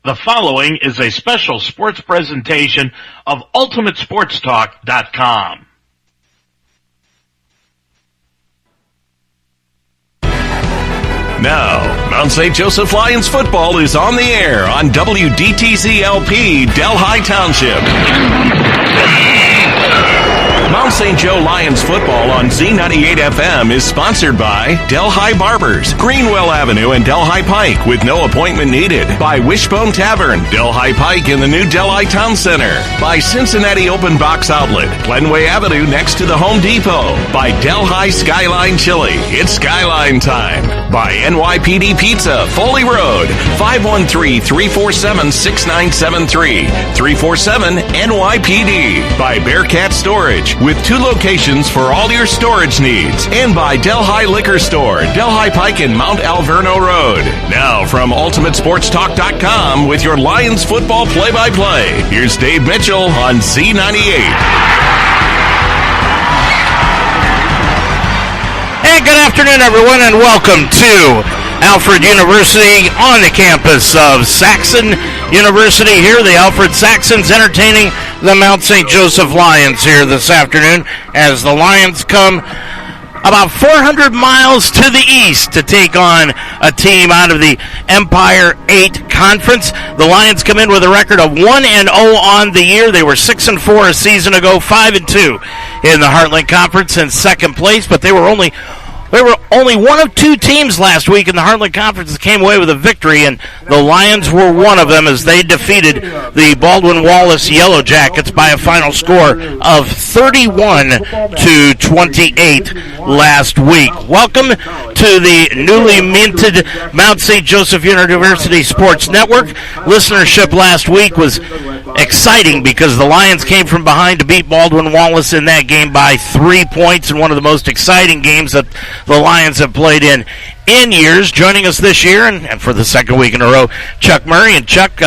The following is a special sports presentation of UltimateSportsTalk.com. Now, Mount St. Joseph Lions football is on the air on WDTZ-LP Delhi Township. Mount St. Joe Lions football on Z98 FM is sponsored by Delhi Barbers, Greenwell Avenue and Delhi Pike with no appointment needed. By Wishbone Tavern, Delhi Pike in the new Delhi Town Center. By Cincinnati Open Box Outlet, Glenway Avenue next to the Home Depot. By Delhi Skyline Chili, it's Skyline time. By NYPD Pizza, Foley Road, 513-347-6973, 347-NYPD. By Bearcat Storage, with 2 locations for all your storage needs. And by Delhi Liquor Store, Delhi Pike and Mount Alverno Road. Now from UltimateSportsTalk.com with your Lions football play-by-play. Here's Dave Mitchell on Z98. Hey, good afternoon, everyone, and welcome to Alfred University on the campus of Saxon University. Here, the Alfred Saxons entertaining the Mount St. Joseph Lions here this afternoon as the Lions come about 400 miles to the east to take on a team out of the Empire 8 Conference. The Lions come in with a record of 1-0 on the year. They were 6-4 a season ago, 5-2 in the Heartland Conference in second place, but they were only one of 2 teams last week in the Heartland Conference that came away with a victory, and the Lions were one of them as they defeated the Baldwin-Wallace Yellow Jackets by a final score of 31-28 last week. Welcome to the newly minted Mount St. Joseph University Sports Network. Listenership last week was exciting because the Lions came from behind to beat Baldwin-Wallace in that game by 3 points in one of the most exciting games that the Lions have played in years. Joining us this year and for the second week in a row, Chuck Murray. And Chuck,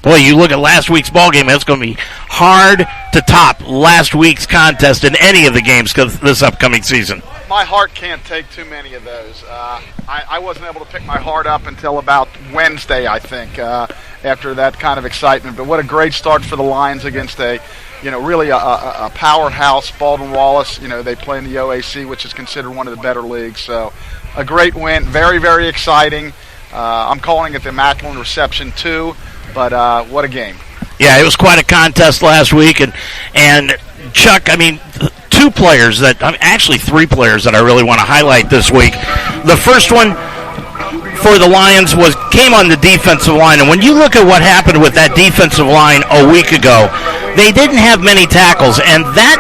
boy, you look at last week's ball game, it's going to be hard to top last week's contest in any of the games this upcoming season. My heart can't take too many of those. I wasn't able to pick my heart up until about Wednesday, I think, after that kind of excitement. But what a great start for the Lions against really a powerhouse Baldwin-Wallace. They play in the OAC, which is considered one of the better leagues. So a great win, very, very exciting. I'm calling it the Immaculate Reception 2, but what a game. Yeah, it was quite a contest last week. And Chuck, 3 players that I really want to highlight this week. The first one for the Lions came on the defensive line, and when you look at what happened with that defensive line a week ago, they didn't have many tackles, and that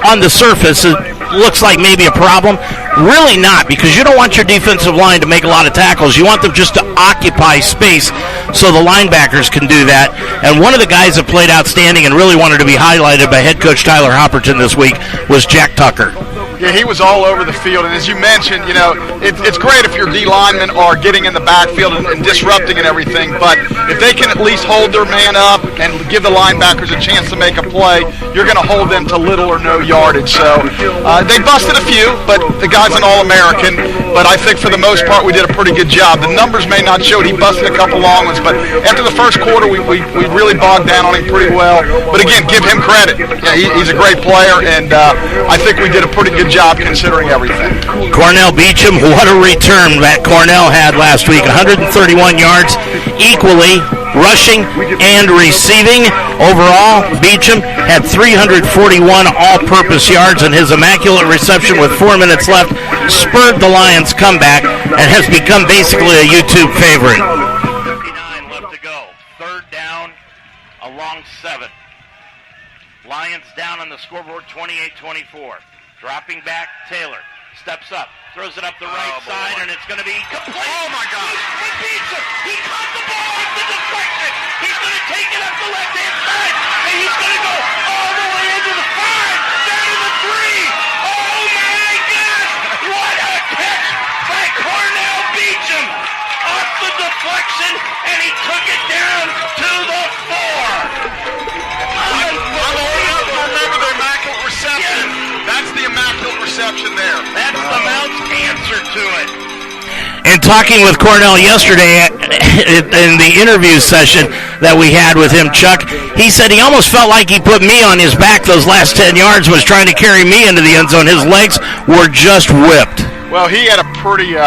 on the surface looks like maybe a problem. Really not, because you don't want your defensive line to make a lot of tackles. You want them just to occupy space so the linebackers can do that. And one of the guys that played outstanding and really wanted to be highlighted by head coach Tyler Hopperton this week was Jack Tucker. Yeah, he was all over the field, and as you mentioned, it's great if your D linemen are getting in the backfield and disrupting and everything, but if they can at least hold their man up and give the linebackers a chance to make a play, you're going to hold them to little or no yardage. So they busted a few, but the guy's an All-American, but I think for the most part we did a pretty good job. The numbers may not show it. He busted a couple long ones, but after the first quarter we really bogged down on him pretty well. But again, give him credit. Yeah, he's a great player, and I think we did a pretty good job considering everything. Cornell Beecham, what a return that Cornell had last week. 131 yards equally, rushing and receiving. Overall, Beecham had 341 all-purpose yards, and his immaculate reception with 4 minutes left spurred the Lions' comeback and has become basically a YouTube favorite. 59 left to go. Third down along 7. Lions down on the scoreboard 28-24. Dropping back, Taylor steps up, throws it up the right side, and it's going to be complete. Oh, my God. He beats him. He caught the ball. It's a deflection. He's going to take it up the left-hand side, and he's going to go all the way into the 5, down to the 3. Oh, my gosh. What a catch by Cornell Beecham. Off the deflection, and he took it down to the 4. Remember the immaculate reception. That's the immaculate reception there. That's the Mount's answer to it. And talking with Cornell yesterday in the interview session that we had with him, Chuck, he said he almost felt like he put me on his back those last 10 yards, was trying to carry me into the end zone. His legs were just whipped. Well, he had a pretty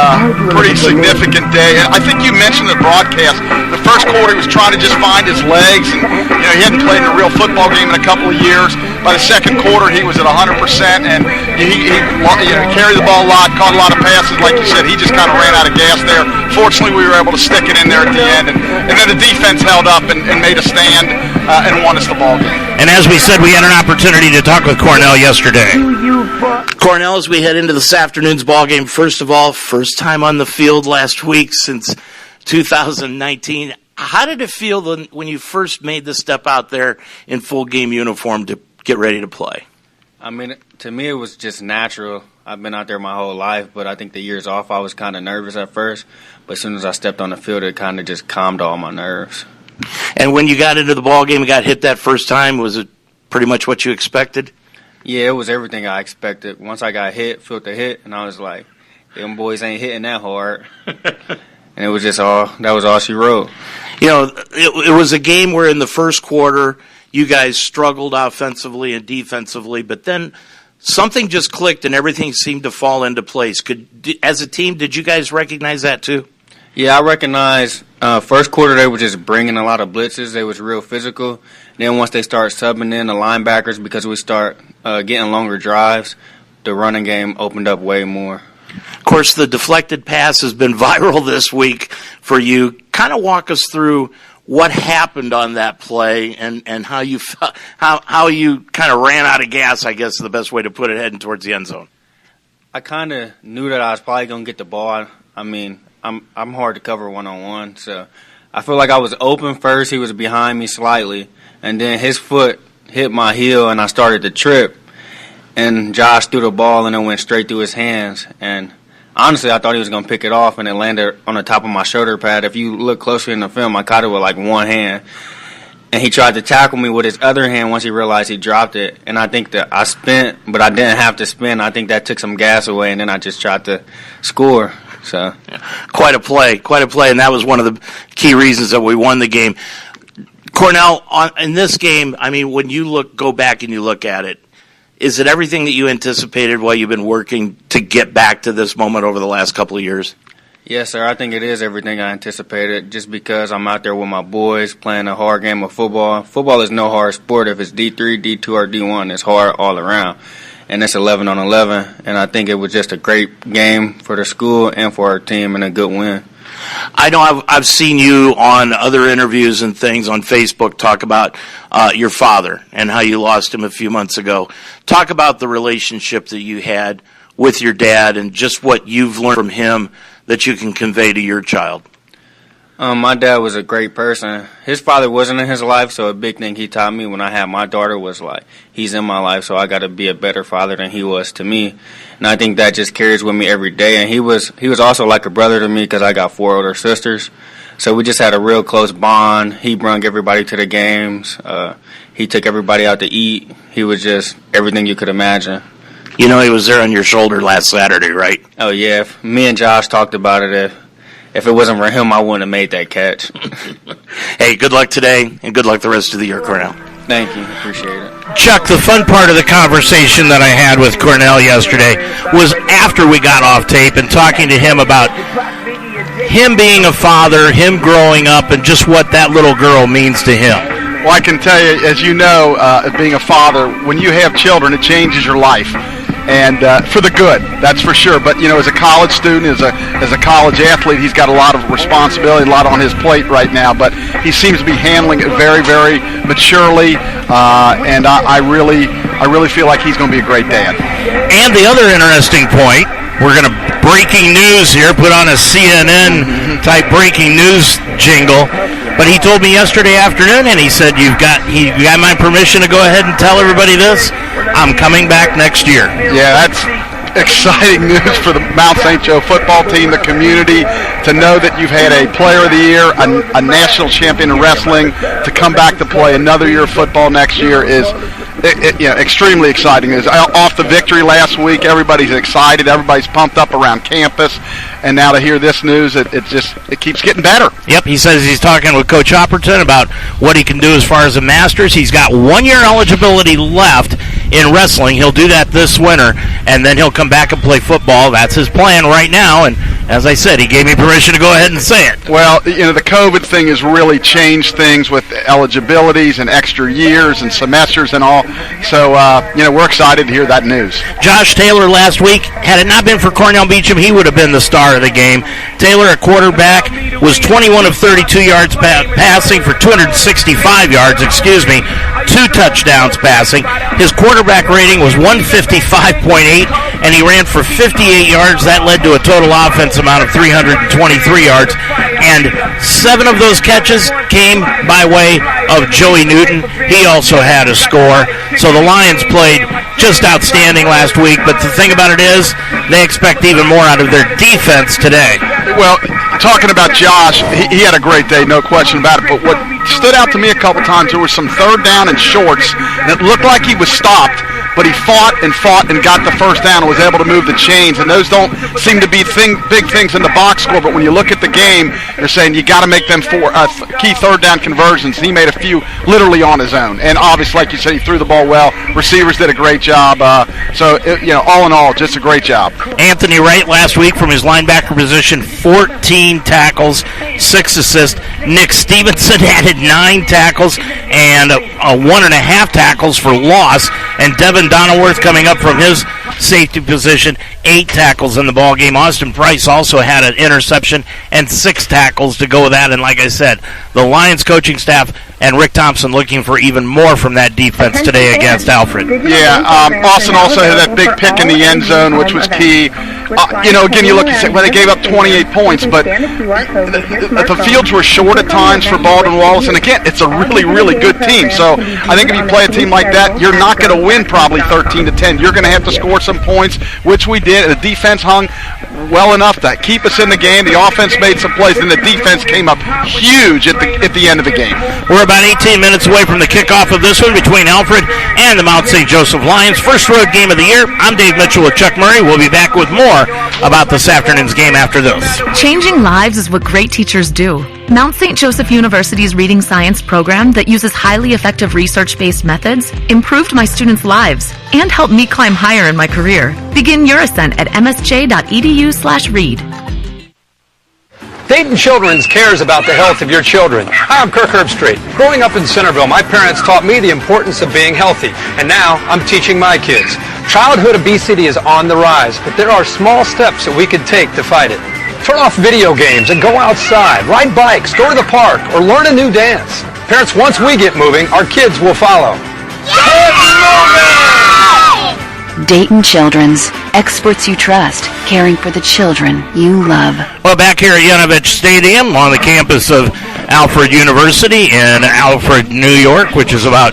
significant day. And I think you mentioned the broadcast. The first quarter, he was trying to just find his legs, and he hadn't played in a real football game in a couple of years. By the second quarter, he was at 100%, and he carried the ball a lot, caught a lot of passes. Like you said, he just kind of ran out of gas there. Fortunately, we were able to stick it in there at the end, and then the defense held up and made a stand and won us the ball game. And as we said, we had an opportunity to talk with Cornell yesterday. Cornell, as we head into this afternoon's ball game, first of all, first time on the field last week since 2019. How did it feel when you first made the step out there in full game uniform to get ready to play? I mean, to me, it was just natural. I've been out there my whole life, but I think the years off, I was kind of nervous at first. But as soon as I stepped on the field, it kind of just calmed all my nerves. And when you got into the ball game and got hit that first time, was it pretty much what you expected? Yeah, it was everything I expected. Once I got hit, felt the hit, and I was like, them boys ain't hitting that hard. And it was just that was all she wrote. It was a game where in the first quarter you guys struggled offensively and defensively, but then something just clicked and everything seemed to fall into place. As a team, did you guys recognize that too? Yeah, I recognize first quarter they were just bringing a lot of blitzes. They was real physical. Then once they start subbing in the linebackers because we start getting longer drives, the running game opened up way more. Of course, the deflected pass has been viral this week for you. Kind of walk us through what happened on that play and how you kind of ran out of gas, I guess is the best way to put it, heading towards the end zone. I kind of knew that I was probably going to get the ball. I mean, I'm hard to cover one-on-one, so I feel like I was open first. He was behind me slightly, and then his foot hit my heel, and I started to trip. And Josh threw the ball, and it went straight through his hands. And honestly, I thought he was going to pick it off, and it landed on the top of my shoulder pad. If you look closely in the film, I caught it with like one hand. And he tried to tackle me with his other hand once he realized he dropped it. And I think that I spent, but I didn't have to spin. I think that took some gas away, and then I just tried to score. So quite a play, and that was one of the key reasons that we won the game. Cornell, in this game, I mean, when you go back and you look at it, is it everything that you anticipated while you've been working to get back to this moment over the last couple of years? Yes, sir. I think it is everything I anticipated just because I'm out there with my boys playing a hard game of football. Football is no hard sport. If it's D3, D2, or D1, it's hard all around. And it's 11 on 11. And I think it was just a great game for the school and for our team and a good win. I know I've seen you on other interviews and things on Facebook talk about your father and how you lost him a few months ago. Talk about the relationship that you had with your dad and just what you've learned from him that you can convey to your child. My dad was a great person. His father wasn't in his life, so a big thing he taught me when I had my daughter was like, he's in my life, so I got to be a better father than he was to me. And I think that just carries with me every day. And he was also like a brother to me because I got 4 older sisters. So we just had a real close bond. He brought everybody to the games. He took everybody out to eat. He was just everything you could imagine. He was there on your shoulder last Saturday, right? Oh, yeah. Me and Josh talked about it. If it wasn't for him, I wouldn't have made that catch. Hey, good luck today, and good luck the rest of the year, Cornell. Thank you. Appreciate it. Chuck, the fun part of the conversation that I had with Cornell yesterday was after we got off tape and talking to him about him being a father, him growing up, and just what that little girl means to him. Well, I can tell you, as you know, being a father, when you have children, it changes your life. And for the good, that's for sure. But, as a college student, as a college athlete, he's got a lot of responsibility, a lot on his plate right now. But he seems to be handling it very, very maturely. And I really feel like he's going to be a great dad. And the other interesting point, we're going to breaking news here, put on a CNN-type breaking news jingle. But he told me yesterday afternoon, and he said, you got my permission to go ahead and tell everybody this? I'm coming back next year. Yeah, that's exciting news for the Mount St. Joe football team, the community, to know that you've had a player of the year, a national champion in wrestling, to come back to play another year of football next year is extremely exciting news. Off the victory last week, everybody's excited. Everybody's pumped up around campus. And now to hear this news, it keeps getting better. Yep, he says he's talking with Coach Opperton about what he can do as far as the Masters. He's got 1 year eligibility left in wrestling. He'll do that this winter, and then he'll come back and play football. That's his plan right now, and as I said, he gave me permission to go ahead and say it. Well, the COVID thing has really changed things with eligibilities and extra years and semesters and all. So, we're excited to hear that news. Josh Taylor last week, had it not been for Cornell Beecham, he would have been the star of the game. Taylor, a quarterback, was 21 of 32 yards passing for 265 yards, 2 touchdowns passing. His quarterback rating was 155.8, and he ran for 58 yards. That led to a total offense amount of 323 yards, and 7 of those catches came by way of Joey Newton. He also had a score. So the Lions played just outstanding last week, but the thing about it is they expect even more out of their defense today. Well, talking about Josh, he had a great day, no question about it, but what stood out to me a couple times, there was some third down and shorts that looked like he was stopped, but he fought and got the first down and was able to move the chains, and those don't seem to be big things in the box score, but when you look at the game, you're saying you got to make them key third down conversions. He made a few literally on his own, and obviously, like you said, he threw the ball well. Receivers did a great job, all in all, just a great job. Anthony Wright last week from his linebacker position, 14 tackles, 6 assists. Nick Stevenson added 9 tackles and 1.5 tackles for loss, and Devin Donalworth coming up from his safety position, 8 tackles in the ball game. Austin Price also had an interception and 6 tackles to go with that. And like I said, the Lions coaching staff and Rick Thompson looking for even more from that defense today against Alfred. Yeah, Austin also had that big pick in the end zone, which was key. Again, you look and say, well, they gave up 28 points, but the fields were short at times for Baldwin Wallace, and again, it's a really, really good team. So I think if you play a team like that, you're not going to win probably 13-10. You're going to have to score some points, which we did. The defense hung well enough to keep us in the game. The offense made some plays, and the defense came up huge at the end of the game. We're about 18 minutes away from the kickoff of this one between Alfred and the Mount St. Joseph Lions. First road game of the year. I'm Dave Mitchell with Chuck Murray. We'll be back with more about this afternoon's game after this. Changing lives is what great teachers do. Mount St. Joseph University's Reading Science program that uses highly effective research-based methods improved my students' lives and helped me climb higher in my career. Begin your ascent at msj.edu/read. Dayton Children's cares about the health of your children. Hi, I'm Kirk Herbstreit. Growing up in Centerville, my parents taught me the importance of being healthy, and now I'm teaching my kids. Childhood obesity is on the rise, but there are small steps that we can take to fight it. Turn off video games and go outside, ride bikes, go to the park, or learn a new dance. Parents, once we get moving, our kids will follow. Dayton Children's, experts you trust, caring for the children you love. Well, back here at Yanovich Stadium on the campus of Alfred University in Alfred, New York, which is about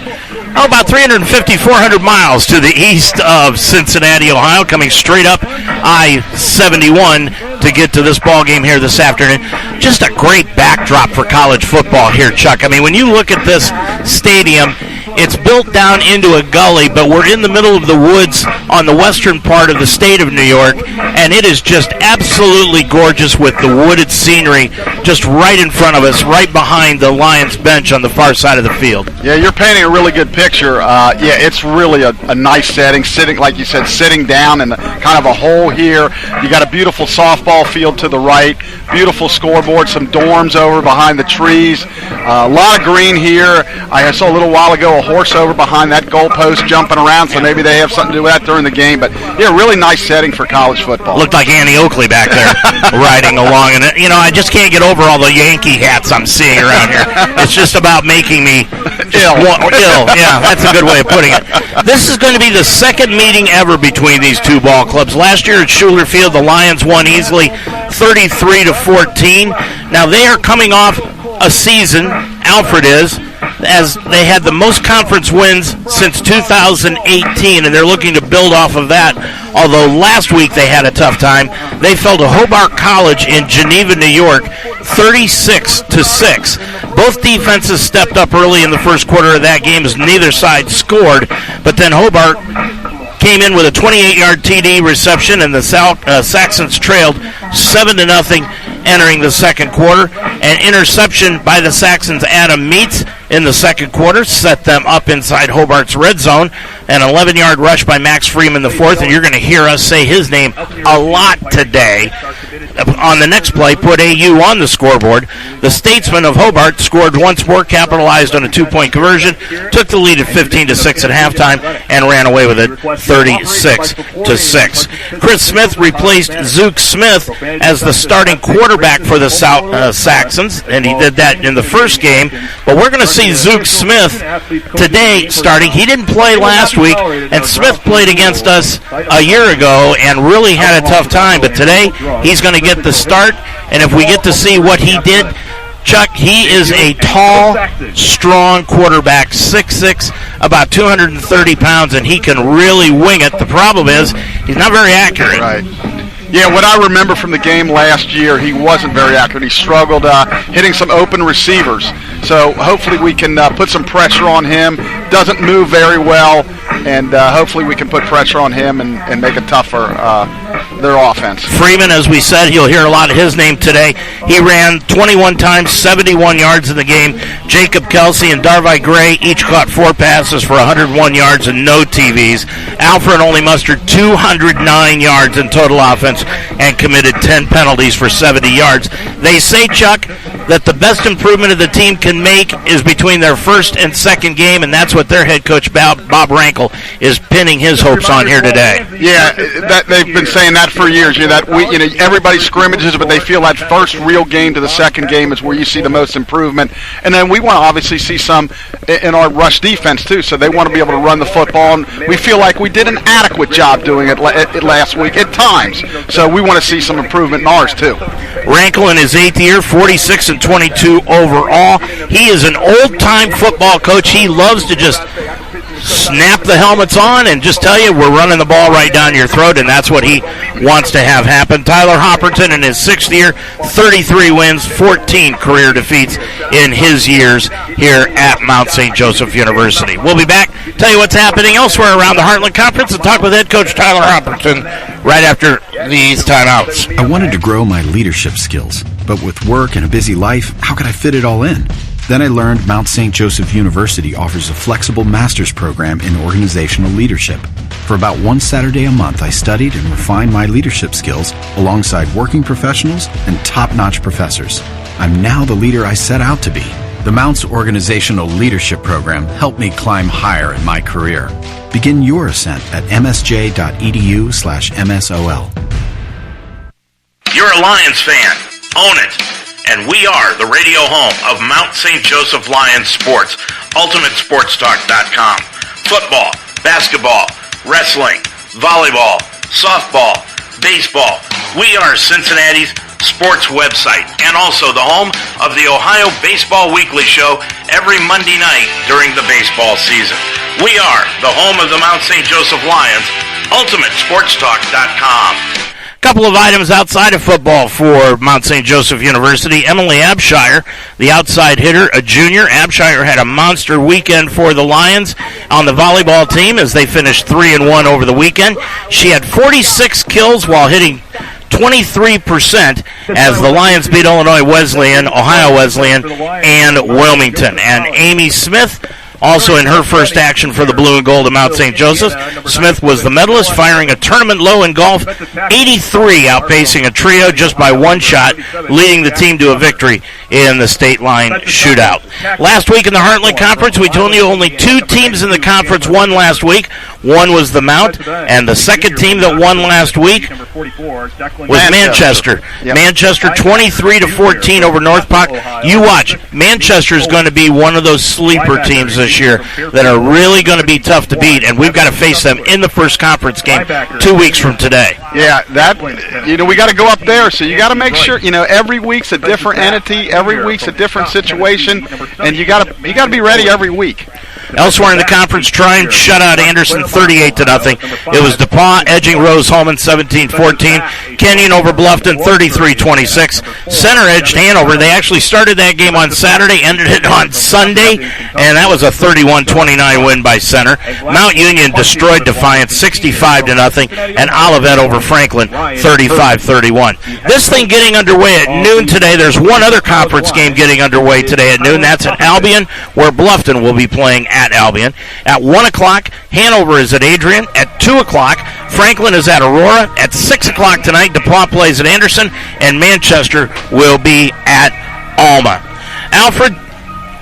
350, 400 miles to the east of Cincinnati, Ohio, coming straight up I-71 to get to this ball game here this afternoon. Just a great backdrop for college football here, Chuck. I mean, when you look at this stadium, it's built down into a gully, but we're in the middle of the woods on the western part of the state of New York, and it is just absolutely gorgeous with the wooded scenery just right in front of us, right behind the Lions bench on the far side of the field. Yeah, you're painting a really good picture. It's really a nice setting, sitting, like you said, sitting down in kind of a hole here. You got a beautiful softball field to the right, beautiful scoreboard, some dorms over behind the trees, a lot of green here. I saw a little while ago a horse over behind that goalpost jumping around, so maybe they have something to do with that during the game. But yeah, really nice setting for college football. Looked like Annie Oakley back there riding along, and I just can't get over all the Yankee hats I'm seeing around here. It's just about making me ill. Yeah, that's a good way of putting it. This is going to be the second meeting ever between these two ball clubs. Last year at Schuler Field, the Lions won easily 33-14. Now they are coming off a season, Alfred is, as they had the most conference wins since 2018, and they're looking to build off of that. Although last week they had a tough time. They fell to Hobart College in Geneva, New York, 36-6. Both defenses stepped up early in the first quarter of that game as neither side scored, but then Hobart came in with a 28-yard TD reception, and the Saxons trailed 7-0 entering the second quarter. An interception by the Saxons' Adam Meats in the second quarter set them up inside Hobart's red zone. An 11-yard rush by Max Freeman in the fourth, and you're going to hear us say his name a lot today. On the next play, put AU on the scoreboard. The Statesmen of Hobart scored once more, capitalized on a 2-point conversion, took the lead at 15-6 at halftime, and ran away with it 36-6. Chris Smith replaced Zook Smith as the starting quarterback for the Saxons, and he did that in the first game. But we're going to see Zook Smith today starting. He didn't play last week, and Smith played against us a year ago and really had a tough time. But today, he's going to get the start, and if we get to see what he did, Chuck, he is a tall, strong quarterback, 6'6", about 230 pounds, and he can really wing it. The problem is he's not very accurate. Right. Yeah, what I remember from the game last year, he wasn't very accurate. He struggled hitting some open receivers. So hopefully we can put some pressure on him. Doesn't move very well, and hopefully we can put pressure on him and make it tougher, their offense. Freeman, as we said, you'll hear a lot of his name today. He ran 21 times, 71 yards in the game. Jacob Kelsey and Darvai Gray each caught 4 passes for 101 yards and no TVs. Alfred only mustered 209 yards in total offense and committed 10 penalties for 70 yards. They say, Chuck, that the best improvement of the team can make is between their first and second game, and that's what their head coach, Bob Rankel, is pinning his hopes on here today. Yeah, they've been saying that for years. Everybody scrimmages, but they feel that first real game to the second game is where you see the most improvement. And then we want to obviously see some in our rush defense, too, so they want to be able to run the football. And we feel like we did an adequate job doing it last week at times. So we want to see some improvement in ours, too. Rankel in his 8th year, 46-22 overall. He is an old-time football coach. He loves to just snap the helmets on and just tell you we're running the ball right down your throat, and that's what he wants to have happen. Tyler Hopperton in his 6th year, 33 wins, 14 career defeats in his years here at Mount St. Joseph University. We'll be back, tell you what's happening elsewhere around the Heartland Conference, and talk with head coach Tyler Hopperton right after these timeouts. I wanted to grow my leadership skills, but with work and a busy life, how could I fit it all in? Then I learned Mount St. Joseph University offers a flexible master's program in organizational leadership. For about one Saturday a month, I studied and refined my leadership skills alongside working professionals and top-notch professors. I'm now the leader I set out to be. The Mount's organizational leadership program helped me climb higher in my career. Begin your ascent at msj.edu/MSOL. You're a Lions fan. Own it. And we are the radio home of Mount St. Joseph Lions Sports, UltimateSportsTalk.com. Football, basketball, wrestling, volleyball, softball, baseball. We are Cincinnati's sports website and also the home of the Ohio Baseball Weekly Show every Monday night during the baseball season. We are the home of the Mount St. Joseph Lions, UltimateSportsTalk.com. Couple of items outside of football for Mount St. Joseph University. Emily Abshire, the outside hitter, a junior. Abshire had a monster weekend for the Lions on the volleyball team as they finished 3-1 over the weekend. She had 46 kills while hitting 23% as the Lions beat Illinois Wesleyan, Ohio Wesleyan, and Wilmington. And Amy Smith, also in her first action for the blue and gold of Mount St. Joseph, Smith was the medalist, firing a tournament low in golf, 83, outpacing a trio just by one shot, leading the team to a victory in the state line shootout. Last week in the Heartland Conference, we told you only 2 teams in the conference won last week. One was the Mount, and the second team that won last week was Manchester. Yep. Manchester 23-14 over North Park. You watch. Manchester is going to be one of those sleeper teams this this year that are really going to be tough to beat, and we've got to face them in the first conference game 2 weeks from today. Yeah, we got to go up there, so you got to make sure, every week's a different entity, every week's a different situation, and you got to be ready every week. Elsewhere in the conference, Trine shut out Anderson 38-0. It was DePauw edging Rose-Hulman 17-14. Kenyon over Bluffton 33-26. Center edged Hanover. They actually started that game on Saturday, ended it on Sunday, and that was a 31-29 win by Center. Mount Union destroyed Defiant 65-0, and Olivet over Franklin 35-31. This thing getting underway at noon today. There's one other conference game getting underway today at noon. That's at Albion, where Bluffton will be playing at Albion. At 1 o'clock, Hanover is at Adrian. At 2 o'clock, Franklin is at Aurora. At 6 o'clock tonight, DePauw plays at Anderson, and Manchester will be at Alma. Alfred,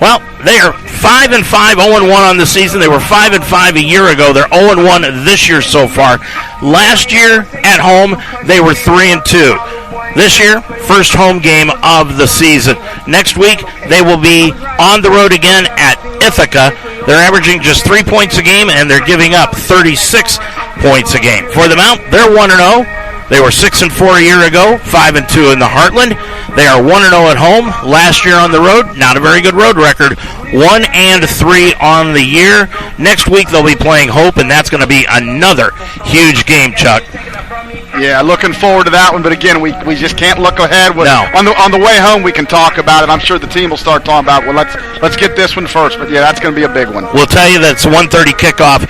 well, they are 5-5, 0-1 on the season. They were 5-5 a year ago. They're 0-1 this year so far. Last year at home, they were 3-2. This year, first home game of the season. Next week, they will be on the road again at Ithaca. They're averaging just 3 points a game, and they're giving up 36 points a game. For the Mount, they're 1-0. They were 6-4 a year ago, 5-2 in the Heartland. They are 1-0 at home. Last year on the road, not a very good road record. 1-3 on the year. Next week they'll be playing Hope, and that's going to be another huge game, Chuck. Yeah, looking forward to that one. But again, we just can't look ahead. No. On the way home, we can talk about it. I'm sure the team will start talking about, well, let's get this one first. But yeah, that's going to be a big one. We'll tell you that it's a 1:30 kickoff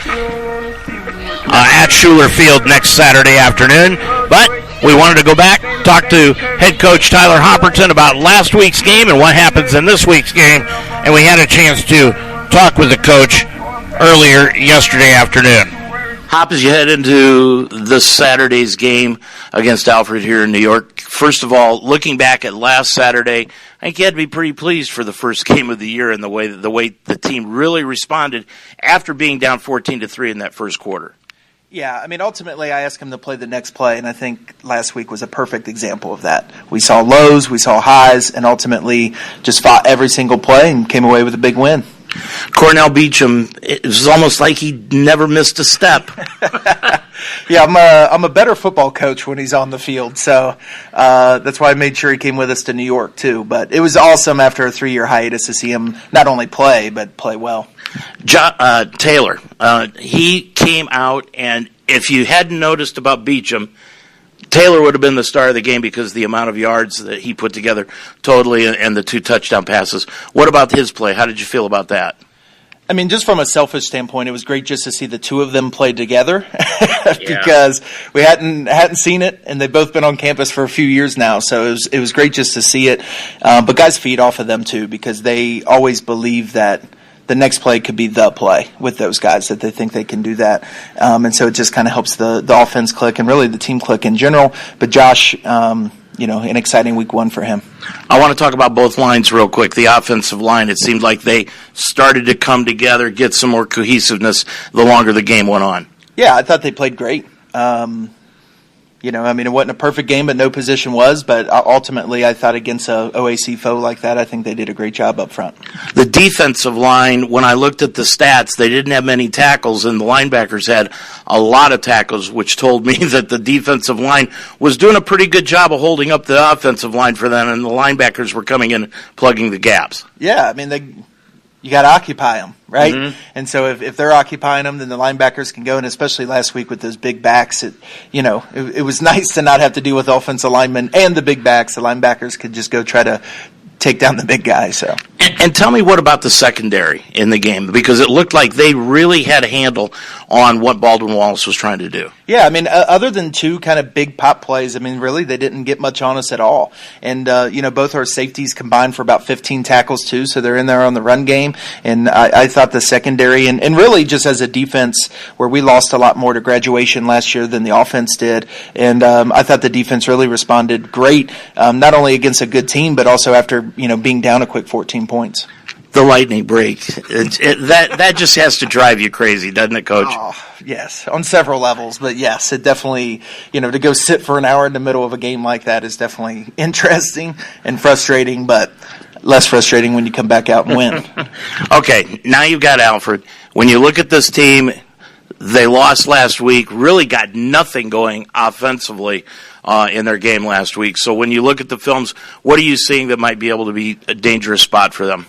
at Schuler Field next Saturday afternoon. But we wanted to go back, talk to head coach Tyler Hopperton about last week's game and what happens in this week's game. And we had a chance to talk with the coach earlier yesterday afternoon. Hop, as you head into this Saturday's game against Alfred here in New York, first of all, looking back at last Saturday, I think you had to be pretty pleased for the first game of the year and the way the team really responded after being down 14-3 in that first quarter. Yeah, I mean, ultimately, I asked him to play the next play, and I think last week was a perfect example of that. We saw lows, we saw highs, and ultimately just fought every single play and came away with a big win. Cornell Beecham, it was almost like he never missed a step. Yeah, I'm a better football coach when he's on the field, so that's why I made sure he came with us to New York, too. But it was awesome after a 3-year hiatus to see him not only play, but play well. Taylor, he came out, and if you hadn't noticed about Beecham, Taylor would have been the star of the game because of the amount of yards that he put together totally and the 2 touchdown passes. What about his play? How did you feel about that? I mean, just from a selfish standpoint, it was great just to see the two of them play together because we hadn't seen it, and they've both been on campus for a few years now. So it was great just to see it. But guys feed off of them too because they always believe that the next play could be the play with those guys, that they think they can do that. And so it just kind of helps the offense click and really the team click in general. But Josh, an exciting week 1 for him. I want to talk about both lines real quick. The offensive line, it seemed like they started to come together, get some more cohesiveness the longer the game went on. Yeah, I thought they played great. It wasn't a perfect game, but no position was. But ultimately, I thought against a OAC foe like that, I think they did a great job up front. The defensive line, when I looked at the stats, they didn't have many tackles, and the linebackers had a lot of tackles, which told me that the defensive line was doing a pretty good job of holding up the offensive line for them, and the linebackers were coming in and plugging the gaps. Yeah, I mean, you got to occupy them, right? Mm-hmm. And so if they're occupying them, then the linebackers can go. And especially last week with those big backs, it was nice to not have to deal with offensive linemen and the big backs. The linebackers could just go try to take down the big guy. So. And tell me what about the secondary in the game, because it looked like they really had a handle on what Baldwin Wallace was trying to do. Yeah, I mean, other than 2 kind of big pop plays, I mean, really they didn't get much on us at all. And, both our safeties combined for about 15 tackles too, so they're in there on the run game. And I thought the secondary, and really just as a defense where we lost a lot more to graduation last year than the offense did. And I thought the defense really responded great, not only against a good team, but also after, being down a quick 14 points. The lightning break. That just has to drive you crazy, doesn't it, Coach? Oh, yes, on several levels. But yes, it definitely, to go sit for an hour in the middle of a game like that is definitely interesting and frustrating. But less frustrating when you come back out and win. Okay, now you've got Alfred. When you look at this team, they lost last week, really got nothing going offensively in their game last week. So when you look at the films, what are you seeing that might be able to be a dangerous spot for them?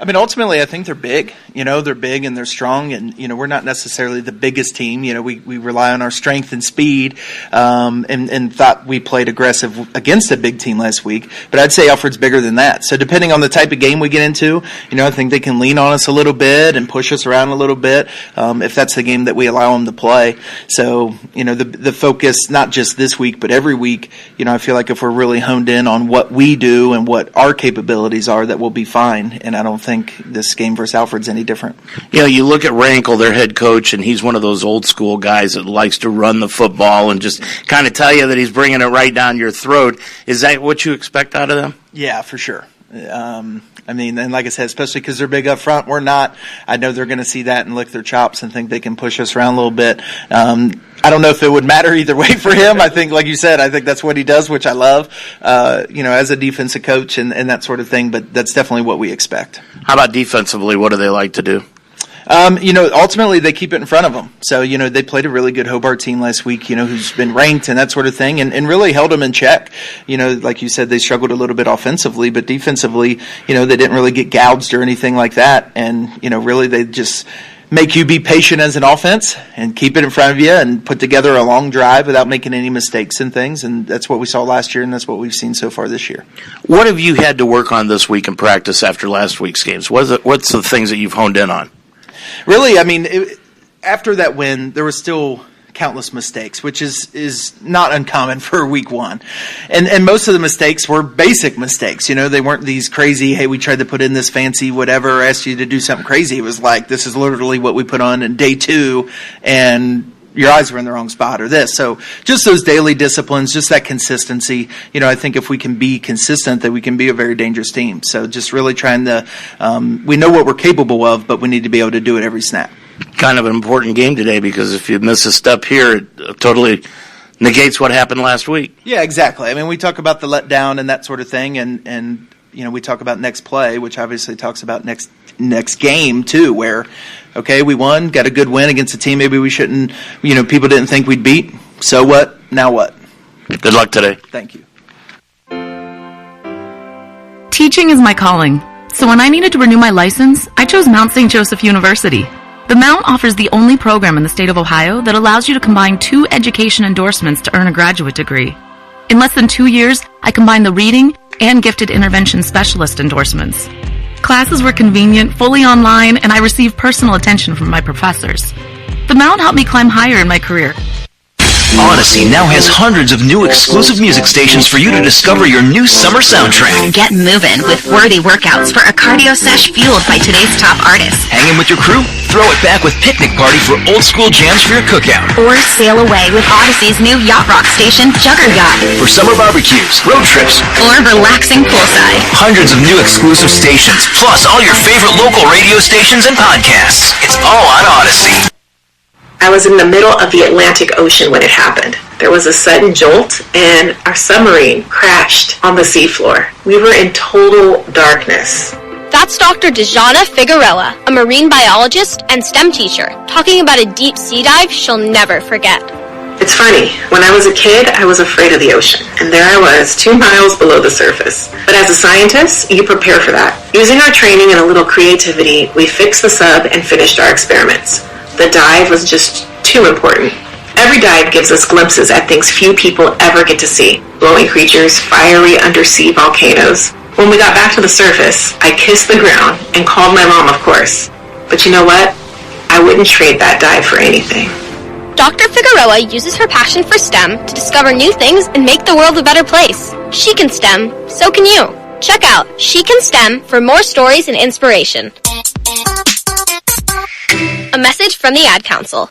I mean, ultimately, I think they're big. They're big and they're strong, and we're not necessarily the biggest team. We rely on our strength and speed, and thought we played aggressive against a big team last week. But I'd say Alfred's bigger than that. So depending on the type of game we get into, I think they can lean on us a little bit and push us around a little bit if that's the game that we allow them to play. So the focus, not just this week but every week. I feel like if we're really honed in on what we do and what our capabilities are, that we'll be fine. And I don't think this game versus Alfred's any different. You look at Rankle, their head coach, and he's one of those old school guys that likes to run the football and just kind of tell you that he's bringing it right down your throat. Is that what you expect out of them? Yeah, for sure. And like I said, especially because they're big up front, we're not. I know they're going to see that and lick their chops and think they can push us around a little bit. I don't know if it would matter either way for him. I think, like you said, I think that's what he does, which I love, as a defensive coach and that sort of thing, but that's definitely what we expect. How about defensively? What do they like to do? Ultimately they keep it in front of them. So, they played a really good Hobart team last week, who's been ranked and that sort of thing, and really held them in check. Like you said, they struggled a little bit offensively, but defensively, they didn't really get gouged or anything like that. And, really they just make you be patient as an offense and keep it in front of you and put together a long drive without making any mistakes and things. And that's what we saw last year, and that's what we've seen so far this year. What have you had to work on this week in practice after last week's games? What's the things that you've honed in on? Really, after that win, there was still countless mistakes, which is not uncommon for week one. And most of the mistakes were basic mistakes. They weren't these crazy, hey, we tried to put in this fancy whatever, asked you to do something crazy. It was like, this is literally what we put on in day 2, and your eyes were in the wrong spot, or this. So just those daily disciplines, just that consistency. I think if we can be consistent, that we can be a very dangerous team. So just really trying to, we know what we're capable of, but we need to be able to do it every snap. Kind of an important game today, because if you miss a step here, it totally negates what happened last week. Yeah, exactly. We talk about the letdown and that sort of thing, and we talk about next play, which obviously talks about next game too, where, okay, we won, got a good win against a team maybe we shouldn't, people didn't think we'd beat. So what? Now what? Good luck today. Thank you. Teaching is my calling. So when I needed to renew my license, I chose Mount St. Joseph University. The Mount offers the only program in the state of Ohio that allows you to combine 2 education endorsements to earn a graduate degree. In less than 2 years, I combined the reading and gifted intervention specialist endorsements. Classes were convenient, fully online, and I received personal attention from my professors. The Mount helped me climb higher in my career. Odyssey now has hundreds of new exclusive music stations for you to discover your new summer soundtrack. Get moving with worthy workouts for a cardio sesh fueled by today's top artists. Hanging with your crew? Throw it back with Picnic Party for old school jams for your cookout. Or sail away with Odyssey's new yacht rock station, Juggernaut. For summer barbecues, road trips, or relaxing poolside. Hundreds of new exclusive stations, plus all your favorite local radio stations and podcasts. It's all on Odyssey. I was in the middle of the Atlantic Ocean when it happened. There was a sudden jolt, and our submarine crashed on the seafloor. We were in total darkness. That's Dr. Dejana Figueroa, a marine biologist and STEM teacher, talking about a deep sea dive she'll never forget. It's funny, when I was a kid, I was afraid of the ocean, and there I was, 2 miles below the surface. But as a scientist, you prepare for that. Using our training and a little creativity, we fixed the sub and finished our experiments. The dive was just too important. Every dive gives us glimpses at things few people ever get to see. Glowing creatures, fiery undersea volcanoes. When we got back to the surface, I kissed the ground and called my mom, of course. But you know what? I wouldn't trade that dive for anything. Dr. Figueroa uses her passion for STEM to discover new things and make the world a better place. She can STEM, so can you. Check out She Can STEM for more stories and inspiration. A message from the Ad Council.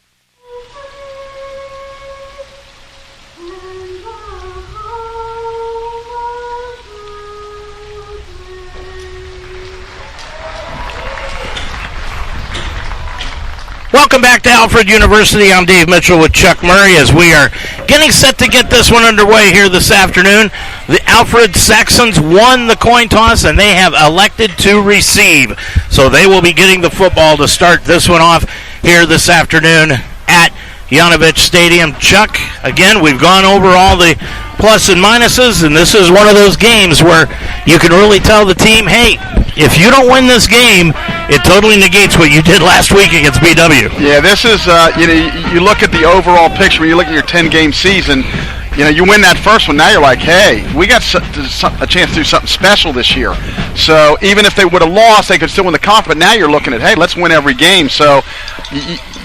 Welcome back to Alfred University. I'm Dave Mitchell with Chuck Murray as we are getting set to get this one underway here this afternoon. The Alfred Saxons won the coin toss, and they have elected to receive. So they will be getting the football to start this one off here this afternoon at Yanovich Stadium. Chuck, again, we've gone over all the plus and minuses, and this is one of those games where you can really tell the team, hey, if you don't win this game, it totally negates what you did last week against BW. Yeah, this is, you look at the overall picture, when you look at your 10-game season, you win that first one, now you're like, hey, we got a chance to do something special this year. So even if they would have lost, they could still win the conference, but now you're looking at, hey, let's win every game. So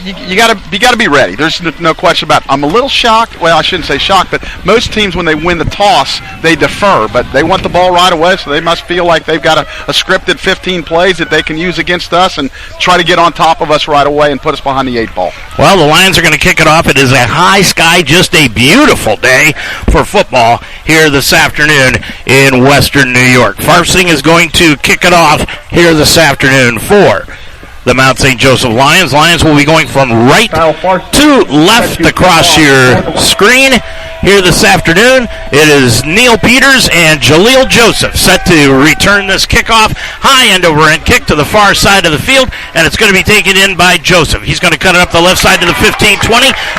you got to be ready. There's no question about it. I'm a little shocked. Well, I shouldn't say shocked, but most teams, when they win the toss, they defer. But they want the ball right away, so they must feel like they've got a scripted 15 plays that they can use against us and try to get on top of us right away and put us behind the 8 ball. Well, the Lions are going to kick it off. It is a high sky, just a beautiful day for football here this afternoon in Western New York. Farsing is going to kick it off here this afternoon for the Mount St. Joseph Lions. Lions will be going from right to left across your screen here this afternoon. It is Neil Peters and Jaleel Joseph set to return this kickoff. High end over end kick to the far side of the field, and it's going to be taken in by Joseph. He's going to cut it up the left side to the 15-20,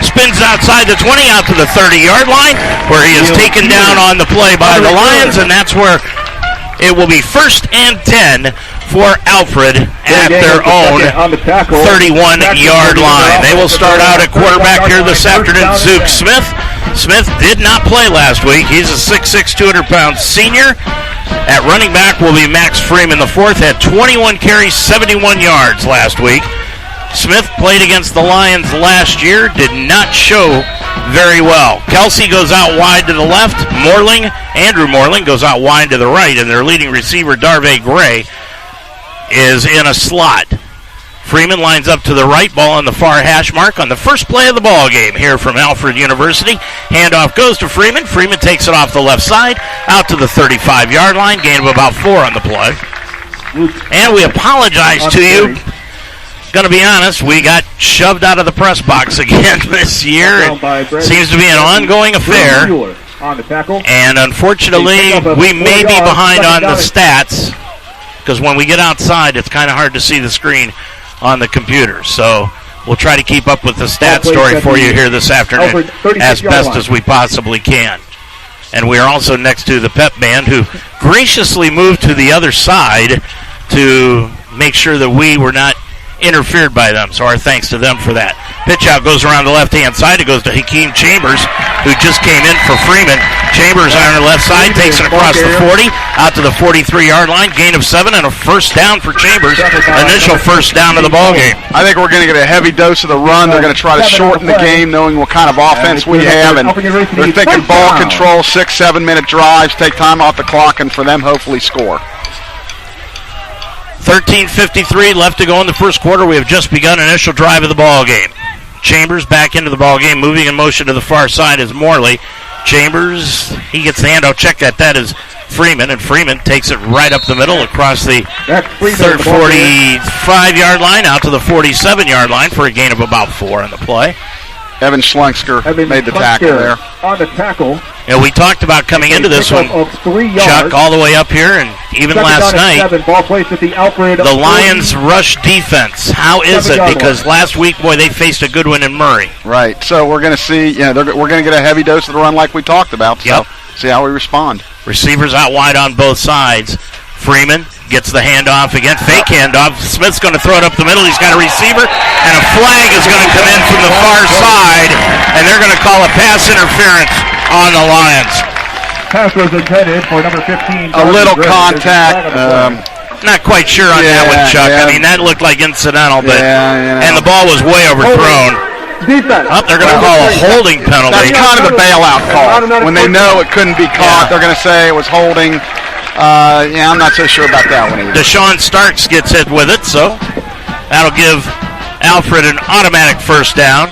spins outside the 20 out to the 30-yard line, where he is taken down on the play by the Lions, and that's where it will be 1st and 10 for Alfred at their own 31-yard line. They will start out at quarterback here this afternoon, Zook Smith. Smith did not play last week. He's a 6'6", 200-pound senior. At running back will be Max Freeman the fourth, had 21 carries, 71 yards last week. Smith played against the Lions last year, did not show very well. Kelsey goes out wide to the left. Andrew Moreling goes out wide to the right, and their leading receiver, Darvay Gray, is in a slot. Freeman lines up to the right, ball on the far hash mark on the first play of the ball game here from Alfred University. Handoff goes to Freeman. Freeman takes it off the left side, out to the 35-yard line, gain of about 4 on the play. And we apologize to you. Going to be honest, we got shoved out of the press box again this year. It seems to be an ongoing affair. And unfortunately, we may be behind on the stats, because when we get outside, it's kind of hard to see the screen on the computer. So we'll try to keep up with the stat story for you here this afternoon as best as we possibly can. And we are also next to the pep band, who graciously moved to the other side to make sure that we were not interfered by them, so our thanks to them for that. Pitch out goes around the left-hand side. It goes to Hakeem Chambers, who just came in for Freeman. Chambers on the left side takes it across the 40, out to the 43-yard line, gain of 7, and a first down for Chambers. Initial first down of the ball game. I think we're going to get a heavy dose of the run. They're going to try to shorten the game, knowing what kind of offense we have, and they're thinking ball control, 6-7-minute drives, take time off the clock, and for them, hopefully score. 13:53 left to go in the first quarter. We have just begun initial drive of the ball game. Chambers back into the ball game, moving in motion to the far side is Morley. Chambers, he gets the handout. Check that. That is Freeman, and Freeman takes it right up the middle across the 45-yard line out to the 47-yard line for a gain of about 4 on the play. Evan Schlengsker made the tackle there. On the tackle. And we talked about coming into this one, Chuck, all the way up here, and even last night, the Lions' rush defense. How is it? Because last week, boy, they faced a good one in Murray. Right. So we're going to see, we're going to get a heavy dose of the run like we talked about. So see how we respond. Receivers out wide on both sides. Freeman gets the handoff again. Fake handoff. Smith's going to throw it up the middle. He's got a receiver, and a flag is going to come in from the far side, and they're going to call a pass interference on the Lions. Pass was intended for number 15. A little contact. Not quite sure on that one, Chuck. I mean, that looked like incidental, but and the ball was way overthrown. Defense. They're going to call a holding penalty. That's kind of the bailout call. When they know it couldn't be caught, they're going to say it was holding. I'm not so sure about that one either. Deshaun Starks gets hit with it, so that'll give Alfred an automatic first down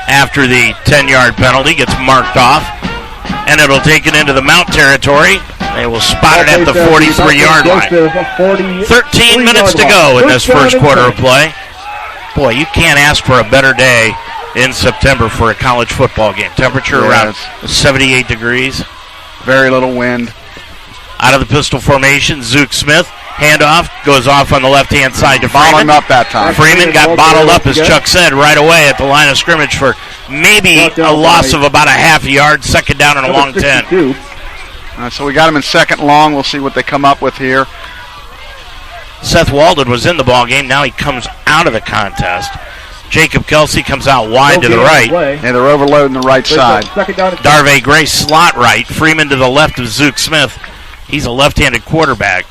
after the 10-yard penalty gets marked off, and it'll take it into the Mount territory. They will spot it at the 43-yard line. 13 minutes to go in this first quarter of play. Boy, you can't ask for a better day in September for a college football game. Temperature around 78 degrees. Very little wind. Out of the pistol formation, Zook Smith. Handoff goes off on the left-hand side to Freeman. Bottled him up that time. Freeman got bottled up, as Chuck said, right away at the line of scrimmage for maybe a loss of about a half a yard, second down and a long 10. So we got him in second long. We'll see what they come up with here. Seth Walden was in the ball game. Now he comes out of the contest. Jacob Kelsey comes out wide to the right. And they're overloading the right side. Darvay Gray slot right. Freeman to the left of Zook Smith. He's a left-handed quarterback.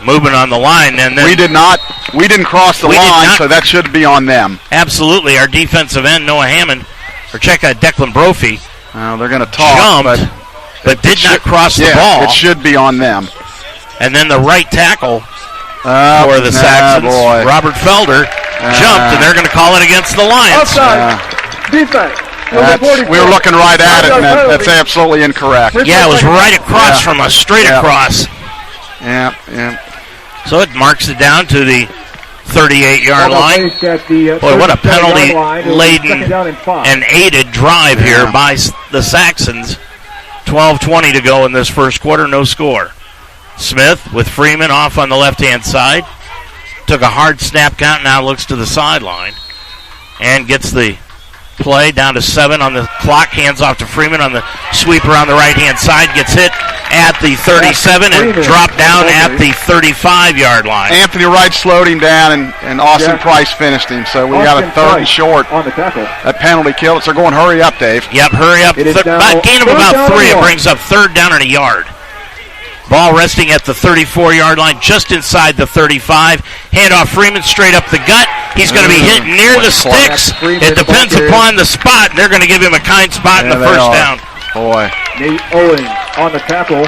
Moving on the line, and then we didn't cross the line, so that should be on them. Absolutely. Our defensive end, Noah Hammond, or check out Declan Brophy. They're going to talk, but did not cross the ball. It should be on them. And then the right tackle for the Saxons, Robert Felder, jumped, and they're going to call it against the Lions. Defense. We were looking right at it, and that's absolutely incorrect. Yeah, it was right across from us, straight across. Yeah. So it marks it down to the 38-yard line. Boy, what a penalty-laden and aided drive here by the Saxons. 12:20 to go in this first quarter, no score. Smith with Freeman off on the left-hand side. Took a hard snap count, now looks to the sideline. And gets the play down to 7 on the clock. Hands off to Freeman on the sweeper on the right-hand side. Gets hit at the 37 and dropped down at the 35-yard line. Anthony Wright slowed him down, and Austin Price finished him. So we got a third and short. On the tackle. That penalty killed it. So going hurry up, Dave. Yep, hurry up. Gain of about 3. It brings up third down and a yard. Ball resting at the 34-yard line, just inside the 35. Handoff Freeman straight up the gut. He's going to be hit near the sticks. It depends upon the spot. They're going to give him a kind spot in the first down. Boy. Nate Owens on the tackle.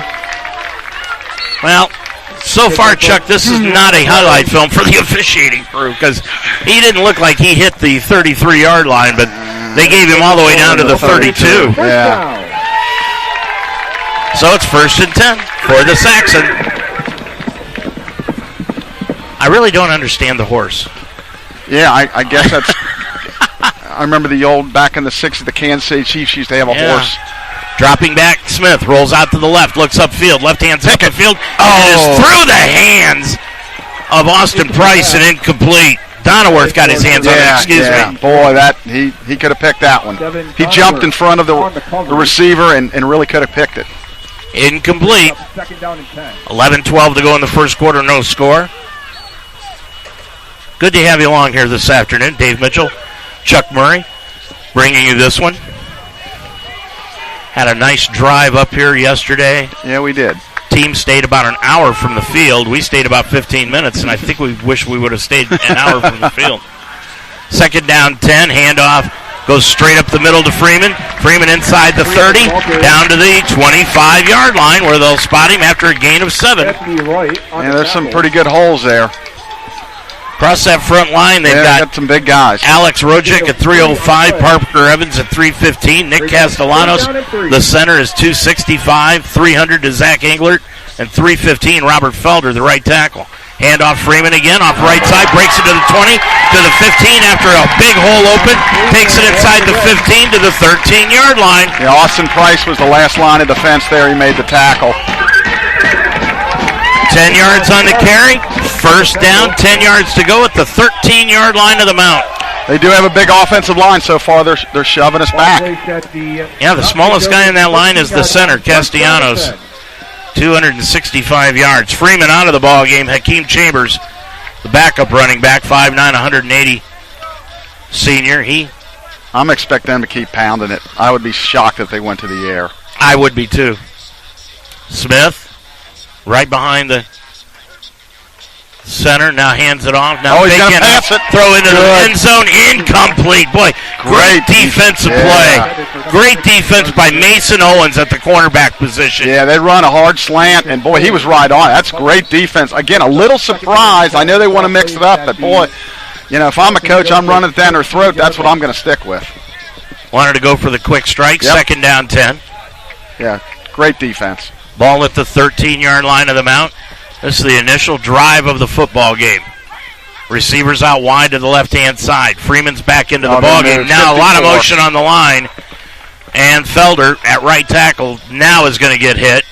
Well, so far, Chuck, this is not a highlight film for the officiating crew because he didn't look like he hit the 33-yard line, but they gave him all the way down to the 32. Yeah. So it's 1st and 10 for the Saxon. I really don't understand the horse. Yeah, I guess that's... I remember the old, back in the 60s, the Kansas City Chiefs used to have a horse. Dropping back, Smith rolls out to the left, looks upfield, left hand's up the field. It is through the hands of Austin Price and incomplete. Donaworth got his hands on it, excuse me. Boy, he could have picked that one. He jumped in front of the receiver and really could have picked it. Incomplete. 11-12 to go in the first quarter, no score. Good to have you along here this afternoon. Dave Mitchell, Chuck Murray, bringing you this one. Had a nice drive up here yesterday. Yeah, we did. Team stayed about an hour from the field. We stayed about 15 minutes, and I think we wish we would have stayed an hour from the field. Second down 10, handoff. Goes straight up the middle to Freeman. Freeman inside the 30, down to the 25-yard line where they'll spot him after a gain of 7. Yeah, there's some pretty good holes there. Across that front line, they've got some big guys. Alex Rojic at 305, Parker Evans at 315, Nick Castellanos, the center, is 265, 300 to Zach Englert, and 315, Robert Felder, the right tackle. Handoff Freeman again, off right side, breaks it to the 20, to the 15 after a big hole open, takes it inside the 15 to the 13-yard line. Yeah, Austin Price was the last line of defense there. He made the tackle. 10 yards on the carry, first down, 10 yards to go at the 13-yard line of the mount. They do have a big offensive line so far. They're shoving us back. Yeah, the smallest guy in that line is the center, Castellanos. 265 yards. Freeman out of the ball game. Hakeem Chambers, the backup running back, 5'9", 180 senior. I'm expecting them to keep pounding it. I would be shocked if they went to the air. I would be too. Smith, right behind the center, now hands it off. Now he's going to pass it. Throw into the end zone, incomplete. Boy, great defensive play. Great defense by Mason Owens at the cornerback position. Yeah, they run a hard slant, and boy, he was right on. That's great defense. Again, a little surprise. I know they want to mix it up, but boy, if I'm a coach, I'm running it down their throat. That's what I'm going to stick with. Wanted to go for the quick strike. Yep. Second down 10. Yeah, great defense. Ball at the 13-yard line of the mount. This is the initial drive of the football game. Receivers out wide to the left-hand side. Freeman's back into the ballgame. Now a lot of motion on the line. And Felder at right tackle now is going to get hit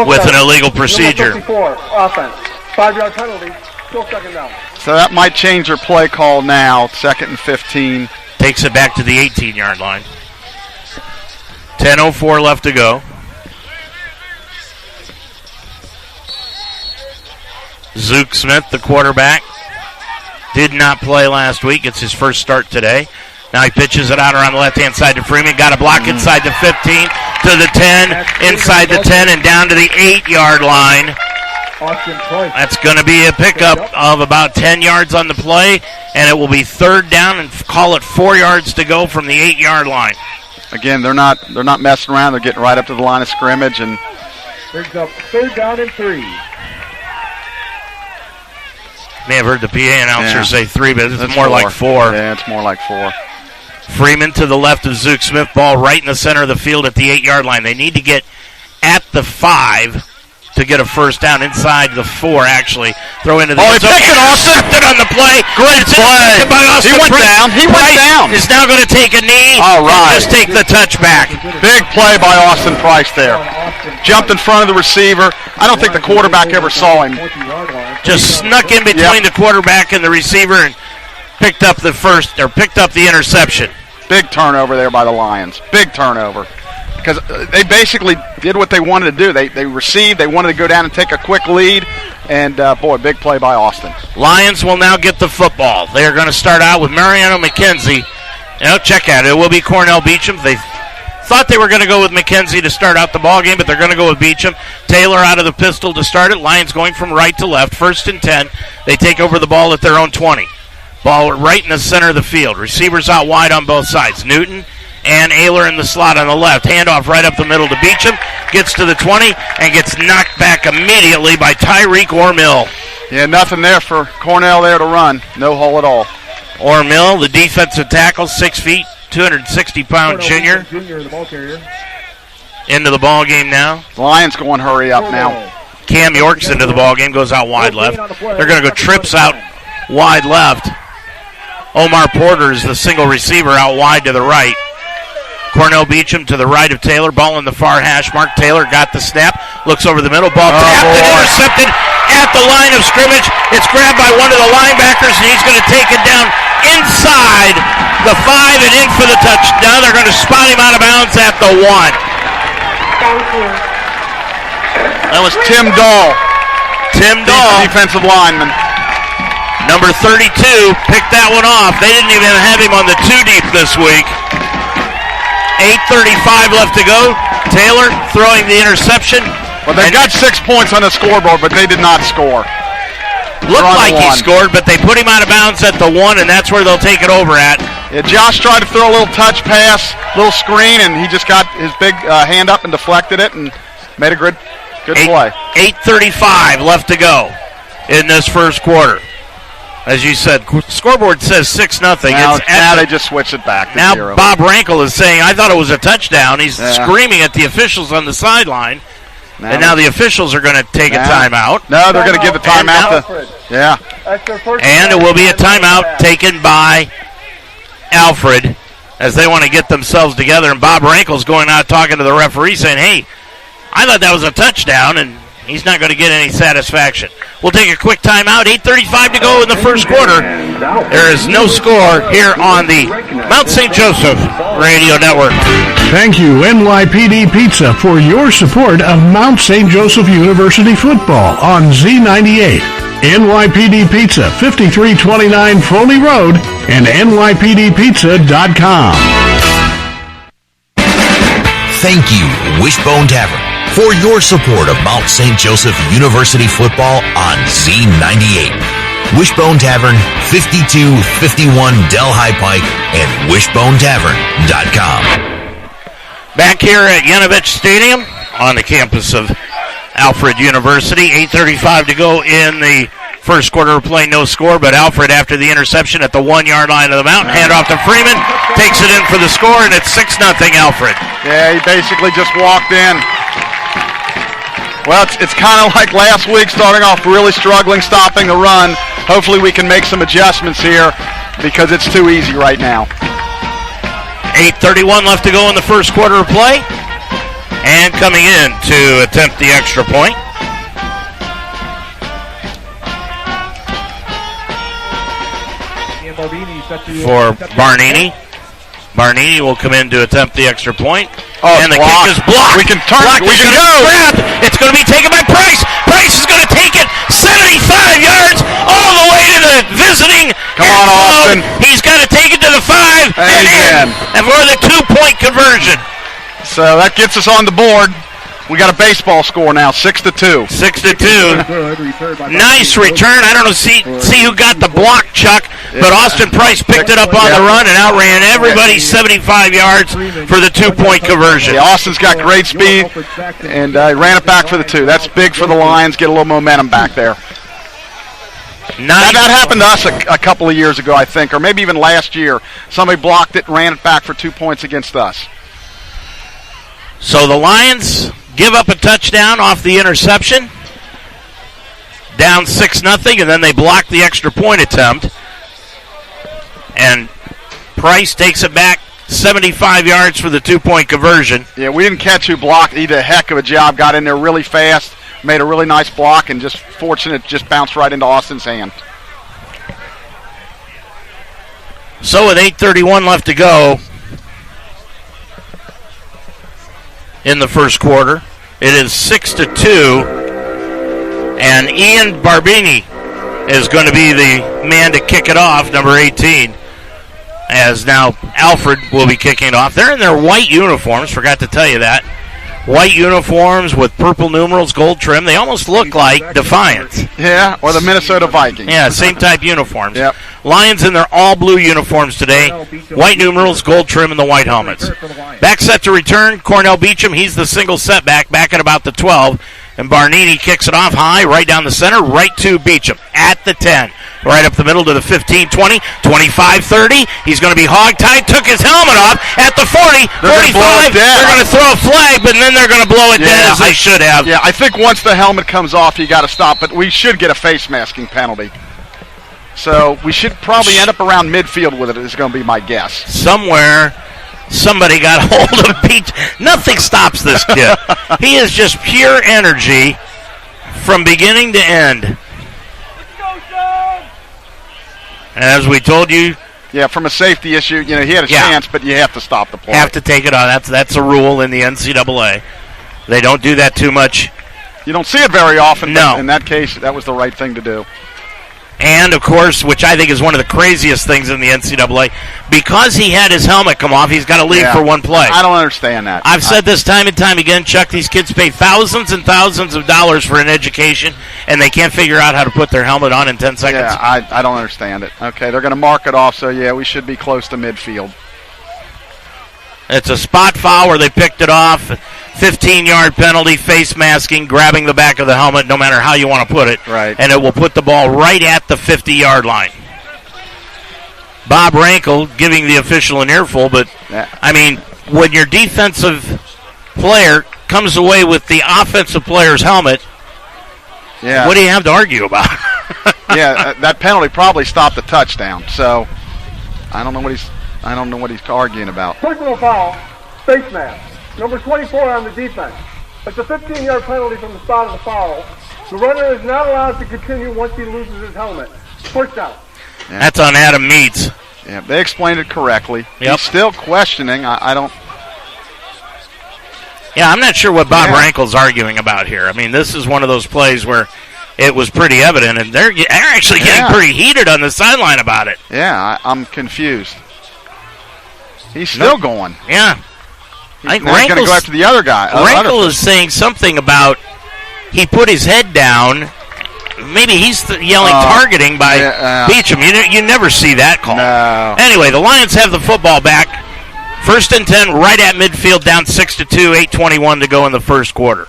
with an illegal procedure. 54, offense. 5-yard penalty. Still second down. So that might change their play call now. 2nd and 15. Takes it back to the 18-yard line. 10:04 left to go. Zook Smith, the quarterback, did not play last week. It's his first start today. Now he pitches it out around the left-hand side to Freeman. Got a block inside the 15, to the 10, inside the 10, and down to the 8-yard line. That's going to be a pickup of about 10 yards on the play, and it will be 3rd down and call it 4 yards to go from the 8-yard line. Again, they're not messing around. They're getting right up to the line of scrimmage and brings up 3rd down and 3. May have heard the PA announcer say 3, but it's more like 4. Yeah, it's more like 4. Freeman to the left of Zook Smith. Ball right in the center of the field at the 8-yard line. They need to get at the 5 to get a first down. Inside the 4, actually. Throw into the he picked it, Austin. on the play. Great play. He went down. He went down. Is now going to take a knee. All right. Just take the touchback. Big play by Austin Price there. Jumped in front of the receiver. I don't think the quarterback ever saw him. Just snuck in between the quarterback and the receiver and picked up the interception. Big turnover there by the Lions. Big turnover. Because they basically did what they wanted to do. They received. They wanted to go down and take a quick lead. And, big play by Austin. Lions will now get the football. They are going to start out with Mariano McKenzie. Check out it. It will be Cornell Beecham. They thought they were going to go with McKenzie to start out the ball game, but they're going to go with Beecham. Taylor out of the pistol to start it. Lions going from right to left. 1st and 10. They take over the ball at their own 20. Ball right in the center of the field. Receivers out wide on both sides. Newton and Ayler in the slot on the left. Handoff right up the middle to Beecham. Gets to the 20 and gets knocked back immediately by Tyreek Ormill. Yeah, nothing there for Cornell there to run. No hole at all. Ormill, the defensive tackle, 6 feet, 260-pound junior. Into the ball game now. Lions going hurry up now. Cam York's into the ball game, goes out wide left. They're going to go trips out wide left. Omar Porter is the single receiver out wide to the right. Cornell Beecham to the right of Taylor. Ball in the far hash mark. Taylor got the snap. Looks over the middle. Ball tapped and intercepted at the line of scrimmage. It's grabbed by one of the linebackers, and he's going to take it down inside the 5 and in for the touchdown. They're going to spot him out of bounds at the 1. That was Tim Dahl. Defensive lineman. Number 32 picked that one off. They didn't even have him on the 2 deep this week. 8:35 left to go. Taylor throwing the interception. Well, they got 6 points on the scoreboard, but they did not score. Looked like he scored, but they put him out of bounds at the 1, and that's where they'll take it over at. Yeah, Josh tried to throw a little touch pass, little screen, and he just got his big hand up and deflected it and made a good play. 8:35 left to go in this first quarter. As you said, scoreboard says 6-0. Now they just switch it back to 0. Bob Rankle is saying, I thought it was a touchdown. He's screaming at the officials on the sideline. And now the officials are going to take a timeout. No, they're going to give the timeout. And it will be a timeout taken by Alfred as they want to get themselves together. And Bob Rankle's going out talking to the referee saying, hey, I thought that was a touchdound, and he's not going to get any satisfaction. We'll take a quick timeout. 8:35 to go in the first quarter. There is no score here on the Mount St. Joseph Radio Network. Thank you, NYPD Pizza, for your support of Mount St. Joseph University football on Z98. NYPD Pizza, 5329 Foley Road, and NYPDPizza.com. Thank you, Wishbone Tavern, for your support of Mount St. Joseph University football on Z98. Wishbone Tavern, 5251 Delhi Pike, and wishbonetavern.com. Back here at Yanovich Stadium on the campus of Alfred University. 8:35 to go in the first quarter of play. No score, but Alfred, after the interception at the 1-yard line of the mountain, hand off to Freeman, takes it in for the score, and it's 6-0 Alfred. Yeah, he basically just walked in. Well, it's kind of like last week, starting off really struggling, stopping the run. hopefully we can make some adjustments here because it's too easy right now. 8:31 left to go in the first quarter of play. And coming in to attempt the extra point. For Barnini. Barnini will come in to attempt the extra point. And the kick is blocked. We can turn it. We can go. It's going to be taken by Price. Price is going to take it 75 yards all the way to the visiting. Come on, Austin. He's got to take it to the 5 and in. And for the 2-point conversion. So that gets us on the board. We got a baseball score now, 6-2. 6-2. Nice return. I don't know, see who got the block, Chuck, but Austin Price picked it up on the run and outran everybody 75 yards for the 2-point conversion. Yeah, Austin's got great speed, and ran it back for the 2. That's big for the Lions, get a little momentum back there. Nice. That happened to us a couple of years ago, I think, or maybe even last year. Somebody blocked it and ran it back for 2 points against us. So the Lions give up a touchdown off the interception. Down 6-0, and then they block the extra point attempt. And Price takes it back 75 yards for the 2-point conversion. Yeah, we didn't catch who blocked. He did a heck of a job. Got in there really fast, made a really nice block, and just fortunate, just bounced right into Austin's hand. So with 8:31 left to go in the first quarter, it is 6-2, and Ian Barbini is going to be the man to kick it off, number 18, as now Alfred will be kicking it off. They're in their white uniforms, forgot to tell you that. White uniforms with purple numerals, gold trim. They almost look like Defiance. Yeah, or the Minnesota Vikings. Yeah, same type uniforms. Yep. Lions in their all-blue uniforms today. White numerals, gold trim, and the white helmets. Back set to return, Cornell Beecham. He's the single setback, back at about the 12. And Barnini kicks it off high, right down the center, right to Beecham at the 10. Right up the middle to the 15, 20, 25, 30. He's going to be hogtied, took his helmet off at the 40, 45. They're going to throw a flag, but then they're going to blow it dead as they should have. Yeah, I think once the helmet comes off, you got to stop. But we should get a face masking penalty. So we should probably end up around midfield with it, is going to be my guess. Somewhere, somebody got hold of Pete. Nothing stops this kid. He is just pure energy from beginning to end. And as we told you, yeah, from a safety issue, he had a chance, but you have to stop the play. Have to take it on. That's a rule in the NCAA. They don't do that too much. You don't see it very often. No. But in that case, that was the right thing to do. And, of course, which I think is one of the craziest things in the NCAA, because he had his helmet come off, he's got to leave for one play. I don't understand that. I've said this time and time again, Chuck, these kids pay thousands and thousands of dollars for an education, and they can't figure out how to put their helmet on in 10 seconds. Yeah, I don't understand it. Okay, they're going to mark it off, so, yeah, we should be close to midfield. It's a spot foul where they picked it off. 15-yard penalty, face masking, grabbing the back of the helmet, no matter how you want to put it. Right. And it will put the ball right at the 50-yard line. Bob Rankel giving the official an earful, but, I mean, when your defensive player comes away with the offensive player's helmet, what do you have to argue about? Yeah, that penalty probably stopped the touchdown, so I don't know what he's arguing about. Personal foul, face mask. Number 24 on the defense. It's a 15-yard penalty from the spot of the foul. The runner is not allowed to continue once he loses his helmet. First down. Yeah. That's on Adam Meats. Yeah, they explained it correctly. Yep. He's still questioning. I don't. Yeah, I'm not sure what Bob Rankel's arguing about here. I mean, this is one of those plays where it was pretty evident, and they're actually getting pretty heated on the sideline about it. Yeah, I'm confused. He's still going. Yeah. He's going to go after the other guy. Rankel is saying something about he put his head down. Maybe he's yelling targeting by Beecham. You never see that call. No. Anyway, the Lions have the football back. 1st and 10, right at midfield, down 6-2, 8:21 to go in the first quarter.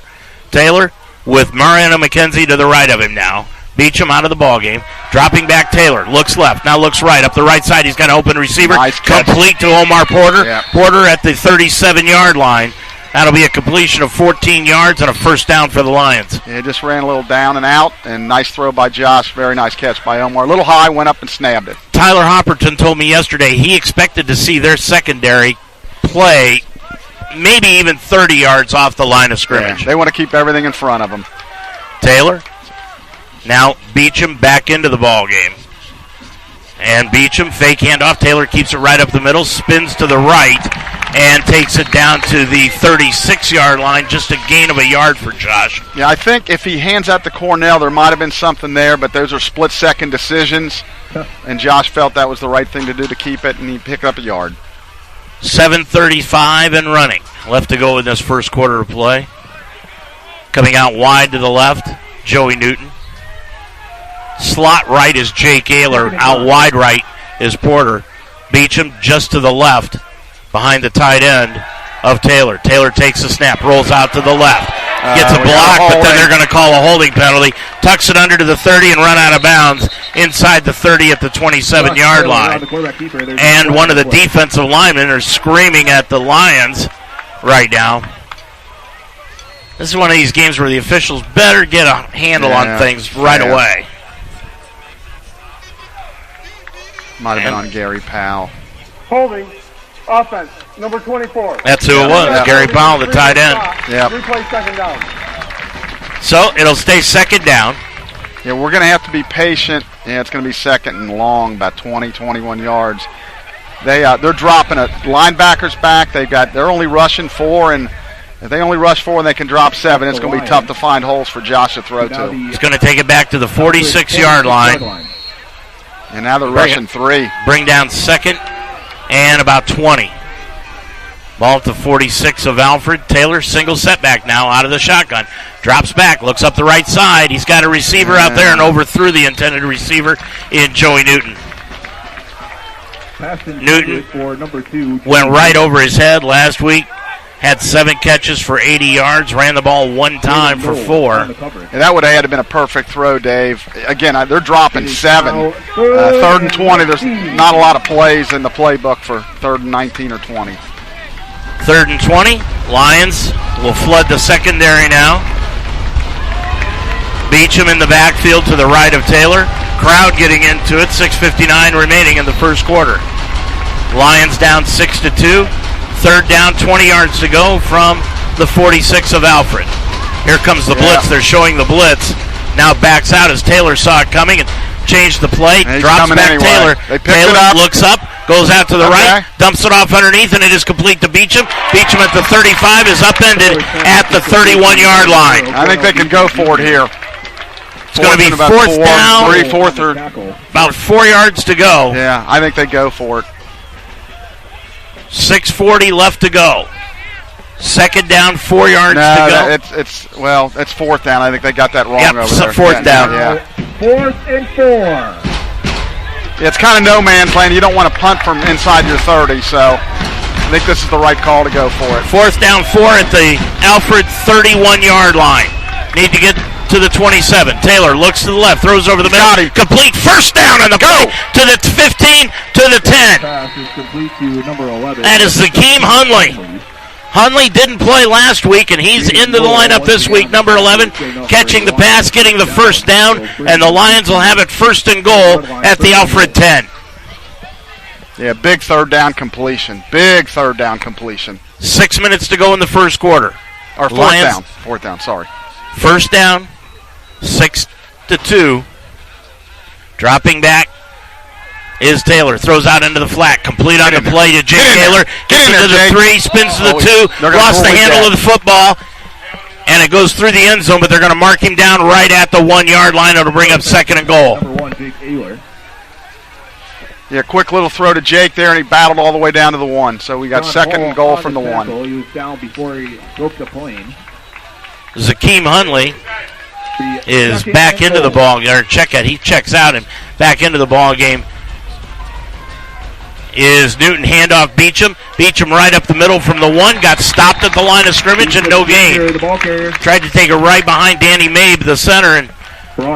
Taylor with Mariano McKenzie to the right of him now. Beecham out of the ballgame. Dropping back Taylor. Looks left. Now looks right. Up the right side. He's got an open receiver. Nice catch. Complete to Omar Porter. Yeah. Porter at the 37-yard line. That'll be a completion of 14 yards and a first down for the Lions. Yeah, just ran a little down and out, and nice throw by Josh. Very nice catch by Omar. A little high, went up and snapped it. Tyler Hopperton told me yesterday he expected to see their secondary play maybe even 30 yards off the line of scrimmage. Yeah, they want to keep everything in front of them. Taylor. Now Beecham back into the ball game. And Beecham, fake handoff. Taylor keeps it right up the middle, spins to the right, and takes it down to the 36-yard line. Just a gain of a yard for Josh. Yeah, I think if he hands out to Cornell, there might have been something there, but those are split-second decisions, and Josh felt that was the right thing to do to keep it, and he picked up a yard. 7:35 and running. Left to go in this first quarter of play. Coming out wide to the left, Joey Newton. Slot right is Jake Ayler. Out wide right is Porter. Beecham just to the left behind the tight end of Taylor. Taylor takes the snap, rolls out to the left. Gets a block, but then they're going to call a holding penalty. Tucks it under to the 30 and run out of bounds inside the 30 at the 27-yard line. And one of the defensive linemen are screaming at the Lions right now. This is one of these games where the officials better get a handle on things right away. Might have been on Gary Powell. Holding. Offense. Number 24. That's who it was. Gary Powell, the tight end. Yeah. Replay second down. So it'll stay second down. Yeah, we're going to have to be patient. Yeah, it's going to be second and long, about 20, 21 yards. They're dropping it. Linebackers back. They're only rushing 4, and if they only rush 4 and they can drop 7, it's going to be tough to find holes for Josh to throw to. He's going to take it back to the 46-yard line. And now they're rushing 3. Bring down second and about 20. Ball to 46 of Alfred. Taylor, single setback now out of the shotgun. Drops back, looks up the right side. He's got a receiver out there and overthrew the intended receiver in Joey Newton. Newton went right over his head last week. Had 7 catches for 80 yards, ran the ball 1 time for 4. And that would have had to been a perfect throw, Dave. Again, they're dropping 7. 3rd and 20, there's not a lot of plays in the playbook for 3rd and 19 or 20. 3rd and 20, Lions will flood the secondary now. Beecham in the backfield to the right of Taylor. Crowd getting into it, 6:59 remaining in the first quarter. Lions down 6-2. 3rd down, 20 yards to go from the 46 of Alfred. Here comes the blitz. They're showing the blitz. Now backs out as Taylor saw it coming and changed the play. Drops back Taylor. Taylor looks up, goes out to the right, dumps it off underneath, and it is complete to Beecham. Beecham at the 35 is upended at the 31-yard line. I think they can go for it here. It's going to be fourth down. About 4 yards to go. Yeah, I think they go for it. 6:40 left to go. Second down, 4 yards to go. It's 4th down. I think they got that wrong over there. Fourth down. Yeah. 4th and 4. Yeah, it's kind of no man's land. You don't want to punt from inside your 30, so I think this is the right call to go for it. 4th down, 4 at the Alfred 31-yard line. Need to get to the 27. Taylor looks to the left, throws over the middle. Complete first down on the play to the 15 to the 10. That is Zakeem Hunley. Hunley didn't play last week, and he's into the lineup this week, number 11, catching the pass, getting the first down, and the Lions will have it 1st and goal at the Alfred 10. Yeah, big 3rd down completion. 6 minutes to go in the first quarter. Or 4th down. 4th down, sorry. First down, 6-2. Dropping back is Taylor. Throws out into the flat. Complete on the play to Jake Taylor. Gets into the 3, spins to the 2. Lost the handle of the football. And it goes through the end zone, but they're going to mark him down right at the 1-yard line. It'll bring up 2nd and goal. Yeah, quick little throw to Jake there, and he battled all the way down to the 1. So we got 2nd and goal from the 1. He was down before he broke the plane. Zakeem Hunley is back into the ball game. He checks out and back into the ball game is Newton. Handoff Beecham. Beecham right up the middle from the 1. Got stopped at the line of scrimmage and no gain. Tried to take it right behind Danny Mabe, the center, and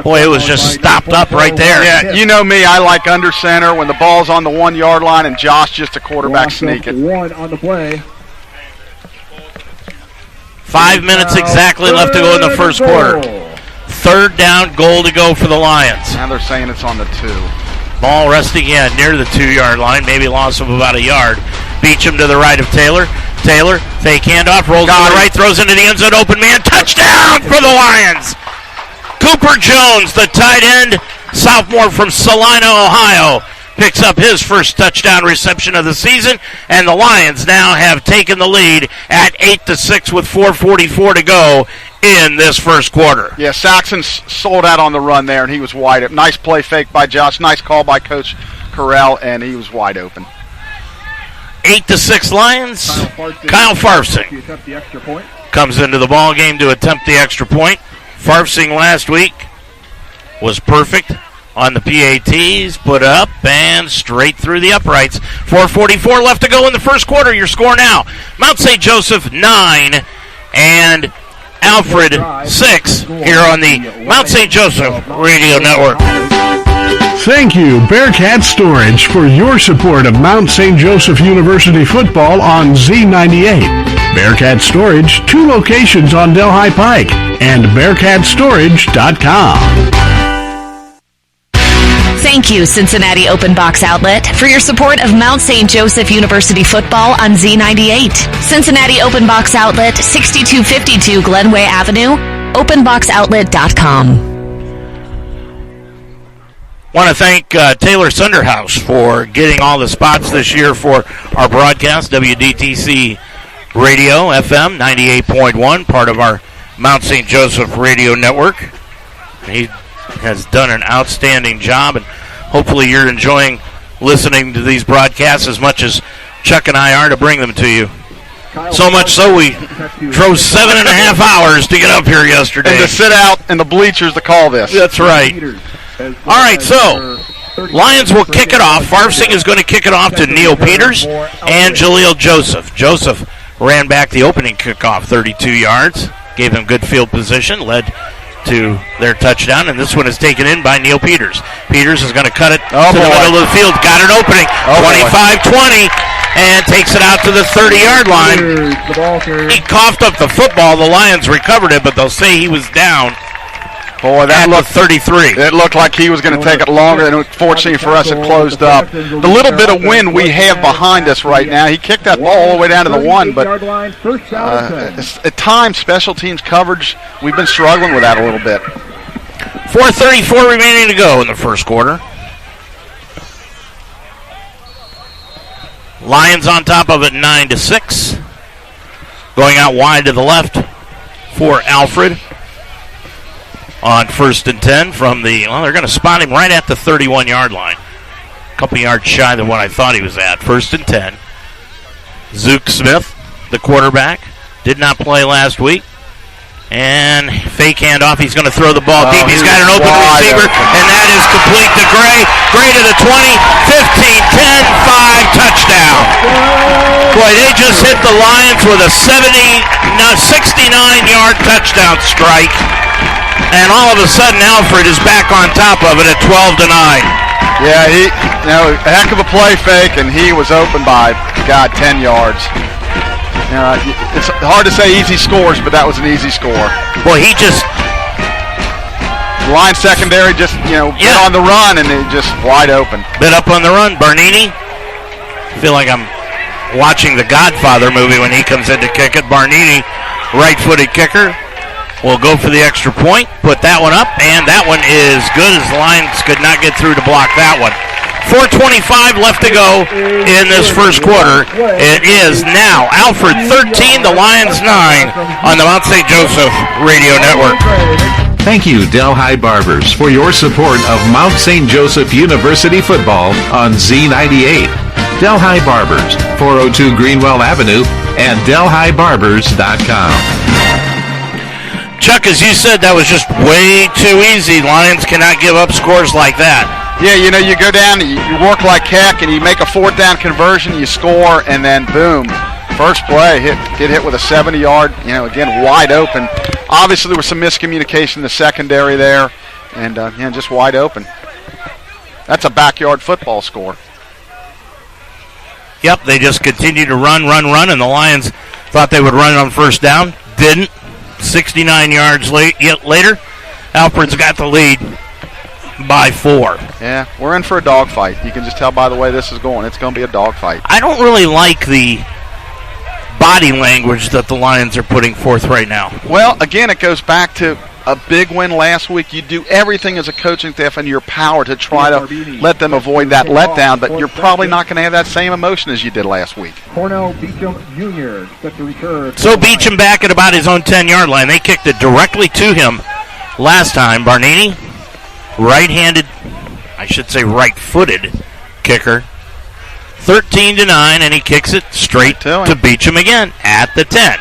boy, it was just stopped up right there. Yeah, you know me. I like under center when the ball's on the 1-yard line and Josh just a quarterback sneaking. 1 on the play. 5 minutes exactly left to go in the first quarter. Third down, goal to go for the Lions. Now they're saying it's on the 2. Ball resting in near the 2-yard line, maybe loss of about a yard. Beecham to the right of Taylor. Taylor, fake handoff, rolls to the right, throws into the end zone, open man, touchdown for the Lions! Cooper Jones, the tight end, sophomore from Salina, Ohio, picks up his first touchdown reception of the season, and the Lions now have taken the lead at 8-6 with 4:44 to go in this first quarter. Yeah, Saxon sold out on the run there, and he was wide open. Nice play fake by Josh, nice call by Coach Corral, and he was wide open. 8-6 Lions. Kyle Farfsing comes into the ball game to attempt the extra point. Farfsing last week was perfect on the PATs, put up and straight through the uprights. 4:44 left to go in the first quarter. Your score now: Mount St. Joseph 9 and Alfred 6 here on the Mount St. Joseph Radio Network. Thank you, Bearcat Storage, for your support of Mount St. Joseph University football on Z98. Bearcat Storage, 2 locations on Delhi Pike, and BearcatStorage.com. Thank you, Cincinnati Open Box Outlet, for your support of Mount St. Joseph University football on Z98. Cincinnati Open Box Outlet, 6252 Glenway Avenue, openboxoutlet.com. Want to thank Taylor Sunderhouse for getting all the spots this year for our broadcast, WDTC Radio, FM 98.1, part of our Mount St. Joseph Radio Network. He has done an outstanding job, and hopefully you're enjoying listening to these broadcasts as much as Chuck and I are to bring them to you. So much so we drove 7.5 hours to get up here yesterday. And to sit out in the bleachers to call this. That's right. All right, so Lions will kick it off. Farfsing is going to kick it off to Neil Peters and Jaleel Joseph. Joseph ran back the opening kickoff 32 yards, gave them good field position, led to their touchdown, and this one is taken in by Neil Peters. Peters is going to cut it to the middle of the field. Got an opening, 25-20, and takes it out to the 30-yard line. He coughed up the football. The Lions recovered it, but they'll say he was down. Boy, that looked 33. It looked like he was going to take it longer, and unfortunately for us, it closed up. The little bit of wind we have behind us right now, he kicked that ball all the way down to the 1, but at times, special teams coverage, we've been struggling with that a little bit. 4:34 remaining to go in the first quarter. Lions on top of it, 9-6. Going out wide to the left for Alfred. On 1st and 10 from the, they're going to spot him right at the 31-yard line. A couple yards shy than what I thought he was at. 1st and 10. Zook Smith, the quarterback, did not play last week. And fake handoff. He's going to throw the ball deep. He's got an open receiver, and that is complete to Gray. Gray to the 20, 15, 10, 5, touchdown. Boy, they just hit the Lions with a 69-yard touchdown strike. And all of a sudden, Alfred is back on top of it at 12-9. Yeah, a heck of a play fake, and he was open by, 10 yards. It's hard to say easy scores, but that was an easy score. Boy, Line secondary just, bit on the run, and they just wide open. Bit up on the run. Bernini. I feel like I'm watching the Godfather movie when he comes in to kick it. Bernini, right-footed kicker. Will go for the extra point, put that one up, and that one is good as the Lions could not get through to block that one. 4:25 left to go in this first quarter. It is now Alfred 13, the Lions 9 on the Mount St. Joseph Radio Network. Thank you, Delhi Barbers, for your support of Mount St. Joseph University football on Z98. Delhi Barbers, 402 Greenwell Avenue, and DelhiBarbers.com. Chuck, as you said, that was just way too easy. Lions cannot give up scores like that. Yeah, you go down, you work like heck, and you make a 4th down conversion, you score, and then boom. First play, get hit with a 70-yard, again, wide open. Obviously, there was some miscommunication in the secondary there, and just wide open. That's a backyard football score. Yep, they just continued to run, and the Lions thought they would run it on first down. didn't. 69 yards later, Alfred's got the lead by 4. Yeah, we're in for a dogfight. You can just tell by the way this is going. It's going to be a dogfight. I don't really like the body language that the Lions are putting forth right now. Well, again, it goes back to a big win last week. You do everything as a coaching staff in your power to try to let them avoid that letdown, but you're probably not going to have that same emotion as you did last week. Cornell Beecham Jr. set to return. So Beecham back at about his own 10-yard line. They kicked it directly to him last time. Barnini, right-handed, I should say right-footed kicker. 13-9, and he kicks it straight to Beecham again at the 10.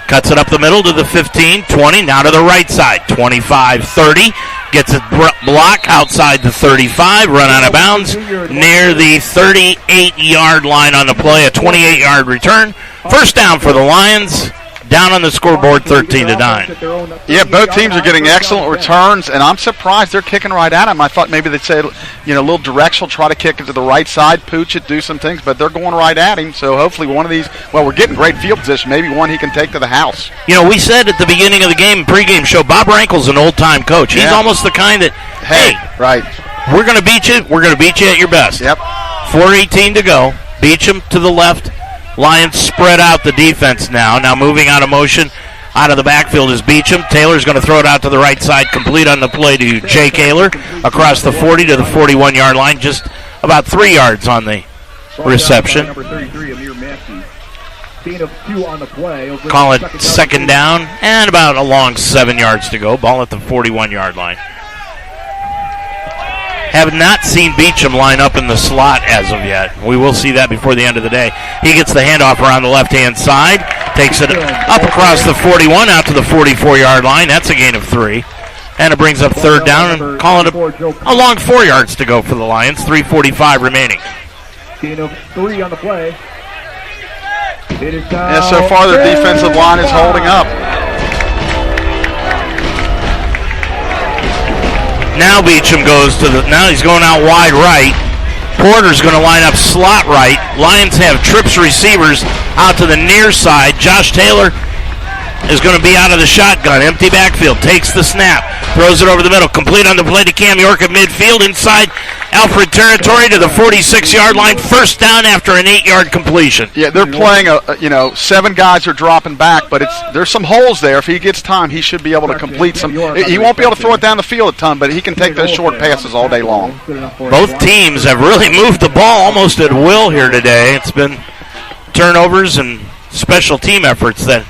Cuts it up the middle to the 15, 20, now to the right side. 25, 30. Gets a block outside the 35, run out of bounds near the 38-yard line on the play, a 28-yard return. First down for the Lions. Down on the scoreboard, 13-9. Yeah, both teams are getting excellent returns, and I'm surprised they're kicking right at him. I thought maybe they'd say, a little directional, try to kick it to the right side, pooch it, do some things, but they're going right at him. So hopefully one of these, we're getting great field position. Maybe one he can take to the house. We said at the beginning of the game, pregame show, Bob Rankel's an old-time coach. He's almost the kind that, hey, right, we're going to beat you. We're going to beat you at your best. Yep. 4:18 to go. Beecham to the left. Lions spread out the defense now. Now moving out of motion out of the backfield is Beecham. Taylor's going to throw it out to the right side, complete on the play to Jay Kaler across the 40 to the 41-yard line, just about 3 yards on the reception. Number 33, Amir Massey. Gain of 2 on the play. Call it second down and about a long 7 yards to go. Ball at the 41-yard line. Have not seen Beecham line up in the slot as of yet. We will see that before the end of the day. He gets the handoff around the left-hand side, takes it up across the 41, out to the 44-yard line. That's a gain of 3. And it brings up third down and calling it a long 4 yards to go for the Lions. 3:45 remaining. Gain of 3 on the play. It is so far the defensive line is holding up. Now Beecham goes now he's going out wide right. Porter's going to line up slot right. Lions have trips receivers out to the near side. Josh Taylor is going to be out of the shotgun. Empty backfield. Takes the snap. Throws it over the middle. Complete on the play to Cam York at midfield. Inside Alfred territory to the 46-yard line. First down after an 8-yard completion. Yeah, they're playing 7 guys are dropping back, but there's some holes there. If he gets time, he should be able to complete some. He won't be able to throw it down the field a ton, but he can take those short passes all day long. Both teams have really moved the ball almost at will here today. It's been turnovers and special team efforts that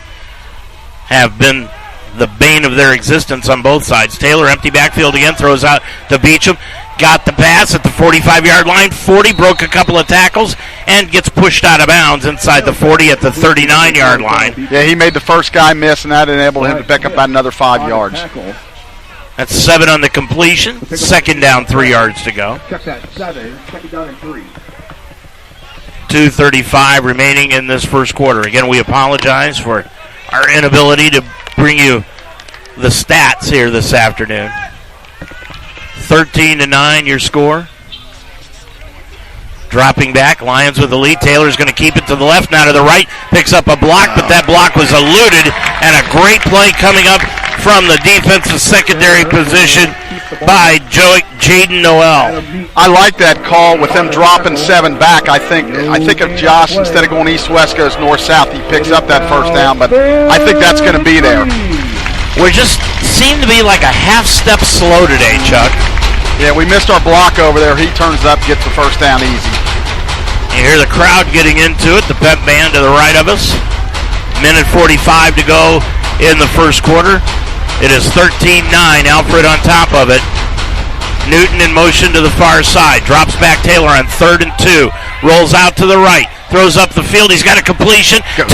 have been the bane of their existence on both sides. Taylor, empty backfield again, throws out to Beecham. Got the pass at the 45-yard line. 40, broke a couple of tackles, and gets pushed out of bounds inside the 40 at the 39-yard line. Yeah, he made the first guy miss, and that enabled him to pick up about another 5 yards. That's 7 on the completion. Second down, 3 yards to go. Check that, 7. Second down and 3. 2:35 remaining in this first quarter. Again, we apologize for our inability to bring you the stats here this afternoon. 13-9 your score. Dropping back, Lions with the lead. Taylor's going to keep it to the left, now to the right. Picks up a block, but that block was eluded. And a great play coming up from the defensive secondary position by Jaden Noel. I like that call with them dropping 7 back. I think if Josh, instead of going east-west, goes north-south, he picks up that first down. But I think that's going to be there. We just seem to be like a half step slow today, Chuck. Yeah, we missed our block over there. He turns up, gets the first down easy. You hear the crowd getting into it, the pep band to the right of us. Minute 45 to go in the first quarter. It is 13-9, Alfred on top of it. Newton in motion to the far side. Drops back Taylor on 3rd and 2. Rolls out to the right. Throws up the field. He's got a completion to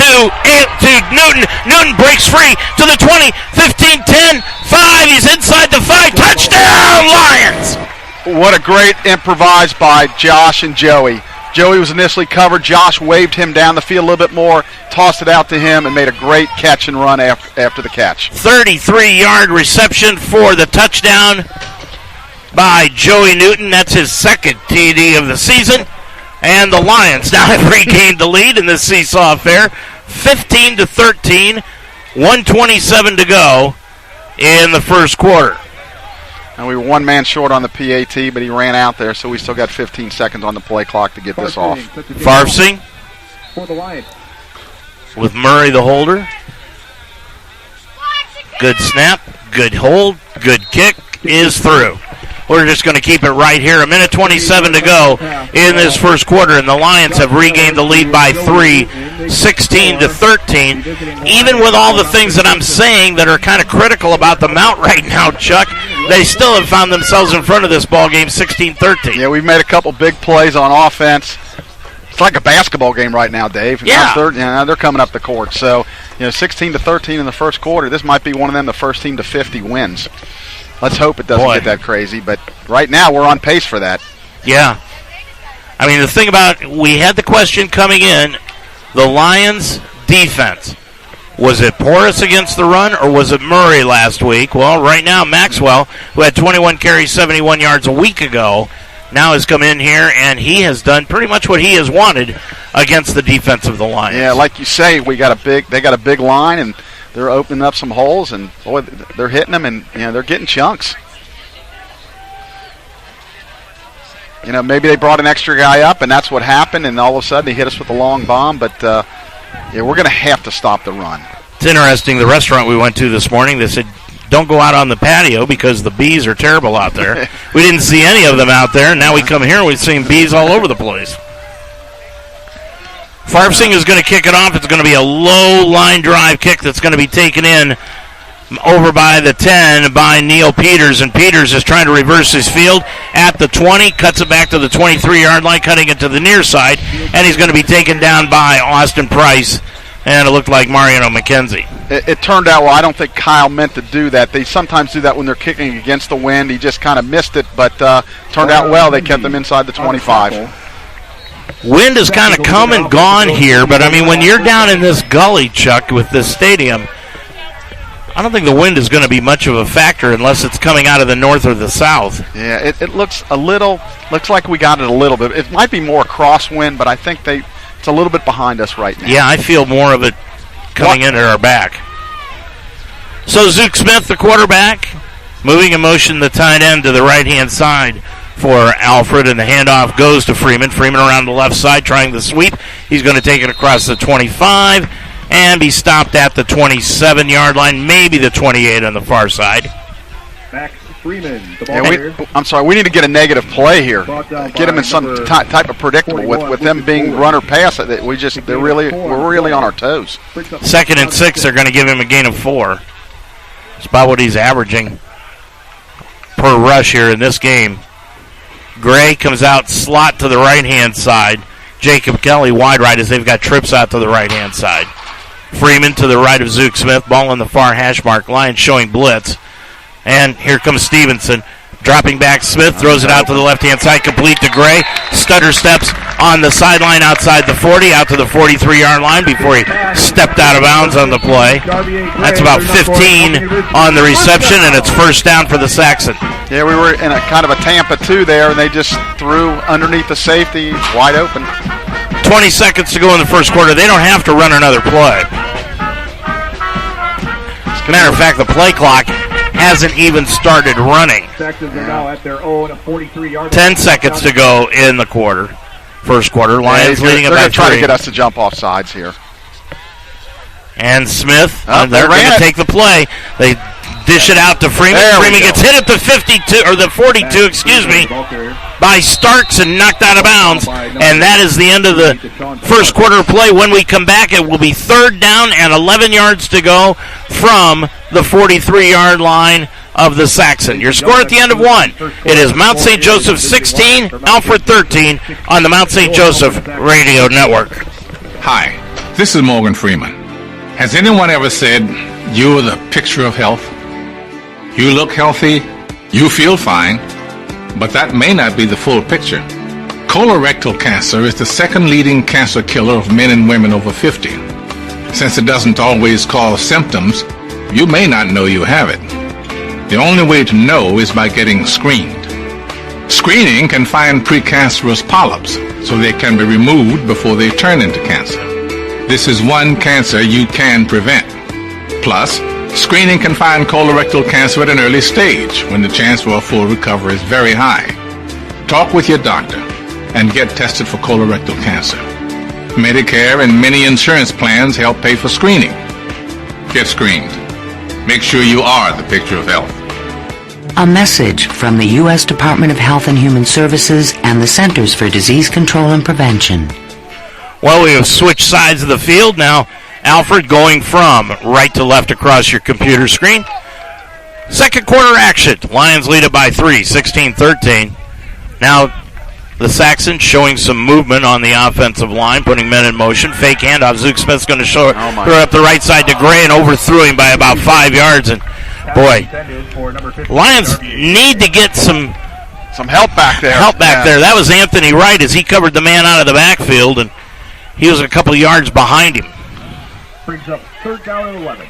Newton. Newton breaks free to the 20, 15, 10, 5. He's inside the 5. Touchdown, Lions! What a great improvised by Josh and Joey. Joey was initially covered. Josh waved him down the field a little bit more, tossed it out to him, and made a great catch and run after the catch. 33-yard reception for the touchdown by Joey Newton. That's his second TD of the season. And the Lions now have regained the lead in this seesaw affair. 15-13. 1:27 to go in the first quarter. And we were one man short on the PAT, but he ran out there, so we still got 15 seconds on the play clock to get this off. Farfsing For the Lions. with Murray the holder. Good snap, good hold, good kick is through. We're just going to keep it right here. 1:27 to go in this first quarter, and the Lions have regained the lead by 3, 16-13. Even with all the things that I'm saying that are kind of critical about the Mount right now, Chuck, they still have found themselves in front of this ball game, 16-13. Yeah, we've made a couple big plays on offense. It's like a basketball game right now, Dave. Yeah. Now they're coming up the court. So, 16-13 in the first quarter. This might be one of them, the first team to 50 wins. Let's hope it doesn't get that crazy, but right now we're on pace for that. Yeah. I mean, the thing about, we had the question coming in, the Lions' defense. Was it porous against the run, or was it Murray last week? Well, right now, Maxwell, who had 21 carries, 71 yards a week ago, now has come in here, and he has done pretty much what he has wanted against the defense of the Lions. Yeah, like you say, they got a big line, and they're opening up some holes, and boy, they're hitting them, and they're getting chunks. Maybe they brought an extra guy up, and that's what happened, and all of a sudden they hit us with a long bomb. But we're going to have to stop the run. It's interesting. The restaurant we went to this morning, they said, don't go out on the patio because the bees are terrible out there. We didn't see any of them out there, and now we come here and we've seen bees all over the place. Farfsing is going to kick it off. It's going to be a low line drive kick that's going to be taken in over by the 10 by Neil Peters, and Peters is trying to reverse his field at the 20, cuts it back to the 23-yard line, cutting it to the near side, and he's going to be taken down by Austin Price, and it looked like Mariano McKenzie. It turned out well. I don't think Kyle meant to do that. They sometimes do that when they're kicking against the wind. He just kind of missed it, but turned out well. They kept them inside the 25. Wind has kind of come and gone here, but I mean, when you're down in this gully, Chuck, with this stadium, I don't think the wind is going to be much of a factor unless it's coming out of the north or the south. Yeah, it looks like we got it a little bit. It might be more crosswind, but I think it's a little bit behind us right now. Yeah, I feel more of it coming into our back. So Zook Smith, the quarterback, moving in motion the tight end to the right-hand side for Alfred, and the handoff goes to Freeman. Freeman around the left side trying the sweep. He's going to take it across the 25 and be stopped at the 27-yard line, maybe the 28 on the far side. Max Freeman, the ball I'm sorry, we need to get a negative play here. Get them in some type of predictable. With them being run or pass, we're really on our toes. 2nd and 6, they're going to give him a gain of 4. It's about what he's averaging per rush here in this game. Gray comes out slot to the right-hand side. Jacob Kelly wide right as they've got trips out to the right-hand side. Freeman to the right of Zook Smith. Ball on the far hash mark. Lions showing blitz. And here comes Stevenson. Dropping back, Smith throws it out to the left-hand side, complete to Gray. Stutter steps on the sideline outside the 40, out to the 43-yard line before he stepped out of bounds on the play. That's about 15 on the reception, and it's first down for the Saxon. Yeah, we were in a kind of a Tampa 2 there, and they just threw underneath the safety, wide open. 20 seconds to go in the first quarter. They don't have to run another play. As a matter of fact, the play clock hasn't even started running. Saxons are now at their own 43-yard 10 seconds to go in the quarter. First quarter. Lions leading it by 3. They're trying to get us to jump off sides here. And Smith, they're going to take the play. They dish it out to Freeman. Freeman gets hit at the 52, or the 42, excuse me, by Starks and knocked out of bounds. And that is the end of the first quarter play. When we come back, it will be 3rd down and 11 yards to go from the 43-yard line of the Saxon. Your score at the end of 1. It is Mount St. Joseph 16, Alfred 13 on the Mount St. Joseph Radio Network. Hi, this is Morgan Freeman. Has anyone ever said you're the picture of health? You look healthy, you feel fine, but that may not be the full picture. Colorectal cancer is the 2nd leading cancer killer of men and women over 50. Since it doesn't always cause symptoms, you may not know you have it. The only way to know is by getting screened. Screening can find precancerous polyps so they can be removed before they turn into cancer. This is one cancer you can prevent. Plus, screening can find colorectal cancer at an early stage when the chance for a full recovery is very high. Talk with your doctor and get tested for colorectal cancer. Medicare and many insurance plans help pay for screening. Get screened. Make sure you are the picture of health. A message from the U.S. Department of Health and Human Services and the Centers for Disease Control and Prevention. Well, we have switched sides of the field now. Alfred going from right to left across your computer screen. Second quarter action. Lions lead it by 3, 16-13. Now the Saxons showing some movement on the offensive line, putting men in motion. Fake handoff. Zook Smith's going to throw it up the right side to Gray and overthrew him by about 5 yards. And boy, Lions need to get some help back there. That was Anthony Wright as he covered the man out of the backfield, and he was a couple of yards behind him. Brings up 3rd down and 11.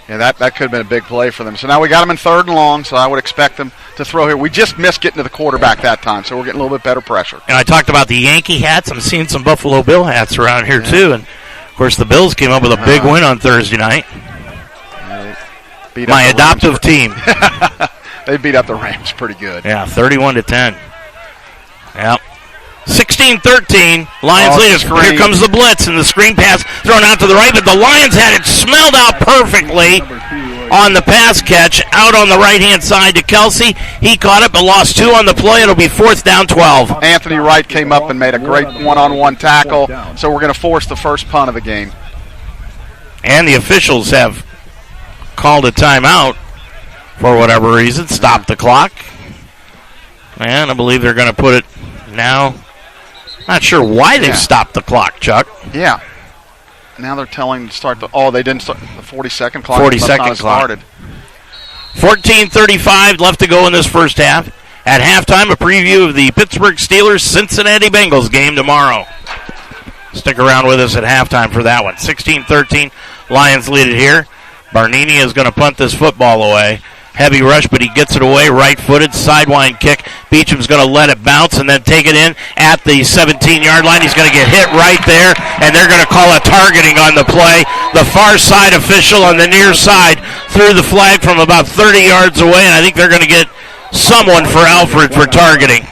Yeah, that could have been a big play for them. So now we got them in 3rd and long, so I would expect them to throw here. We just missed getting to the quarterback that time, so we're getting a little bit better pressure. And I talked about the Yankee hats. I'm seeing some Buffalo Bill hats around here, too. And, of course, the Bills came up with a big win on Thursday night. My adoptive team. They beat up the Rams pretty good. Yeah, 31-10. Yep. 16-13, Lions lead us. Here comes the blitz, and the screen pass thrown out to the right, but the Lions had it smelled out perfectly on the pass catch, out on the right-hand side to Kelsey. He caught it, but lost 2 on the play. It'll be 4th down, 12. Anthony Wright came up and made a great one-on-one tackle, so we're going to force the first punt of the game. And the officials have called a timeout for whatever reason, stop the clock. And I believe they're going to put it now. Not sure why they've stopped the clock, Chuck. Yeah. Now they're telling to start they didn't start the 40-second clock. 40-second clock. 14:35 left to go in this first half. At halftime, a preview of the Pittsburgh Steelers-Cincinnati Bengals game tomorrow. Stick around with us at halftime for that one. 16-13, Lions lead it here. Barnini is going to punt this football away. Heavy rush, but he gets it away, right-footed, sidewind kick. Beacham's going to let it bounce and then take it in at the 17-yard line. He's going to get hit right there, and they're going to call a targeting on the play. The far side official on the near side threw the flag from about 30 yards away, and I think they're going to get someone for Alfred for targeting.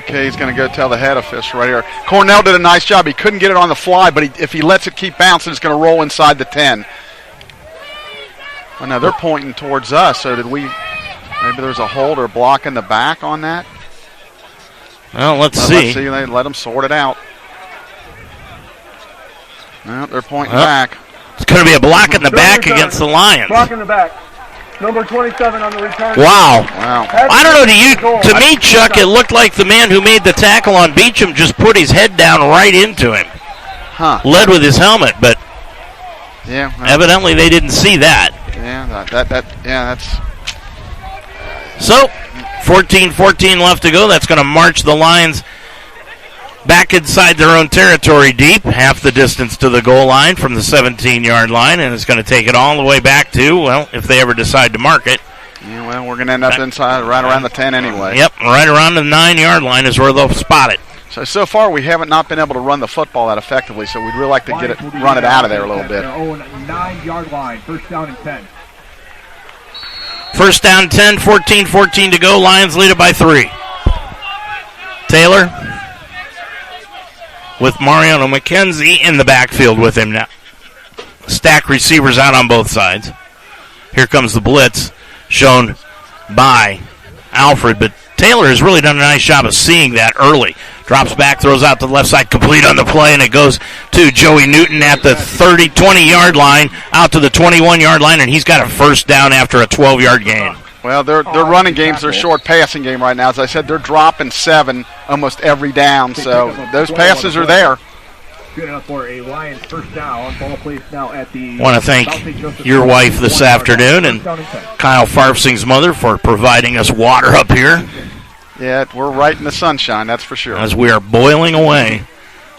Okay, he's going to go tell the head official right here. Cornell did a nice job. He couldn't get it on the fly, but if he lets it keep bouncing, it's going to roll inside the 10. Well, now they're pointing towards us, so maybe there's a hold or block in the back on that? Well, let's see. They let them sort it out. Well, they're pointing back. It's going to be a block in the back against the Lions. Block in the back. Number 27 on the return. Wow. I don't know, to me, Chuck, it looked like the man who made the tackle on Beacham just put his head down right into him. Led with his helmet, but evidently they didn't see that. That's. So, 14-14 left to go. That's going to march the Lions back inside their own territory deep, half the distance to the goal line from the 17-yard line, and it's going to take it all the way back to, well, if they ever decide to mark it. Yeah, well, we're going to end up inside, right around the 10 anyway. Yep, right around the 9-yard line is where they'll spot it. So far we haven't not been able to run the football that effectively, so we'd really like to run it out of there a little bit. Their own 9-yard line, 1st down and 10. 1st down 10, 14-14 to go. Lions lead it by 3. Taylor with Mariano McKenzie in the backfield with him now. Stack receivers out on both sides. Here comes the blitz shown by Alfred, but Taylor has really done a nice job of seeing that early. Drops back, throws out to the left side, complete on the play, and it goes to Joey Newton at the 20-yard line, out to the 21-yard line, and he's got a 1st down after a 12-yard gain. Well, their running game's their short passing game right now. As I said, they're dropping 7 almost every down, so those passes are there. Good enough for a Lions 1st down. Ball placed now at the. Want to thank your wife this afternoon and Kyle Farfsing's mother for providing us water up here. Yeah, we're right in the sunshine, that's for sure. As we are boiling away,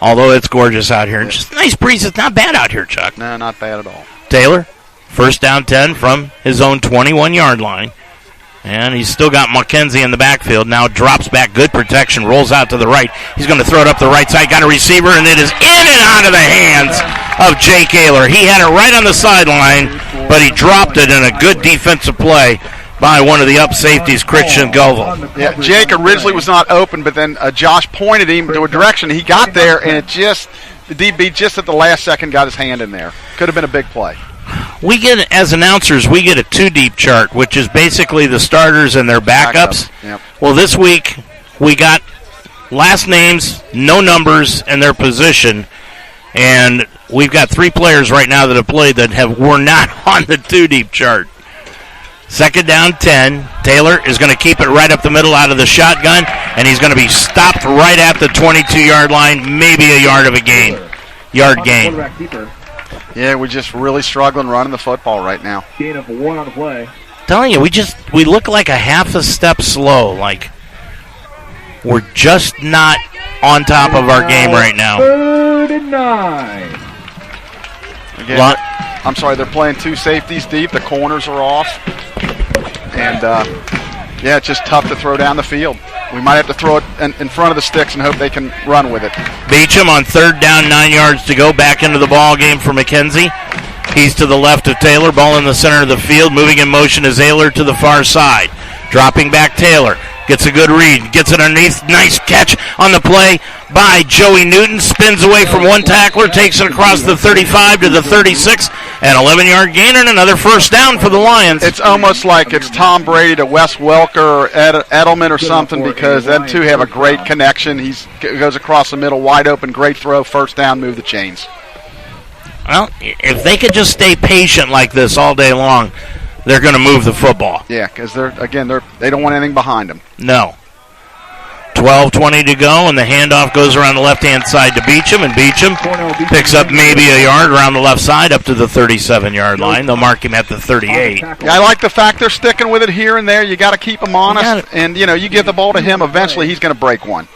although it's gorgeous out here. Just a nice breeze. It's not bad out here, Chuck. No, not bad at all. Taylor, 1st down 10 from his own 21-yard line. And he's still got McKenzie in the backfield. Now drops back, good protection, rolls out to the right. He's going to throw it up the right side. Got a receiver, and it is in and out of the hands of Jake Ayler. He had it right on the sideline, but he dropped it in a good defensive play by one of the up safeties, Christian Govil. Yeah, Jake originally was not open, but then Josh pointed him to a direction. He got there, and the DB just at the last second got his hand in there. Could have been a big play. We get, as announcers, we get a two-deep chart, which is basically the starters and their backups. Yep. Well, this week we got last names, no numbers, and their position, and we've got 3 players right now that have played that were not on the two-deep chart. Second down, 10. Taylor is going to keep it right up the middle out of the shotgun, and he's going to be stopped right at the 22-yard line, maybe a yard of a gain. Yard gain. Yeah, we're just really struggling running the football right now. Gain of 1 on the play. Telling you, we look like a half a step slow. Like we're just not on top of our game right now. 3rd and 9. Again, I'm sorry, they're playing 2 safeties deep. The corners are off. And, yeah, it's just tough to throw down the field. We might have to throw it in front of the sticks and hope they can run with it. Beecham on 3rd down, 9 yards to go. Back into the ball game for McKenzie. He's to the left of Taylor. Ball in the center of the field. Moving in motion is Ayler to the far side. Dropping back Taylor. Gets a good read. Gets it underneath. Nice catch on the play by Joey Newton. Spins away from one tackler. Takes it across the 35 to the 36. An 11-yard gain and another first down for the Lions. It's almost like it's Tom Brady to Wes Welker or Edelman or something, because them two have a great connection. He goes across the middle, wide open, great throw, first down, move the chains. Well, if they could just stay patient like this all day long, they're going to move the football. Yeah, because they don't want anything behind them. No. 12:20 to go, and the handoff goes around the left-hand side to Beecham, and Beecham picks up maybe a yard around the left side up to the 37-yard line. They'll mark him at the 38. Yeah, I like the fact they're sticking with it here and there. You got to keep him honest, and you give the ball to him. Eventually, he's going to break one.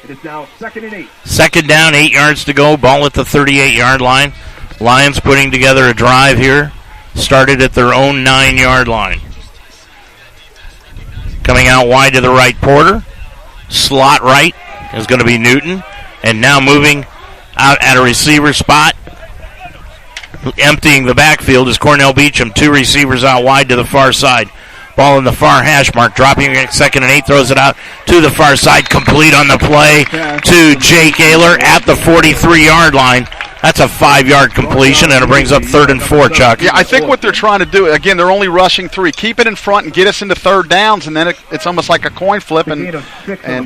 It is now 2nd and 8. Second down, 8 yards to go. Ball at the 38-yard line. Lions putting together a drive here. Started at their own 9-yard line. Coming out wide to the right, Porter. Slot right is going to be Newton. And now moving out at a receiver spot. Emptying the backfield is Cornell Beecham. 2 receivers out wide to the far side. Ball in the far hash mark. Dropping at 2nd and 8. Throws it out to the far side. Complete on the play to Jake Ayler at the 43-yard line. That's a 5-yard completion, and it brings up 3rd and 4, Chuck. Yeah, I think what they're trying to do, again, they're only rushing 3. Keep it in front and get us into 3rd downs, and then it's almost like a coin flip, and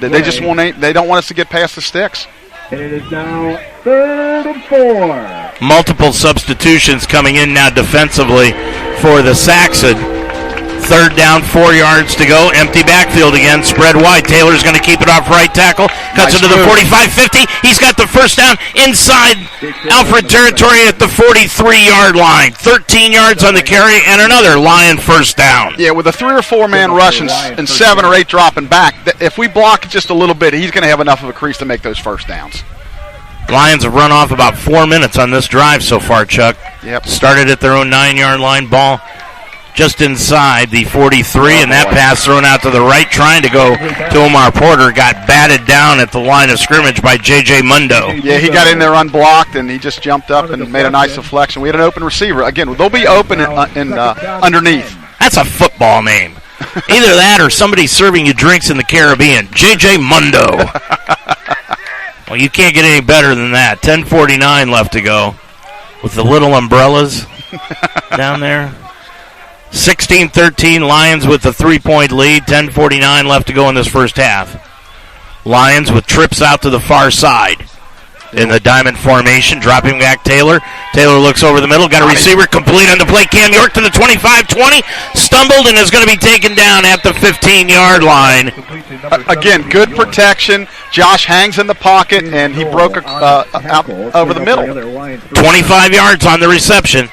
they just they don't want us to get past the sticks. And it is now 3rd and 4. Multiple substitutions coming in now defensively for the Saxon. 3rd down, 4 yards to go. Empty backfield again, spread wide. Taylor's going to keep it off right tackle. Cuts it to the 45-50. He's got the first down inside Alfred territory at the 43-yard line. 13 yards on the carry and another Lion first down. Yeah, with a 3 or 4 man rush and 7 or 8 dropping back, if we block just a little bit, he's going to have enough of a crease to make those first downs. Lions have run off about 4 minutes on this drive so far, Chuck. Yep. Started at their own 9-yard line. Ball just inside the 43, and that pass thrown out to the right, trying to go to Omar Porter. Got batted down at the line of scrimmage by J.J. Mundo. Yeah, he got in there unblocked, and he just jumped up and made a nice deflection. We had an open receiver. Again, they'll be open underneath. That's a football name. Either that or somebody serving you drinks in the Caribbean. J.J. Mundo. Well, you can't get any better than that. 10:49 left to go with the little umbrellas down there. 16-13, Lions with the 3-point lead. 10:49 left to go in this first half. Lions with trips out to the far side in the diamond formation. Dropping back Taylor. Taylor looks over the middle. Got a receiver complete on the play. Cam York to the 25-20. Stumbled and is going to be taken down at the 15-yard line. Again, good protection. Josh hangs in the pocket, and he broke out over the middle. 25 yards on the reception.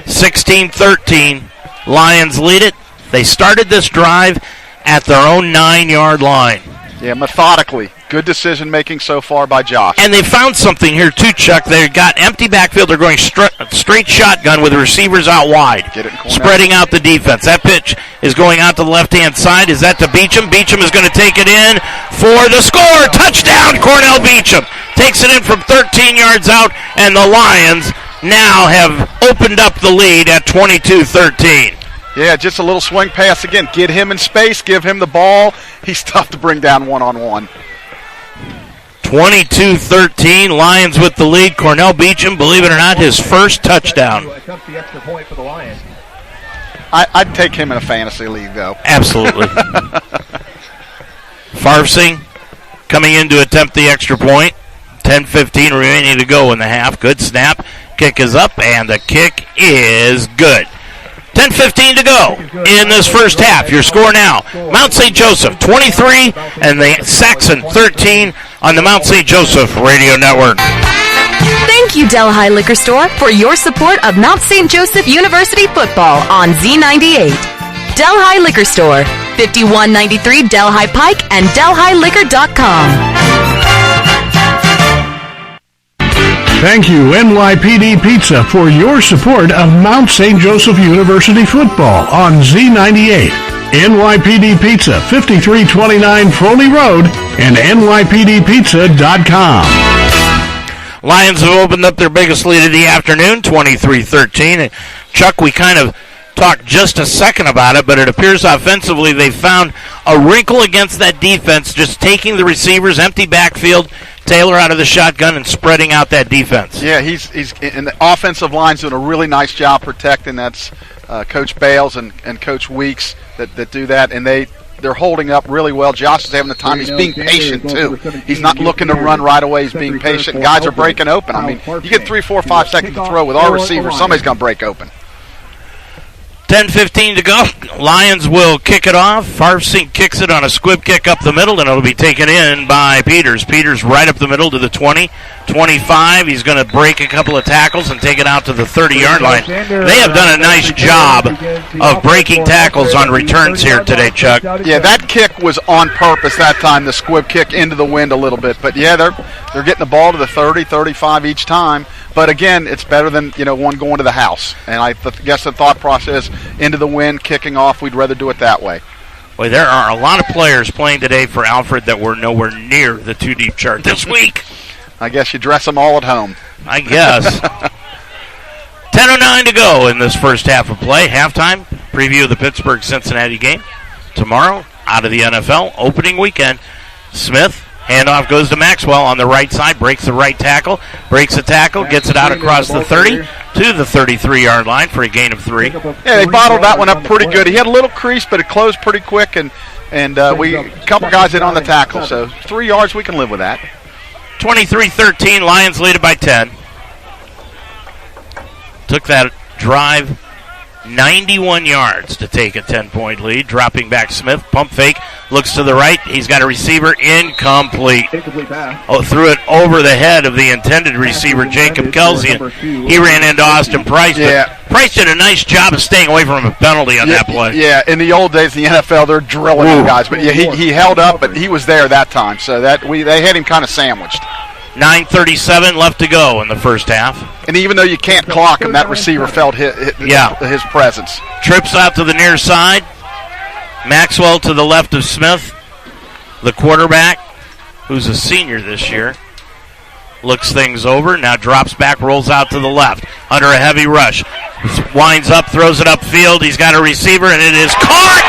16-13. Lions lead it. They started this drive at their own 9-yard line. Yeah, methodically. Good decision-making so far by Josh. And they found something here, too, Chuck. They've got empty backfield. They're going straight shotgun with the receivers out wide, spreading out the defense. That pitch is going out to the left-hand side. Is that to Beecham? Beecham is going to take it in for the score. Touchdown, Cornell Beecham. Takes it in from 13 yards out, and the Lions now have opened up the lead at 22-13. Yeah, just a little swing pass again. Get him in space, give him the ball. He's tough to bring down one-on-one. 22-13, Lions with the lead. Cornell Beecham, believe it or not, his first touchdown. I'd take him in a fantasy league, though. Absolutely. Farfsing coming in to attempt the extra point. 10-15 remaining to go in the half. Good snap. Kick is up, and the kick is good. 10-15 to go in this first half. Your score now, Mount St. Joseph 23 and the Saxon 13 on the Mount St. Joseph Radio Network. Thank you, Delhi Liquor Store, for your support of Mount St. Joseph University football on Z98. Delhi Liquor Store, 5193 Delhi Pike and DelhiLiquor.com. Thank you, NYPD Pizza, for your support of Mount St. Joseph University football on Z98. NYPD Pizza, 5329 Foley Road, and NYPDPizza.com. Lions have opened up their biggest lead of the afternoon, 23-13. And Chuck, we kind of talked just a second about it, but it appears offensively they've found a wrinkle against that defense, just taking the receivers, empty backfield, Taylor out of the shotgun and spreading out that defense. Yeah, he's in the offensive line's doing a really nice job protecting. That's Coach Bales and Coach Weeks that do that, and they're holding up really well. Josh is having the time. He's being patient, too. He's not looking to run right away. He's being patient. Guys are breaking open. I mean, you get 3, 4, 5 seconds to throw with our receivers, somebody's going to break open. 10-15 to go. Lions will kick it off. Farfsing kicks it on a squib kick up the middle, and it'll be taken in by Peters. Peters right up the middle to the 20, 25. He's going to break a couple of tackles and take it out to the 30-yard line. They have done a nice job of breaking tackles on returns here today, Chuck. Yeah, that kick was on purpose that time, the squib kick into the wind a little bit. But, yeah, they're getting the ball to the 30, 35 each time. But, again, it's better than, one going to the house. And I guess the thought process, into the wind, kicking off, we'd rather do it that way. Boy, there are a lot of players playing today for Alfred that were nowhere near the two-deep chart this week. I guess you dress them all at home. I guess. 10:09 to go in this first half of play. Halftime, preview of the Pittsburgh-Cincinnati game. Tomorrow, out of the NFL, opening weekend. Smith, handoff goes to Maxwell on the right side, breaks the right tackle, breaks the tackle, gets it out across the 30 to the 33-yard line for a gain of 3. Yeah, they bottled that one up pretty good. He had a little crease, but it closed pretty quick, and we a couple guys in on the tackle. So 3 yards, we can live with that. 23-13, Lions lead it by 10. Took that drive 91 yards to take a 10-point lead. Dropping back Smith, pump fake, looks to the right. He's got a receiver, incomplete. Threw it over the head of the intended receiver, Jacob Kelsey, and he ran into Austin Price. Yeah. But Price did a nice job of staying away from a penalty on that play. Yeah, in the old days in the NFL, they're drilling them guys. But, yeah, he held up, but he was there that time. So they had him kind of sandwiched. 9:37 left to go in the first half. And even though you can't clock him, that receiver felt his presence. Trips out to the near side. Maxwell to the left of Smith. The quarterback, who's a senior this year, looks things over. Now drops back, rolls out to the left. Under a heavy rush. Winds up, throws it upfield. He's got a receiver, and it is caught.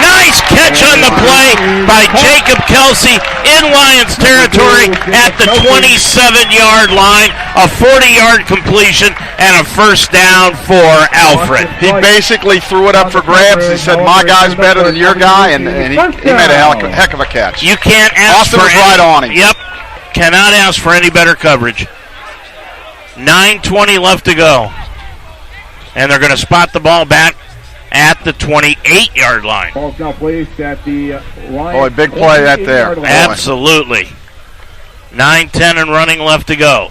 Nice catch on the play by Jacob Kelsey in Lions territory at the 27-yard line. A 40-yard completion and a first down for Alfred. He basically threw it up for grabs. He said, my guy's better than your guy, and he made a heck of a catch. You can't ask Austin was right on him. Yep. Cannot ask for any better coverage. 9:20 left to go. And they're going to spot the ball back at the 28-yard line. Ball's now placed at the line. Boy, big play that there. Absolutely. 9:10 and running left to go.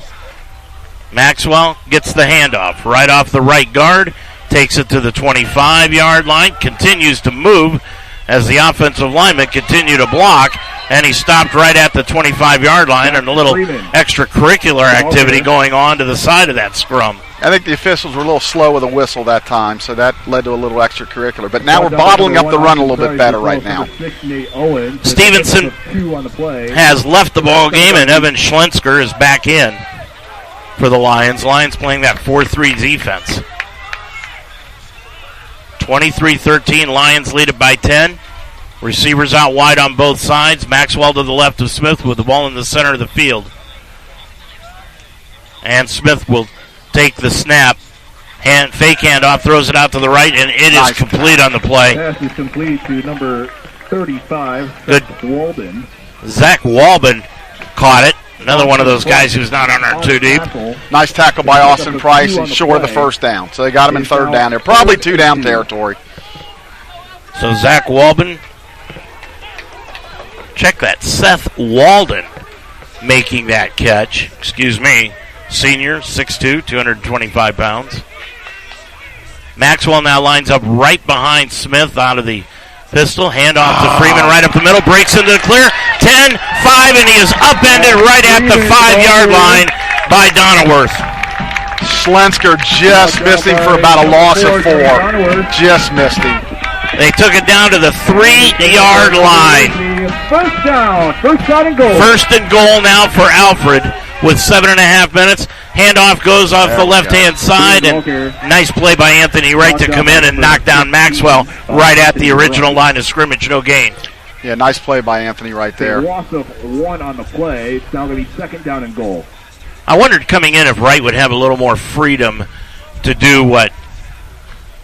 Maxwell gets the handoff right off the right guard, takes it to the 25-yard line, continues to move as the offensive linemen continue to block, and he stopped right at the 25-yard line, and a little extracurricular activity going on to the side of that scrum. I think the officials were a little slow with a whistle that time, so that led to a little extracurricular. But now we're bottling up the run a little bit better right now. Stevenson has left the ball game, and Evan Schlensker is back in. for the Lions. Lions playing that 4-3 defense. 23-13, Lions lead it by 10. Receivers out wide on both sides. Maxwell to the left of Smith with the ball in the center of the field. And Smith will take the snap. Fake handoff, throws it out to the right, and it is complete on the play. Pass is complete to number 35, Good. Walden. Zach Walden caught it. Another one of those guys who's not on our too deep. Nice tackle by Austin Price and short of the first down. So they got him in third down there. Probably 2 down territory. So Zach Walden. Check that. Seth Walden making that catch. Excuse me. Senior, 6'2", 225 pounds. Maxwell now lines up right behind Smith out of the pistol. Handoff to Freeman right up the middle. Breaks into the clear. 10, 5, and he is upended right at the 5-yard line by Donaworth. Schlensker just missed him for about a loss of 4. Just missed him. They took it down to the 3-yard line. First down and goal. First and goal now for Alfred with 7.5 minutes. Handoff goes off the left-hand side, and nice play by Anthony Wright to come in and knock down Maxwell right at the original line of scrimmage. No gain. Yeah, nice play by Anthony right there. Loss of 1 on the play. It's now going to be second down and goal. I wondered coming in if Wright would have a little more freedom to do what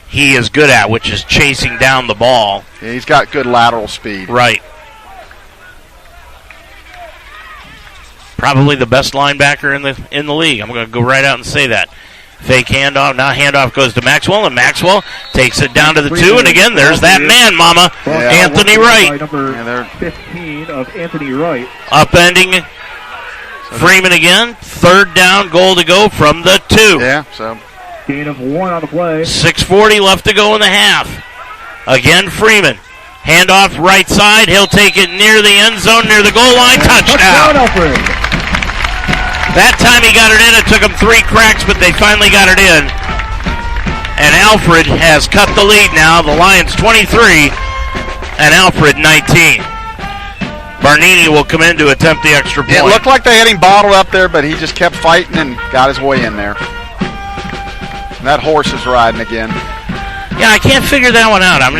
he is good at, which is chasing down the ball. Yeah, he's got good lateral speed. Right. Probably the best linebacker in the league. I'm going to go right out and say that. Fake handoff. Now handoff goes to Maxwell, and Maxwell takes it down to the 2. And again, there's that man, mama, Anthony Wright. Number 15 of Anthony Wright. Upending Freeman again. Third down, goal to go from the 2. Yeah, so gain of 1 on the play. 6:40 left to go in the half. Again, Freeman. Handoff right side. He'll take it near the end zone, near the goal line. Touchdown. That time he got it in. It took him 3 cracks, but they finally got it in. And Alfred has cut the lead now. The Lions 23 and Alfred 19. Barnini will come in to attempt the extra point. It looked like they had him bottled up there, but he just kept fighting and got his way in there. And that horse is riding again. Yeah, I can't figure that one out. I'm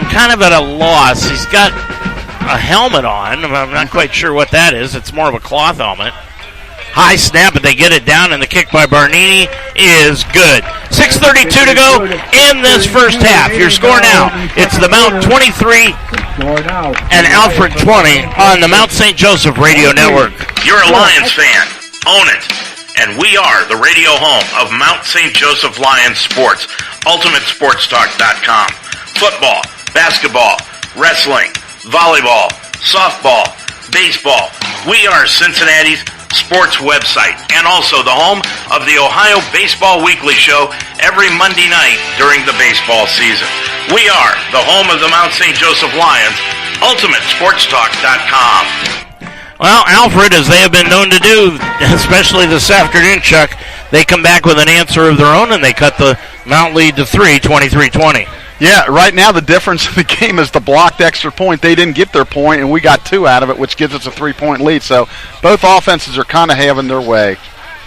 kind of at a loss. He's got a helmet on. I'm not quite sure what that is. It's more of a cloth helmet. High snap, but they get it down, and the kick by Barnini is good. 6:32 to go in this first half. Your score now, it's the Mount 23 and Alfred 20 on the Mount St. Joseph Radio Network. You're a Lions fan. Own it. And we are the radio home of Mount St. Joseph Lions Sports, UltimateSportsTalk.com. Football, basketball, wrestling, volleyball, softball, baseball. We are Cincinnati's sports website and also the home of the Ohio Baseball Weekly Show every Monday night during the baseball season. We are the home of the Mount St. Joseph Lions, UltimateSportsTalk.com. Well, Alfred, as they have been known to do, especially this afternoon, Chuck, they come back with an answer of their own, and they cut the Mount lead to 3, 23-20. Yeah, right now the difference in the game is the blocked extra point. They didn't get their point, and we got 2 out of it, which gives us a 3-point lead. So both offenses are kind of having their way.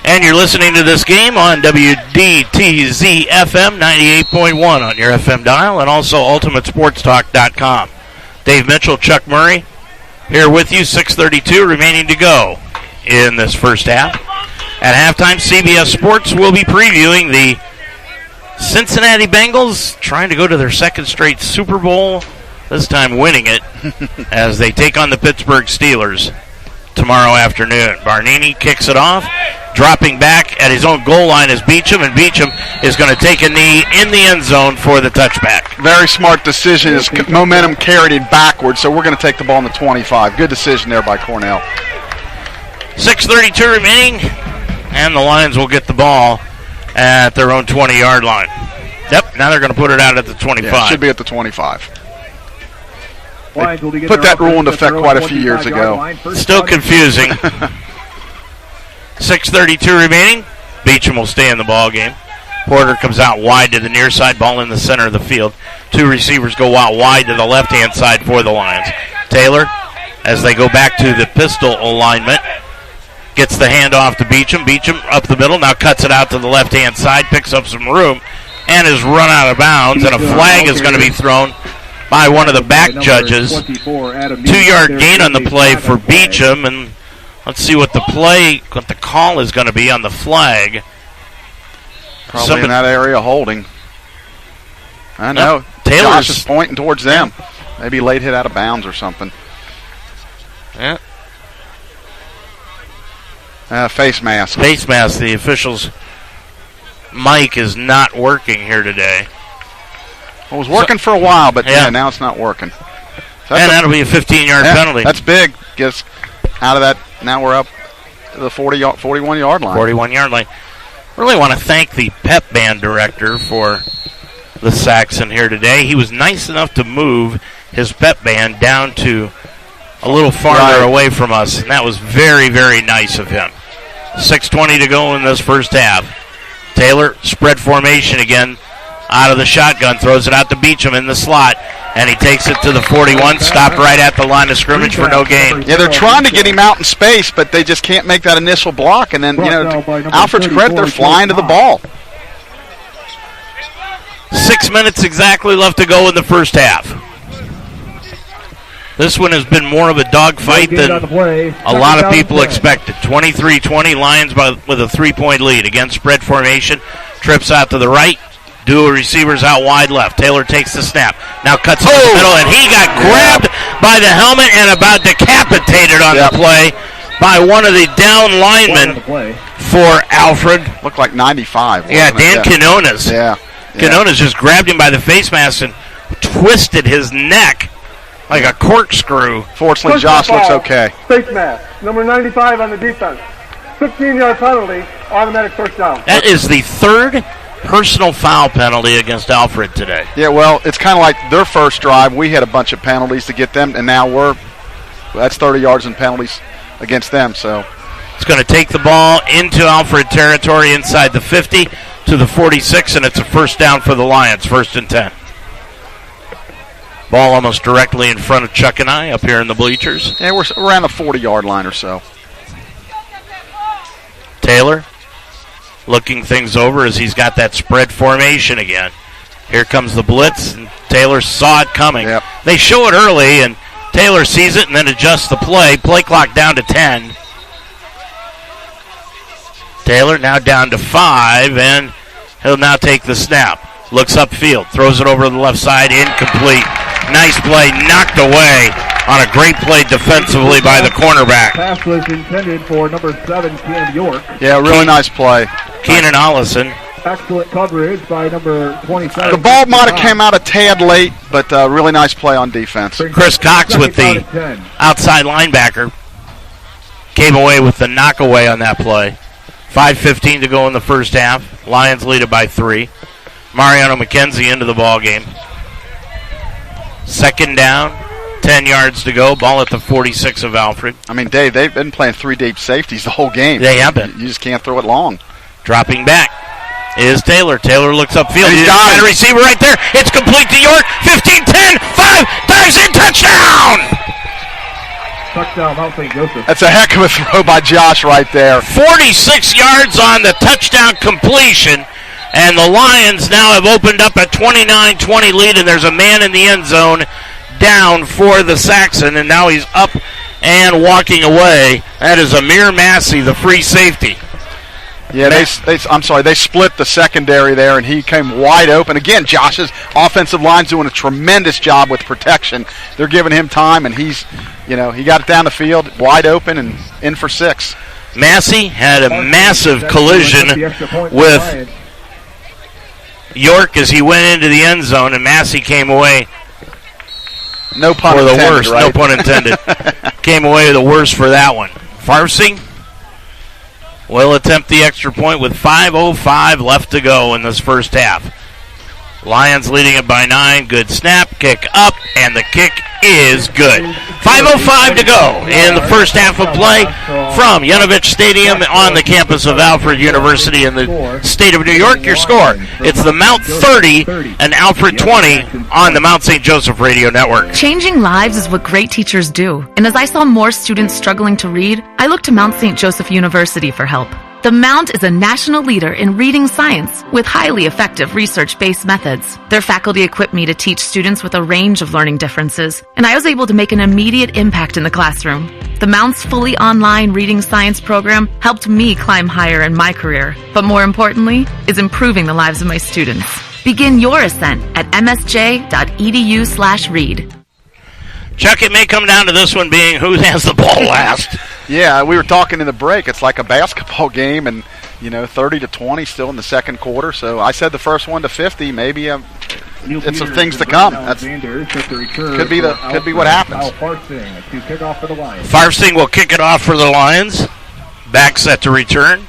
And you're listening to this game on WDTZ FM 98.1 on your FM dial, and also UltimateSportsTalk.com. Dave Mitchell, Chuck Murray, here with you. 6:32 remaining to go in this first half. At halftime, CBS Sports will be previewing the Cincinnati Bengals trying to go to their second straight Super Bowl, this time winning it, as they take on the Pittsburgh Steelers tomorrow afternoon. Barnini kicks it off, dropping back at his own goal line is Beecham, and Beecham is going to take a knee in the end zone for the touchback. Very smart decision. His momentum carried it backwards, so we're going to take the ball in the 25. Good decision there by Cornell. 6:32 remaining, and the Lions will get the ball at their own 20-yard line. Yep, now they're going to put it out at the 25. Yeah, it should be at the 25. Put that rule into effect quite a few years ago. Still confusing. 6:32 remaining. Beecham will stay in the ball game. Porter comes out wide to the near side, ball in the center of the field. 2 receivers go out wide to the left-hand side for the Lions. Taylor, as they go back to the pistol alignment, Gets the handoff to Beecham. Beecham up the middle, now cuts it out to the left-hand side, picks up some room, and is run out of bounds, and a flag is going to be thrown by one of the back judges. 2-yard gain on the play for Beecham, and let's see what the call is going to be on the flag. Probably in that area holding. I know. Taylor's Josh is pointing towards them. Maybe late hit out of bounds or something. Yeah. Face mask. Face mask. The official's mic is not working here today. Well, it was working for a while, but now it's not working. So and that'll be a 15-yard penalty. That's big. Gets out of that. Now we're up to the 41-yard line. 41-yard line. Really want to thank the pep band director for the Saxon here today. He was nice enough to move his pep band down to a little farther away from us, and that was very, very nice of him. 6:20 to go in this first half. Taylor, spread formation again, out of the shotgun, throws it out to Beecham in the slot, and he takes it to the 41, stopped right at the line of scrimmage for no gain. Yeah, they're trying to get him out in space, but they just can't make that initial block, and then, to Alfred's credit, they're flying to the ball. 6 minutes exactly left to go in the first half. This one has been more of a dogfight than a lot of people expected. 23-20, Lions with a 3-point lead. Again, spread formation, trips out to the right, dual receivers out wide left. Taylor takes the snap, now cuts in the middle, and he got grabbed by the helmet and about decapitated on the play by one of the down linemen for Alfred. Looked like 95. Yeah, Dan Quinones. Yeah. Quinones just grabbed him by the face mask and twisted his neck like a corkscrew. Fortunately, Josh looks okay. Face mask, number 95 on the defense. 15-yard penalty, automatic first down. That is the third personal foul penalty against Alfred today. Yeah, well, it's kind of like their first drive. We had a bunch of penalties to get them, and now that's 30 yards in penalties against them. So it's going to take the ball into Alfred territory inside the 50 to the 46, and it's a first down for the Lions, 1st and 10. Ball almost directly in front of Chuck and I up here in the bleachers. Yeah, we're around the 40-yard line or so. Taylor looking things over as he's got that spread formation again. Here comes the blitz, and Taylor saw it coming. Yep. They show it early, and Taylor sees it and then adjusts the play. Play clock down to 10. Taylor now down to 5, and he'll now take the snap. Looks upfield, throws it over to the left side, incomplete. Nice play, knocked away on a great play defensively by the cornerback. Pass was intended for number 7, Cam York. Yeah, really nice play. Keenan Allison. Excellent coverage by number 27. The ball might have came out a tad late, but really nice play on defense. Chris Cox with the outside linebacker came away with the knockaway on that play. 5:15 to go in the first half. Lions lead it by 3. Mariano McKenzie into the ball game. Second down, 10 yards to go. Ball at the 46 of Alfred. I mean, Dave, they've been playing 3 deep safeties the whole game. They have been. You just can't throw it long. Dropping back is Taylor. Taylor looks upfield. He's got a receiver right there. It's complete to York. 15-10, 5, dives in, touchdown! Touchdown, Mount St. Joseph. That's a heck of a throw by Josh right there. 46 yards on the touchdown completion. And the Lions now have opened up a 29-20 lead, and there's a man in the end zone down for the Saxon, and now he's up and walking away. That is Amir Massey, the free safety. Yeah, they split the secondary there, and he came wide open. Again, Josh's offensive line's doing a tremendous job with protection. They're giving him time, and he got it down the field, wide open, and in for 6. Massey had a massive collision with York as he went into the end zone, and Massey came away no pun for the intended, worst. right? No pun intended. Came away the worst for that one. Farsi will attempt the extra point with 5:05 left to go in this first half. Lions leading it by 9. Good snap, kick up, and the kick is good. 5:05 to go in the first half of play from Yanovich Stadium on the campus of Alfred University in the state of New York. Your score, it's the Mount 30 and Alfred 20 on the Mount St. Joseph Radio Network. Changing lives is what great teachers do. And as I saw more students struggling to read, I looked to Mount St. Joseph University for help. The Mount is a national leader in reading science with highly effective research-based methods. Their faculty equipped me to teach students with a range of learning differences, and I was able to make an immediate impact in the classroom. The Mount's fully online reading science program helped me climb higher in my career, but more importantly, is improving the lives of my students. Begin your ascent at msj.edu/read. Chuck, it may come down to this one being who has the ball last. Yeah, we were talking in the break. It's like a basketball game, and 30-20 still in the second quarter. So I said the first one to 50. Maybe it's some things to come. Could be what happens. Farsting will kick it off for the Lions. Back set to return.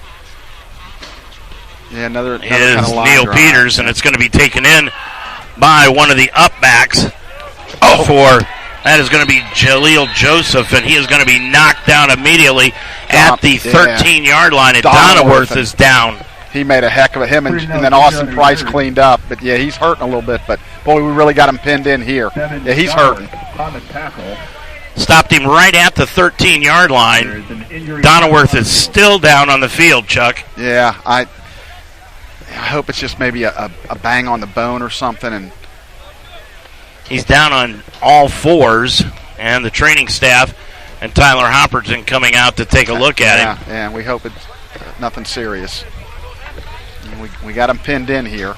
Yeah, another is kind of Neil drive. Peters, and it's going to be taken in by one of the up backs. That is going to be Jaleel Joseph, and he is going to be knocked down immediately at the 13-yard line, and Donworth is down. He made a heck of a him, and then Austin Price cleaned up. But, yeah, he's hurting a little bit. But, boy, we really got him pinned in here. Yeah, he's hurting. Stopped him right at the 13-yard line. Donworth is still down on the field, Chuck. Yeah, I hope it's just maybe a bang on the bone or something, and he's down on all fours, and the training staff and Tyler Hopperton coming out to take a look at him. Yeah, and we hope it's nothing serious. We got him pinned in here.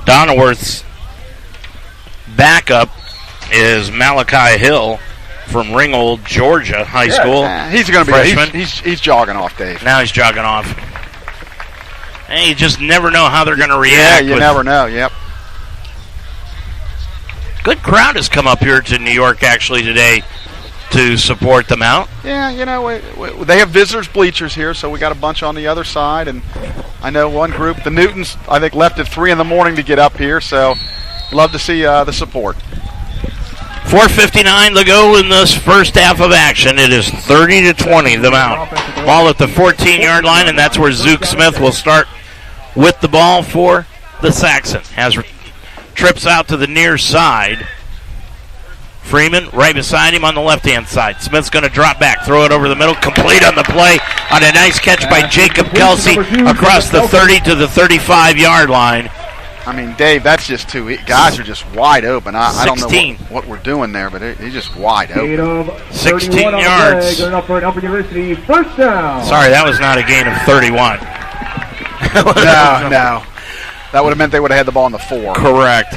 Donworth's backup is Malachi Hill from Ringgold, Georgia High School. He's going to freshman. be. He's jogging off, Dave. Now he's jogging off. And you just never know how they're going to react. Yeah, you never know. Yep. Good crowd has come up here to New York actually today to support the Mount. Yeah, they have visitors bleachers here, so we got a bunch on the other side. And I know one group, the Newtons, I think left at 3 a.m. to get up here. So love to see the support. 4:59 to go in this first half of action. It is 30-20, the Mount. Ball at the 14-yard line, and that's where Zook Smith will start with the ball for the Saxon. Trips out to the near side. Freeman right beside him on the left-hand side. Smith's going to drop back, throw it over the middle, complete on the play on a nice catch by Jacob Kelsey across the 30 to the 35-yard line. I mean, Dave, that's just guys are just wide open. I don't know what we're doing there, but he's just wide open. 16 yards. Alfred University, first down. Sorry, that was not a gain of 31. No. That would have meant they would have had the ball on the 4. Correct.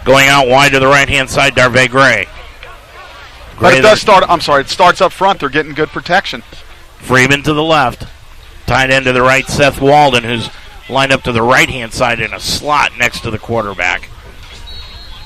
Going out wide to the right-hand side, Darvey Gray. But it does start. I'm sorry, it starts up front. They're getting good protection. Freeman to the left. Tight end to the right, Seth Walden, who's lined up to the right-hand side in a slot next to the quarterback.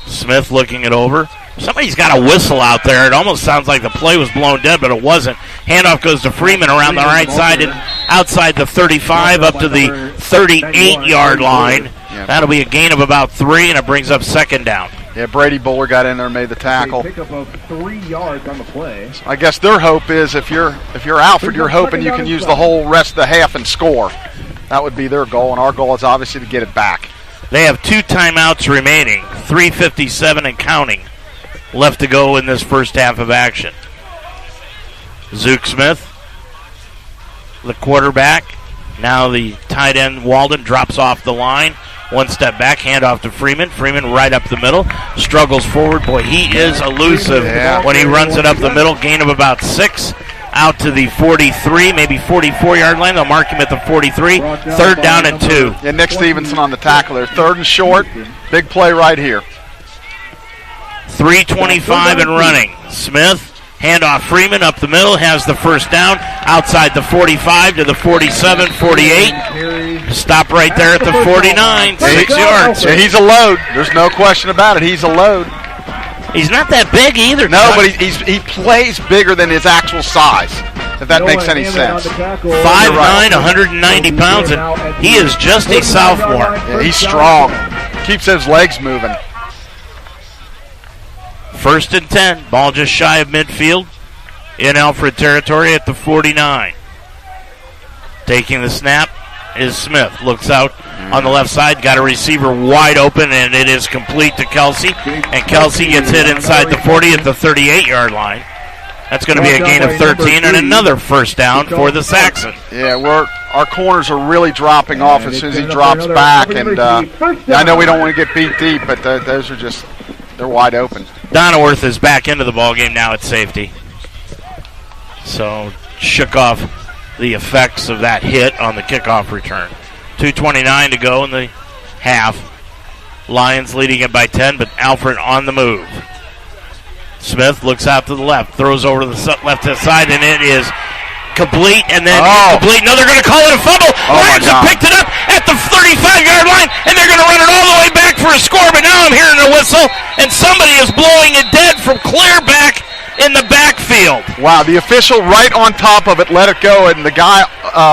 Smith looking it over. Somebody's got a whistle out there. It almost sounds like the play was blown dead, but it wasn't. Handoff goes to Freeman around the right side and outside the 35 up to the 38-yard line. That'll be a gain of about 3, and it brings up second down. Yeah, Brady Buller got in there and made the tackle. Pick up of 3 yards on the play. I guess their hope is if you're Alfred, you're hoping you can use the whole rest of the half and score. That would be their goal, and our goal is obviously to get it back. They have 2 timeouts remaining, 3:57 and counting left to go in this first half of action. Zook Smith, the quarterback. Now the tight end Walden drops off the line. 1 step back, handoff to Freeman. Freeman right up the middle, struggles forward. Boy, he is elusive when he runs it up the middle. Gain of about 6. Out to the 43, maybe 44-yard line. They'll mark him at the 43. 3rd down and 2. Yeah, Nick Stevenson on the tackle there. 3rd and short. Big play right here. 3:25 and running. Smith, handoff Freeman up the middle, has the first down. Outside the 45 to the 47, 48. Stop right there at the 49, 6 yards. Yeah, he's a load. There's no question about it. He's a load. He's not that big either. No, but he plays bigger than his actual size, if that makes any sense. 5'9", 190 pounds, and he is just a sophomore. Yeah, he's strong. Keeps his legs moving. First and 10. Ball just shy of midfield in Alfred territory at the 49. Taking the snap is Smith. Looks out on the left side. Got a receiver wide open, and it is complete to Kelsey. And Kelsey gets hit inside the 40 at the 38-yard line. That's going to be a gain of 13 and another first down for the Saxon. Yeah, our corners are really dropping off as soon as he drops back. And I know we don't want to get beat deep, but those are just, they're wide open. Donaworth is back into the ballgame now at safety. So shook off the effects of that hit on the kickoff return. 2:29 to go in the half. Lions leading it by 10, but Alfred on the move. Smith looks out to the left, throws over to the left-hand side, and it is complete, and then incomplete. No, they're going to call it a fumble. Lions have picked it up at the 35-yard line, and they're going to run it all the way back for a score, but now I'm hearing a whistle, and somebody is blowing it dead from clear back in the backfield. Wow, the official right on top of it let it go, and the guy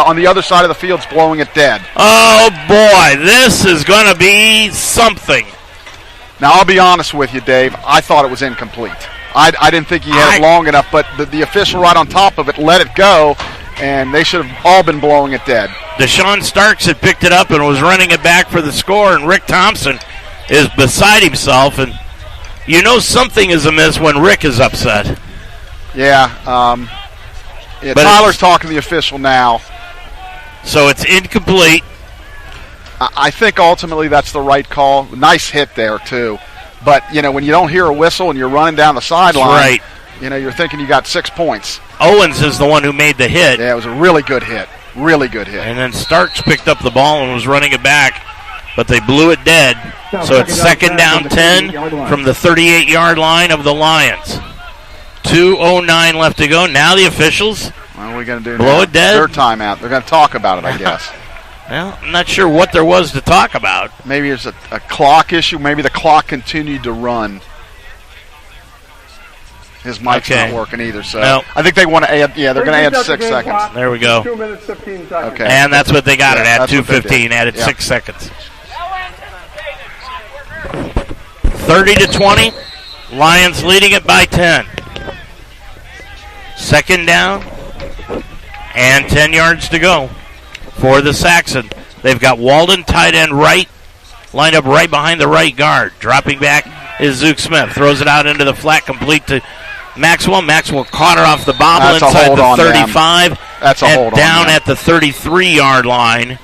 on the other side of the field's blowing it dead. Oh, boy, this is going to be something. Now, I'll be honest with you, Dave. I thought it was incomplete. I didn't think he had it long enough, but the official right on top of it let it go, and they should have all been blowing it dead. Deshaun Starks had picked it up and was running it back for the score, and Rick Thompson is beside himself, and you know something is amiss when Rick is upset. Yeah, Tyler's talking to the official now. So it's incomplete. I think ultimately that's the right call. Nice hit there, too. But, when you don't hear a whistle and you're running down the sideline, right. You're thinking you got 6 points. Owens is the one who made the hit. Yeah, it was a really good hit. Really good hit. And then Starks picked up the ball and was running it back, but they blew it dead. So it's second down 10 from the 38-yard line of the Lions. 2:09 left to go. Now the officials what are we going to do blow now? It dead. Their timeout. They're going to talk about it, I guess. Well, I'm not sure what there was to talk about. Maybe there's a clock issue. Maybe the clock continued to run. His mic's not working either, so I think they want to add. Yeah, they're going to add 6 seconds. There we go. 2 minutes, 15 seconds. Okay, and that's what they got it at. 2:15 added 6 seconds. 30-20. Lions leading it by 10. Second down and 10 yards to go for the Saxon. They've got Walden tight end right, lined up right behind the right guard. Dropping back is Zook Smith. Throws it out into the flat, complete to Maxwell. Maxwell caught her off the bobble inside the 35. That's a hold on down at the 33-yard line.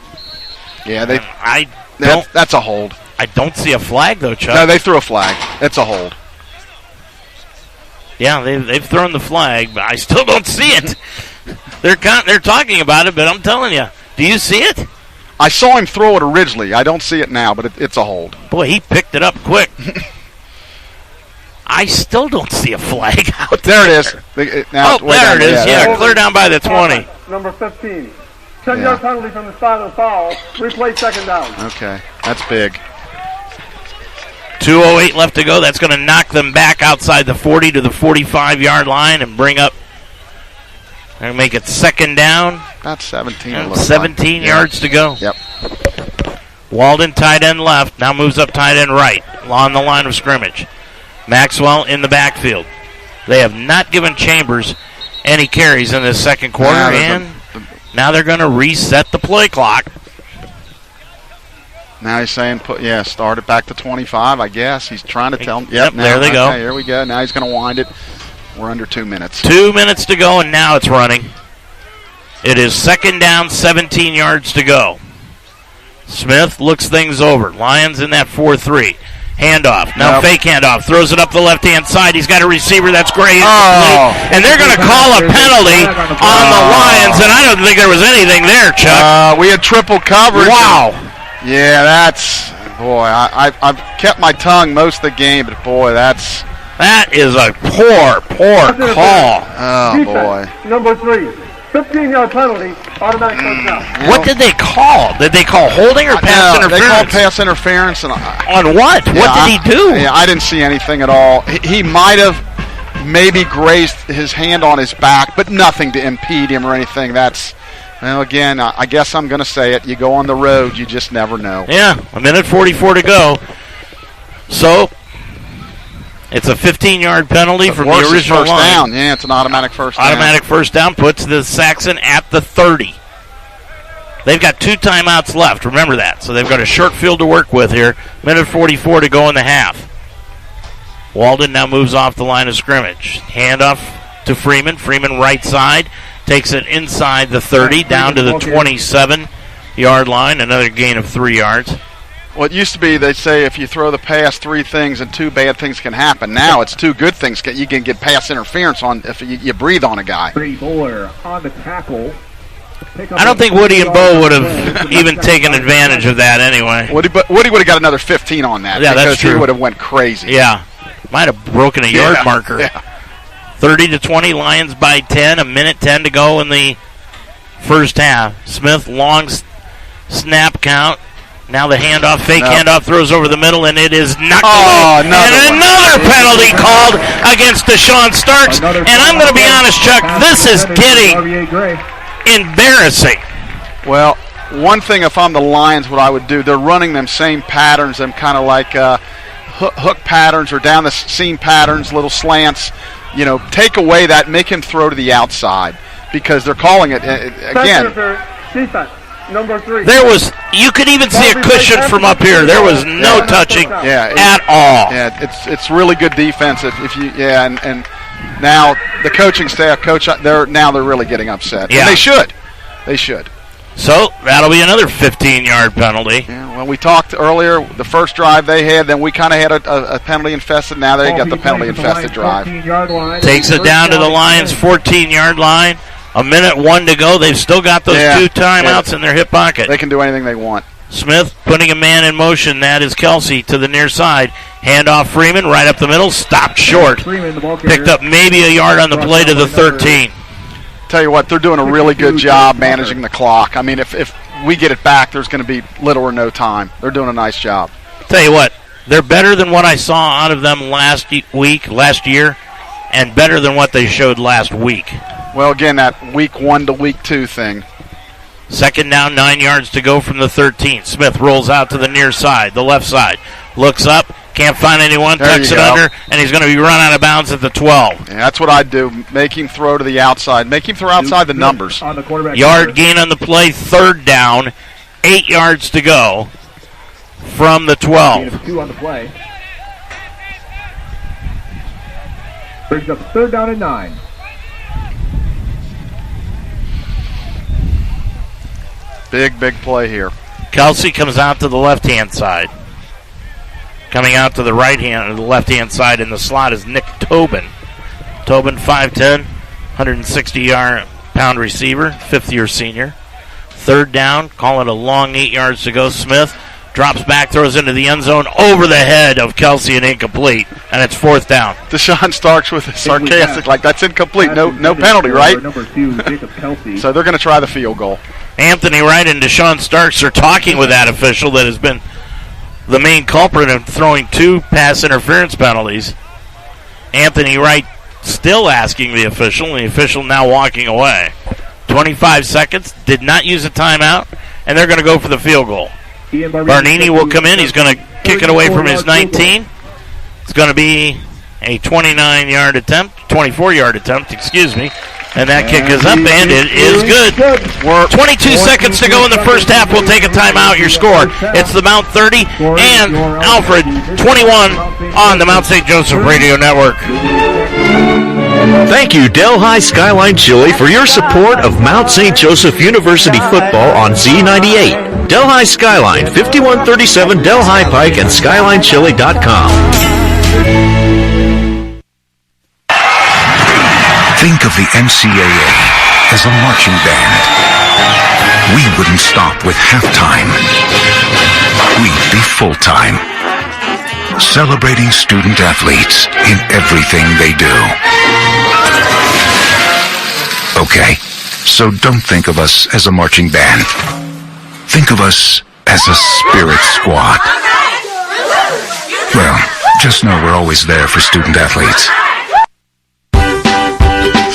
Yeah, that's a hold. I don't see a flag though, Chuck. No, they threw a flag. It's a hold. Yeah, they've thrown the flag, but I still don't see it. They're talking about it, but I'm telling you, do you see it? I saw him throw it originally. I don't see it now, but it's a hold. Boy, he picked it up quick. I still don't see a flag out there. There it is. Now there it is. Yeah, clear down by the 20. Number 15. 10-yard penalty from the spot of the foul. Replay second down. Okay, that's big. 2:08 left to go. That's going to knock them back outside the 40 to the 45-yard line and bring up and make it second down. About 17. And 17 yards to go. Yep. Walden tight end left. Now moves up tight end right on the line of scrimmage. Maxwell in the backfield. They have not given Chambers any carries in this second quarter, and now they're going to reset the play clock. Now he's saying, start it back to 25, I guess. He's trying to tell them. Yep, there they go. Here we go. Now he's going to wind it. We're under 2 minutes. 2 minutes to go, and now it's running. It is second down, 17 yards to go. Smith looks things over. Lions in that 4-3. Handoff. Now fake handoff. Throws it up the left-hand side. He's got a receiver. That's great. And they're going to call a penalty on the Lions, and I don't think there was anything there, Chuck. We had triple coverage. Wow. Yeah, that's, boy, I've kept my tongue most of the game, but boy, that is a poor call. Oh, boy. Number 3, 15-yard penalty, automatic first down. What did they call? Did they call holding or pass interference? They called pass interference. And on what? What did he do? I didn't see anything at all. He might have maybe grazed his hand on his back, but nothing to impede him or anything. Well, again, I guess I'm going to say it. You go on the road, you just never know. Yeah, 1:44 to go. So, It's a 15-yard penalty from the original first line. Down. Yeah, it's an automatic first down. Automatic first down puts the Saxon at the 30. They've got 2 timeouts left. Remember that. So they've got a short field to work with here. Minute 44 to go in the half. Walden now moves off the line of scrimmage. Handoff to Freeman. Freeman right side. Takes it inside the 30 down to the 27-yard line. Another gain of 3 yards. Well, it used to be they say if you throw the pass 3 things and 2 bad things can happen. Now it's 2 good things. You can get pass interference on if you breathe on a guy. Bowler on the tackle. I don't think Woody and Bo would have even taken advantage of that anyway. Woody would have got another 15 on that. Yeah, that's true. He would have went crazy. Yeah. Might have broken a yard marker. Yeah. 30-20, Lions by 10. A minute 10 to go in the first half. Smith, long snap count. Now the handoff, fake handoff, throws over the middle, and it is knocked away. And another penalty called against Deshaun Starks. And I'm going to be honest, Chuck, this is getting embarrassing. Well, one thing if I'm the Lions, what I would do, they're running them same patterns, them kind of like hook patterns or down the seam patterns, little slants. Take away that, make him throw to the outside because they're calling it, again. Defense. Number 3. You could even see a cushion from up here. There was no touching at all. Yeah, it's really good defense and now the coaching staff, they're really getting upset. Yeah. And they should. So that'll be another 15-yard penalty. Yeah, well, we talked earlier, the first drive they had, then we kind of had a penalty infested. Now they got the penalty infested drive. Takes it down to the Lions' 14-yard line. A minute 1 to go. They've still got those 2 timeouts in their hip pocket. They can do anything they want. Smith putting a man in motion. That is Kelsey to the near side. Handoff Freeman right up the middle. Stopped short. Picked up maybe a yard on the play to the 13. Tell you what, they're doing a really good job managing the clock. I mean, if we get it back, there's going to be little or no time. They're doing a nice job. Tell you what, they're better than what I saw out of them last year, and better than what they showed last week. Well, again, that week 1 to week 2 thing. Second down, 9 yards to go from the 13. Smith rolls out to the near side, the left side. Looks up, can't find anyone, tucks it under, and he's going to be run out of bounds at the 12. Yeah, that's what I'd do. Make him throw to the outside. Make him throw outside the numbers. Yard gain on the play, 3rd down, 8 yards to go from the 12. 2 on the play. Brings up 3rd down and 9. Big play here. Kelsey comes out to the left-hand side. Coming out to the right-hand, or the left-hand side in the slot is Nick Tobin. Tobin, 5'10", 160-pound receiver, 5th-year senior. 3rd down, call it a long 8 yards to go. Smith drops back, throws into the end zone, over the head of Kelsey and incomplete, and it's 4th down. Deshaun Starks with a sarcastic, like, that's incomplete, no penalty, right? Number 2, Jacob Kelsey. So they're going to try the field goal. Anthony Wright and Deshaun Starks are talking with that official that has been the main culprit of throwing 2 pass interference penalties. Anthony Wright still asking the official, and the official now walking away. 25 seconds, did not use a timeout, and they're going to go for the field goal. Barnini will come in. He's going to kick it away from his 19. It's going to be a 24-yard attempt, excuse me. And that kick is up, and it is good. 22 seconds to go in the first half. We'll take a timeout. Your score, it's the Mount 30 and Alfred 21 on the Mount St. Joseph Radio Network. Thank you, Delhi Skyline Chili, for your support of Mount St. Joseph University football on Z98. Delhi Skyline, 5137 Delhi Pike, and SkylineChili.com. Think of the NCAA as a marching band. We wouldn't stop with halftime. We'd be full-time, celebrating student athletes in everything they do. Okay, so don't think of us as a marching band. Think of us as a spirit squad. Well, just know we're always there for student athletes.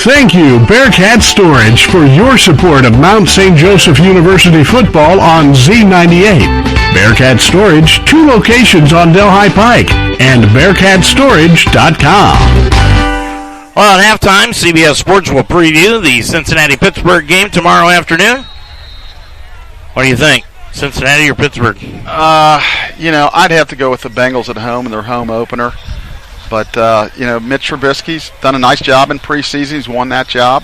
Thank you, Bearcat Storage, for your support of Mount St. Joseph University football on Z98. Bearcat Storage, 2 locations on Delhi Pike, and BearcatStorage.com. Well, at halftime, CBS Sports will preview the Cincinnati-Pittsburgh game tomorrow afternoon. What do you think? Cincinnati or Pittsburgh? I'd have to go with the Bengals at home in their home opener. But, Mitch Trubisky's done a nice job in preseason. He's won that job.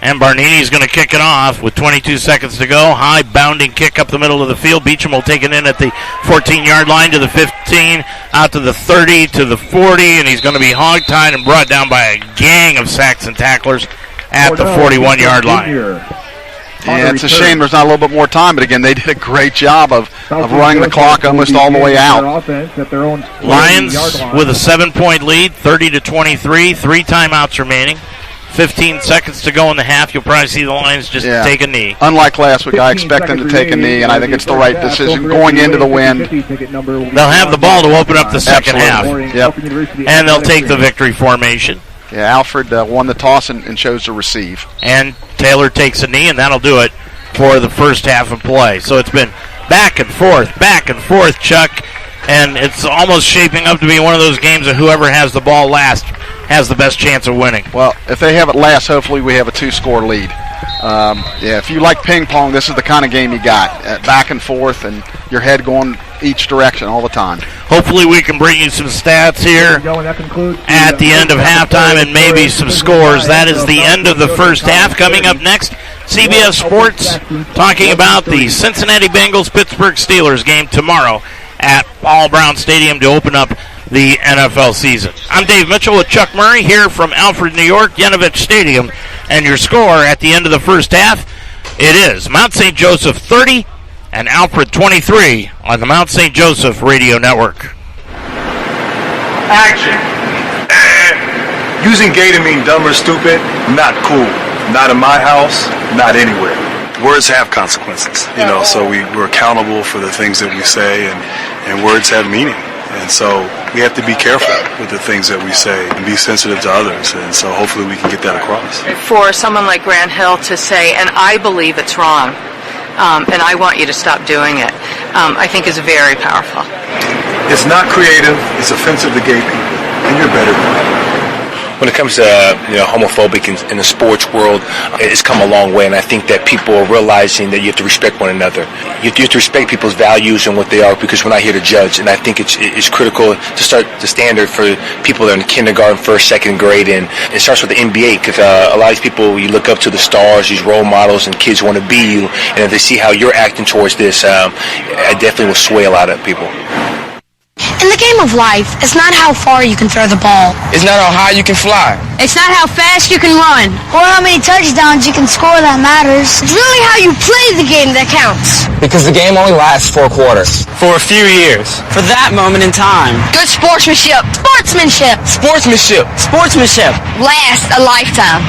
And Barnini's going to kick it off with 22 seconds to go. High bounding kick up the middle of the field. Beecham will take it in at the 14-yard line to the 15, out to the 30, to the 40, and he's going to be hog-tied and brought down by a gang of Saxon tacklers at the 41-yard line. Yeah, it's a shame there's not a little bit more time, but again, they did a great job of running the clock almost all the way out. Lions with a 7-point lead, 30-23, 3 timeouts remaining. 15 seconds to go in the half. You'll probably see the Lions just take a knee. Unlike last week, I expect them to take a knee, and I think it's the right decision going into the win. They'll have the ball to open up the second half. Yep. And they'll take the victory formation. Yeah, Alfred won the toss and chose to receive. And Taylor takes a knee, and that'll do it for the first half of play. So it's been back and forth, Chuck. And it's almost shaping up to be one of those games that whoever has the ball last has the best chance of winning. Well, if they have it last, hopefully we have a 2-score lead. If you like ping pong, this is the kind of game you got. Back and forth, and your head going each direction all the time. Hopefully we can bring you some stats here at the end of halftime and maybe some scores. That is the end of the first half. Coming up next, CBS Sports talking about the Cincinnati Bengals-Pittsburgh Steelers game tomorrow at Paul Brown Stadium to open up the NFL season. I'm Dave Mitchell with Chuck Murray here from Alfred, New York, Yanovich Stadium, and your score at the end of the first half, it is Mount St. Joseph 30 and Alfred 23 on the Mount St. Joseph Radio Network. Action. Using gay to mean dumb or stupid, not cool. Not in my house, not anywhere. Words have consequences, so we're accountable for the things that we say, and words have meaning. And so we have to be careful with the things that we say and be sensitive to others. And so hopefully we can get that across. For someone like Grant Hill to say, and I believe it's wrong, and I want you to stop doing it, I think is very powerful. It's not creative. It's offensive to gay people. And you're better than that. When it comes to homophobic in the sports world, it's come a long way, and I think that people are realizing that you have to respect one another. You have to respect people's values and what they are, because we're not here to judge, and I think it's critical to start the standard for people that are in kindergarten, first, second grade, and it starts with the NBA, because a lot of these people, you look up to the stars, these role models, and kids want to be you, and if they see how you're acting towards this, I definitely will sway a lot of people. In the game of life, it's not how far you can throw the ball. It's not how high you can fly. It's not how fast you can run. Or how many touchdowns you can score that matters. It's really how you play the game that counts. Because the game only lasts 4 quarters. For a few years. For that moment in time. Good sportsmanship. Sportsmanship. Sportsmanship. Sportsmanship. Lasts a lifetime.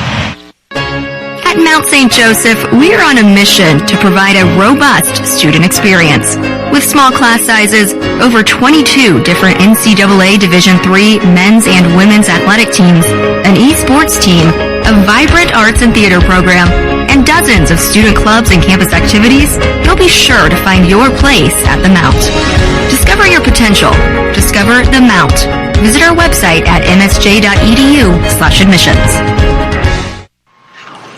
At Mount St. Joseph, we're on a mission to provide a robust student experience. With small class sizes, over 22 different NCAA Division III men's and women's athletic teams, an esports team, a vibrant arts and theater program, and dozens of student clubs and campus activities, you'll be sure to find your place at the Mount. Discover your potential. Discover the Mount. Visit our website at msj.edu/admissions.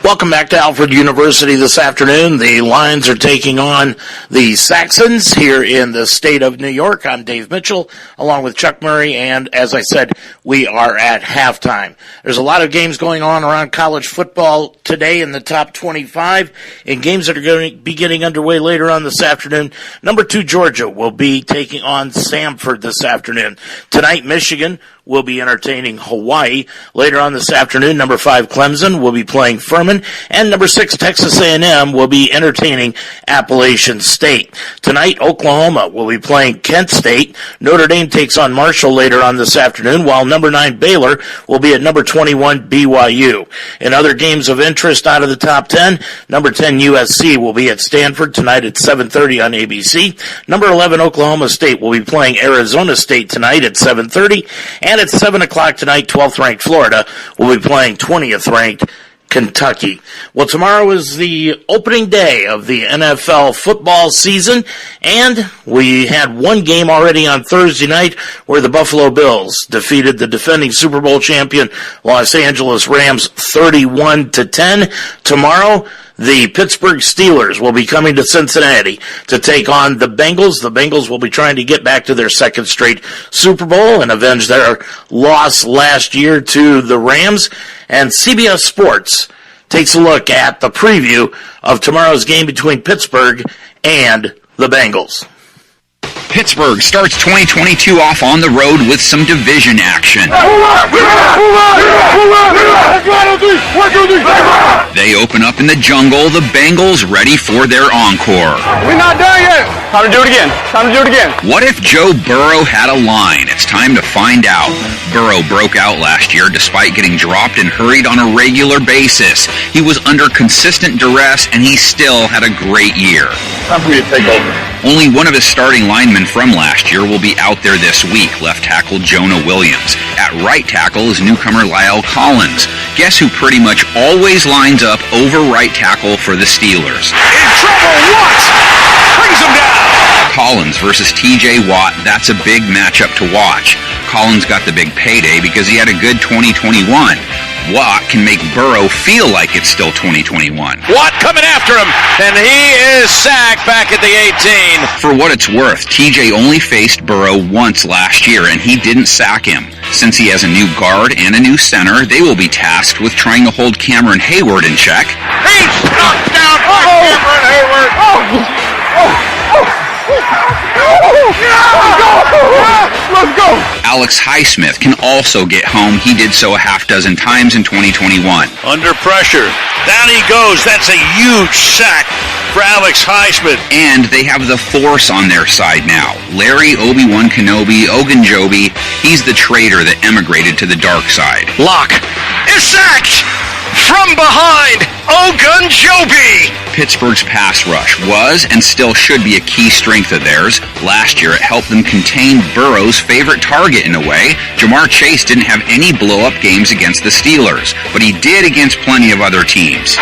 Welcome back to Alfred University this afternoon. The Lions are taking on the Saxons here in the state of New York. I'm Dave Mitchell, along with Chuck Murray, and as I said, we are at halftime. There's a lot of games going on around college football today in the top 25, and games that are going to be getting underway later on this afternoon. Number 2, Georgia will be taking on Samford this afternoon. Tonight, Michigan will be entertaining Hawaii. Later on this afternoon, number 5, Clemson will be playing Furman, and number 6, Texas A&M will be entertaining Appalachian State. Tonight, Oklahoma will be playing Kent State. Notre Dame takes on Marshall later on this afternoon, while number 9, Baylor will be at number 21, BYU. In other games of interest out of the top 10, number 10, USC will be at Stanford tonight at 7:30 on ABC. Number 11, Oklahoma State will be playing Arizona State tonight at 7:30, and at 7 o'clock tonight, 12th-ranked Florida will be playing 20th-ranked Kentucky. Well, tomorrow is the opening day of the NFL football season, and we had one game already on Thursday night where the Buffalo Bills defeated the defending Super Bowl champion Los Angeles Rams 31-10. Tomorrow, the Pittsburgh Steelers will be coming to Cincinnati to take on the Bengals. The Bengals will be trying to get back to their second straight Super Bowl and avenge their loss last year to the Rams. And CBS Sports takes a look at the preview of tomorrow's game between Pittsburgh and the Bengals. Pittsburgh starts 2022 off on the road with some division action. They open up in the jungle, the Bengals ready for their encore. We're not done yet. Time to do it again. What if Joe Burrow had a line? It's time to find out. Burrow broke out last year despite getting dropped and hurried on a regular basis. He was under consistent duress and he still had a great year. Time for me to take over. Only one of his starting linemen from last year will be out there this week, left tackle Jonah Williams. At right tackle is newcomer Lyle Collins. Guess who pretty much always lines up over right tackle for the Steelers? In trouble, Watt brings him down. Collins versus TJ Watt, that's a big matchup to watch. Collins got the big payday because he had a good 2021. Watt can make Burrow feel like it's still 2021. Watt coming after him, and he is sacked back at the 18. For what it's worth, TJ only faced Burrow once last year, and he didn't sack him. Since he has a new guard and a new center, they will be tasked with trying to hold Cameron Hayward in check. He's knocked down by Cameron Hayward. Let's go! Alex Highsmith can also get home. He did so a half dozen times in 2021. Under pressure. Down he goes. That's a huge sack for Alex Highsmith. And they have the Force on their side now. Larry Obi-Wan Kenobi Ogunjobi, he's the traitor that emigrated to the dark side. Locke is sacked from behind. Ogunjobi. Pittsburgh's pass rush was and still should be a key strength of theirs. Last year, it helped them contain Burrow's favorite target in a way. Jamar Chase didn't have any blow-up games against the Steelers, but he did against plenty of other teams.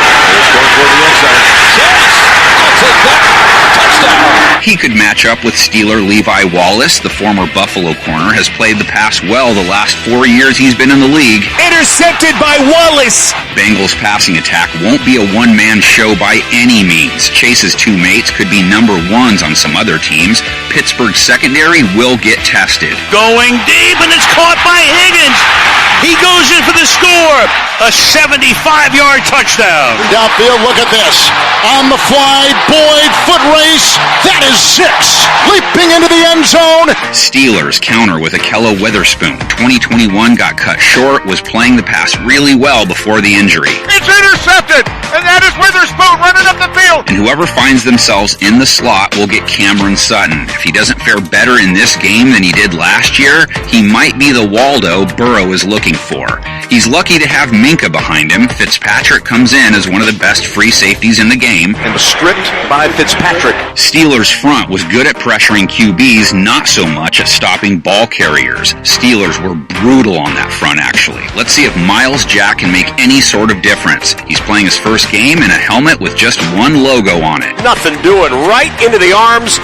He could match up with Steeler Levi Wallace. The former Buffalo corner has played the pass well the last 4 years he's been in the league. Intercepted by Wallace. Bengals' passing attack won't be a one-man show by any means. Chase's two mates could be number ones on some other teams. Pittsburgh's secondary will get tested. Going deep, and it's caught by Higgins. He goes in for the score. A 75-yard touchdown. Downfield, look at this. On the fly, Boyd, foot race. That is 6. Leaping into the end zone. Steelers counter with Akello Witherspoon. 2021 got cut short, was playing the pass really well before the injury. It's intercepted, and that is Witherspoon running up the field. And whoever finds themselves in the slot will get Cameron Sutton. If he doesn't fare better in this game than he did last year, he might be the Waldo Burrow is looking for. He's lucky to have Minka behind him. Fitzpatrick comes in as one of the best free safeties in the game. And stripped by Fitzpatrick. Steelers' front was good at pressuring QBs, not so much at stopping ball carriers. Steelers were brutal on that front, actually. Let's see if Miles Jack can make any sort of difference. He's playing his first game in a helmet with just one logo on it. Nothing doing. Right into the arms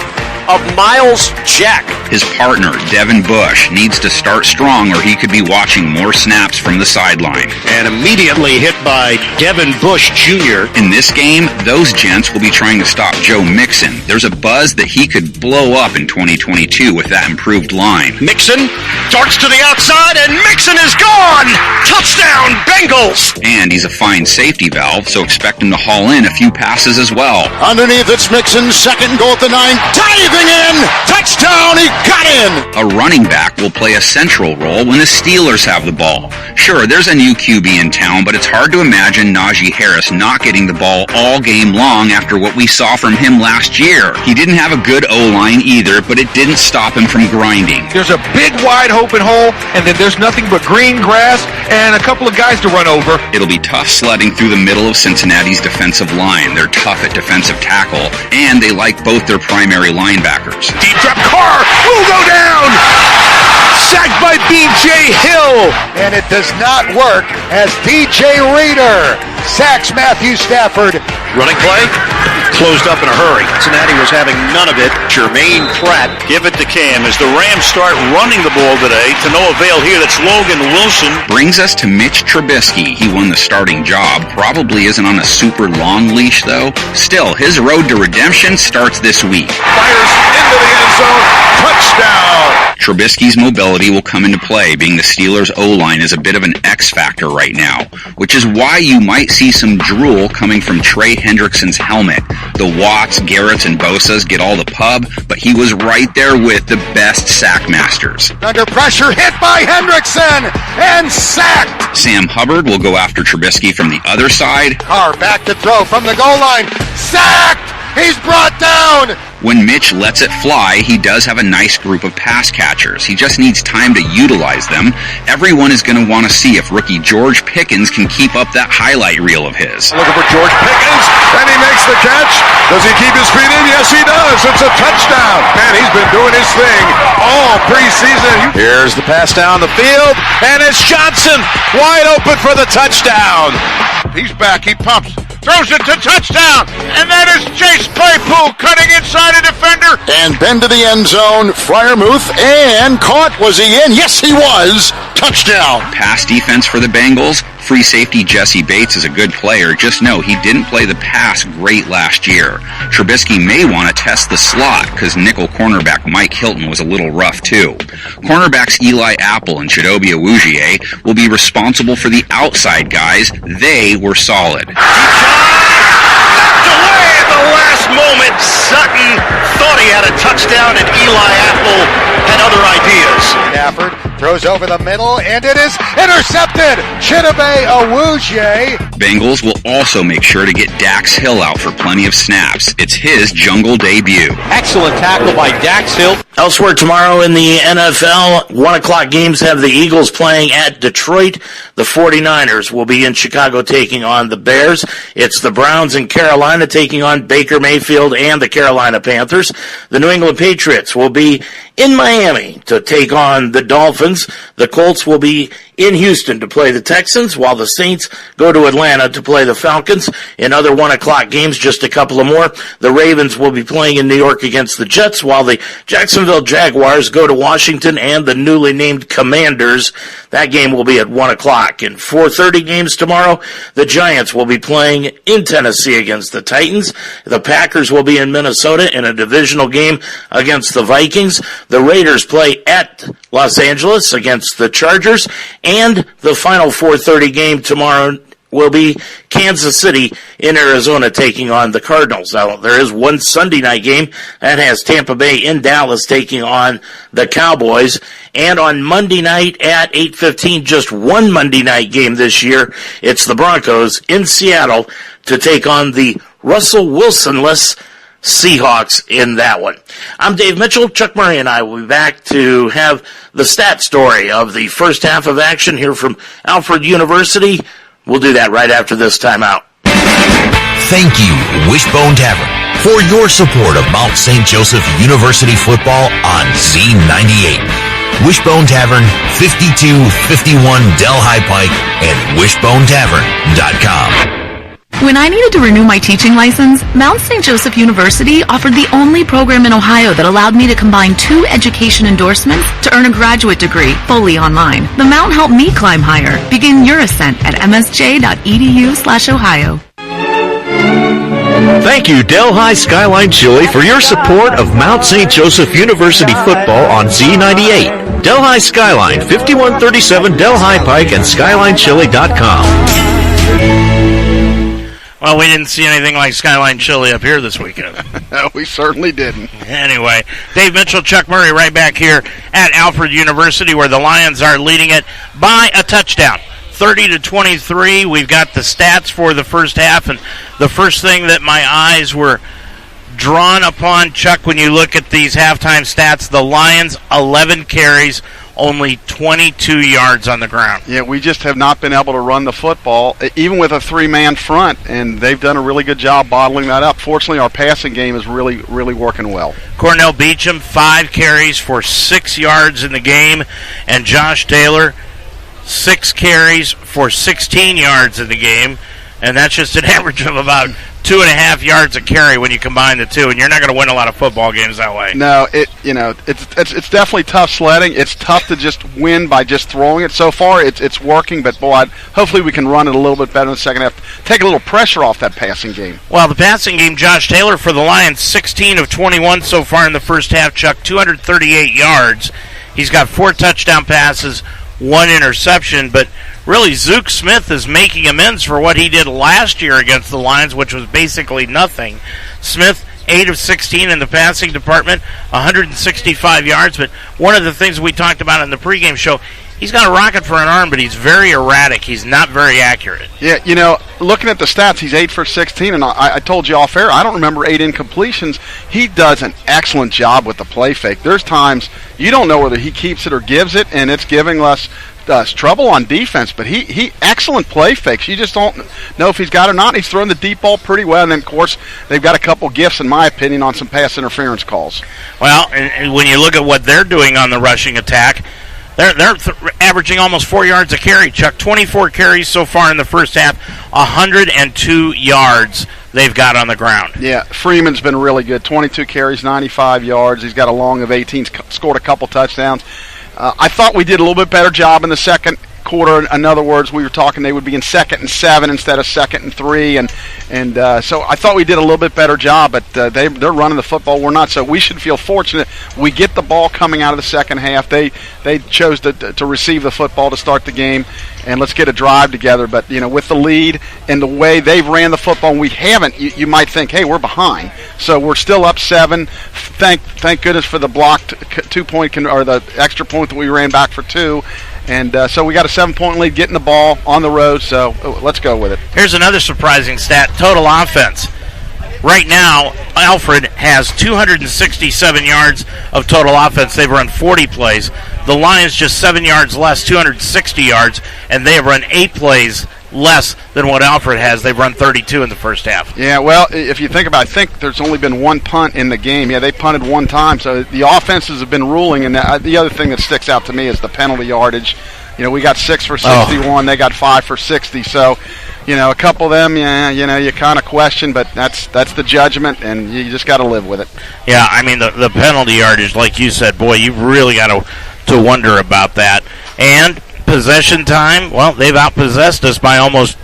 of Miles Jack. His partner, Devin Bush, needs to start strong or he could be watching more snaps from the sideline. And immediately hit by Devin Bush Jr. In this game, those gents will be trying to stop Joe Mixon. There's a buzz that he could blow up in 2022 with that improved line. Mixon darts to the outside, and Mixon is gone! Touchdown, Bengals! And he's a fine safety valve, so expect him to haul in a few passes as well. Underneath, it's Mixon, second, goal at the 9, diving in! Touchdown, he got in! A running back will play a central role when the Steelers have the ball. Sure, there's a new QB in town, but it's hard to imagine Najee Harris not getting the ball all game long after what we saw from him last year. He didn't have a good O-line either, but it didn't stop him from grinding. There's a big wide open hole, and then there's nothing but green grass and a couple of guys to run over. It'll be tough sledding through the middle of Cincinnati's defensive line. They're tough at defensive tackle, and they like both their primary linebackers. Deep drop, Carr will go down! sacked by B.J. Hill. And it does not work as D.J. Reader sacks Matthew Stafford. Running play, closed up in a hurry. Cincinnati was having none of it. Jermaine Pratt give it to Cam as the Rams start running the ball today. To no avail here. That's Logan Wilson. Brings us to Mitch Trubisky. He won the starting job. Probably isn't on a super long leash, though. Still, his road to redemption starts this week. Fires into the end zone. Touchdown. Trubisky's mobility will come into play, being the Steelers' O-line is a bit of an X factor right now, which is why you might see some drool coming from Trey Hendrickson's helmet. The Watts, Garretts, and Bosa's get all the pub, but he was right there with the best sack masters. Under pressure, hit by Hendrickson, and sacked! Sam Hubbard will go after Trubisky from the other side. Carr back to throw from the goal line, sacked! He's brought down! When Mitch lets it fly, he does have a nice group of pass catchers. He just needs time to utilize them. Everyone is going to want to see if rookie George Pickens can keep up that highlight reel of his. Looking for George Pickens, and he makes the catch. Does he keep his feet in? Yes, he does. It's a touchdown. Man, he's been doing his thing all preseason. Here's the pass down the field, and it's Johnson wide open for the touchdown. He's back. He pumps. Throws it to touchdown, and that is Chase Claypool cutting inside a defender. And bend to the end zone, Freiermuth, and caught. Was he in? Yes, he was. Touchdown. Pass defense for the Bengals. Free safety Jesse Bates is a good player. Just know he didn't play the pass great last year. Trubisky may want to test the slot because nickel cornerback Mike Hilton was a little rough too. Cornerbacks Eli Apple and Chidobe Awuzie will be responsible for the outside guys. They were solid. Delay at the last moment. Sutton thought he had a touchdown, and Eli Apple had other ideas. Stafford throws over the middle, and it is intercepted. Chidobe Awuzie. Bengals will also make sure to get Dax Hill out for plenty of snaps. It's his jungle debut. Excellent tackle by Dax Hill. Elsewhere tomorrow in the NFL, 1 o'clock games have the Eagles playing at Detroit. The 49ers will be in Chicago taking on the Bears. It's the Browns in Carolina taking on Baker Mayfield and the Carolina Panthers. The New England Patriots will be in Miami to take on the Dolphins. The Colts will be in Houston to play the Texans, while the Saints go to Atlanta to play the Falcons. In other 1 o'clock games, just a couple of more, the Ravens will be playing in New York against the Jets, while the Jacksonville Jaguars go to Washington and the newly named Commanders. That game will be at 1 o'clock. In 4:30 games tomorrow, the Giants will be playing in Tennessee against the Titans. The Packers will be in Minnesota in a divisional game against the Vikings. The Raiders play at Los Angeles against the Chargers. And the final 4:30 game tomorrow will be Kansas City in Arizona taking on the Cardinals. Now, there is one Sunday night game that has Tampa Bay in Dallas taking on the Cowboys. And on Monday night at 8:15, just one Monday night game this year, it's the Broncos in Seattle to take on the Russell Wilson-less Seahawks in that one. I'm Dave Mitchell. Chuck Murray and I will be back to have the stat story of the first half of action here from Alfred University. We'll do that right after this timeout. Thank you, Wishbone Tavern, for your support of Mount St. Joseph University football on Z98. Wishbone Tavern, 5251 Delhi Pike, and wishbonetavern.com. When I needed to renew my teaching license, Mount St. Joseph University offered the only program in Ohio that allowed me to combine 2 education endorsements to earn a graduate degree fully online. The Mount helped me climb higher. Begin your ascent at msj.edu/Ohio. Thank you, Delhi Skyline Chili, for your support of Mount St. Joseph University football on Z98. Delhi Skyline, 5137 Delhi Pike, and SkylineChili.com. Well, we didn't see anything like Skyline Chili up here this weekend. No, we certainly didn't. Anyway, Dave Mitchell, Chuck Murray right back here at Alfred University, where the Lions are leading it by a touchdown. 30-23. We've got the stats for the first half, and the first thing that my eyes were drawn upon, Chuck, when you look at these halftime stats, the Lions, 11 carries, only 22 yards on the ground. Yeah, we just have not been able to run the football, even with a three-man front, and they've done a really good job bottling that up. Fortunately, our passing game is really, really working well. Cornell Beecham, 5 carries for 6 yards in the game, and Josh Taylor, 6 carries for 16 yards in the game, and that's just an average of about 2.5 yards a carry when you combine the two, and you're not going to win a lot of football games that way. No, it's definitely tough sledding. It's tough to just win by just throwing it. So far, it's working, but boy, hopefully we can run it a little bit better in the second half. Take a little pressure off that passing game. Well, the passing game, Josh Taylor for the Lions, 16 of 21 so far in the first half, Chuck, 238 yards. He's got 4 touchdown passes, 1 interception, but really Zook Smith is making amends for what he did last year against the Lions, which was basically nothing. Smith, 8 of 16 in the passing department, 165 yards, but one of the things we talked about in the pregame show, he's got a rocket for an arm, but he's very erratic. He's not very accurate. Yeah, looking at the stats, he's 8 for 16, and I told you off air, I don't remember 8 incompletions. He does an excellent job with the play fake. There's times you don't know whether he keeps it or gives it, and it's giving us trouble on defense, but he excellent play fakes. You just don't know if he's got it or not. He's throwing the deep ball pretty well, and then, of course, they've got a couple gifts, in my opinion, on some pass interference calls. Well, and when you look at what they're doing on the rushing attack, they're averaging almost 4 yards a carry, Chuck. 24 carries so far in the first half, 102 yards they've got on the ground. Yeah, Freeman's been really good. 22 carries, 95 yards. He's got a long of 18, scored a couple touchdowns. I thought we did a little bit better job in the second quarter. In other words, we were talking they would be in 2nd and 7 instead of 2nd and 3, and so I thought we did a little bit better job. But they're running the football. We're not, so we should feel fortunate. We get the ball coming out of the second half. They chose to receive the football to start the game, and let's get a drive together. But with the lead and the way they've ran the football, and we haven't. You might think, hey, we're behind, so we're still up 7. Thank goodness for the blocked 2-point or the extra point that we ran back for 2. And so we got a 7-point lead, getting the ball on the road, so let's go with it. Here's another surprising stat, total offense. Right now, Alfred has 267 yards of total offense. They've run 40 plays. The Lions just 7 yards less, 260 yards, and they have run 8 plays less than what Alfred has. They've run 32 in the first half. Yeah, well, if you think about it, I think there's only been 1 punt in the game. Yeah, they punted 1 time, so the offenses have been ruling, and the other thing that sticks out to me is the penalty yardage. We got 6 for 61, They got 5 for 60, so a couple of them, you kind of question, but that's the judgment, and you just got to live with it. Yeah, I mean, the penalty yardage, like you said, boy, you've really got to wonder about that. And possession time, well, they've outpossessed us by almost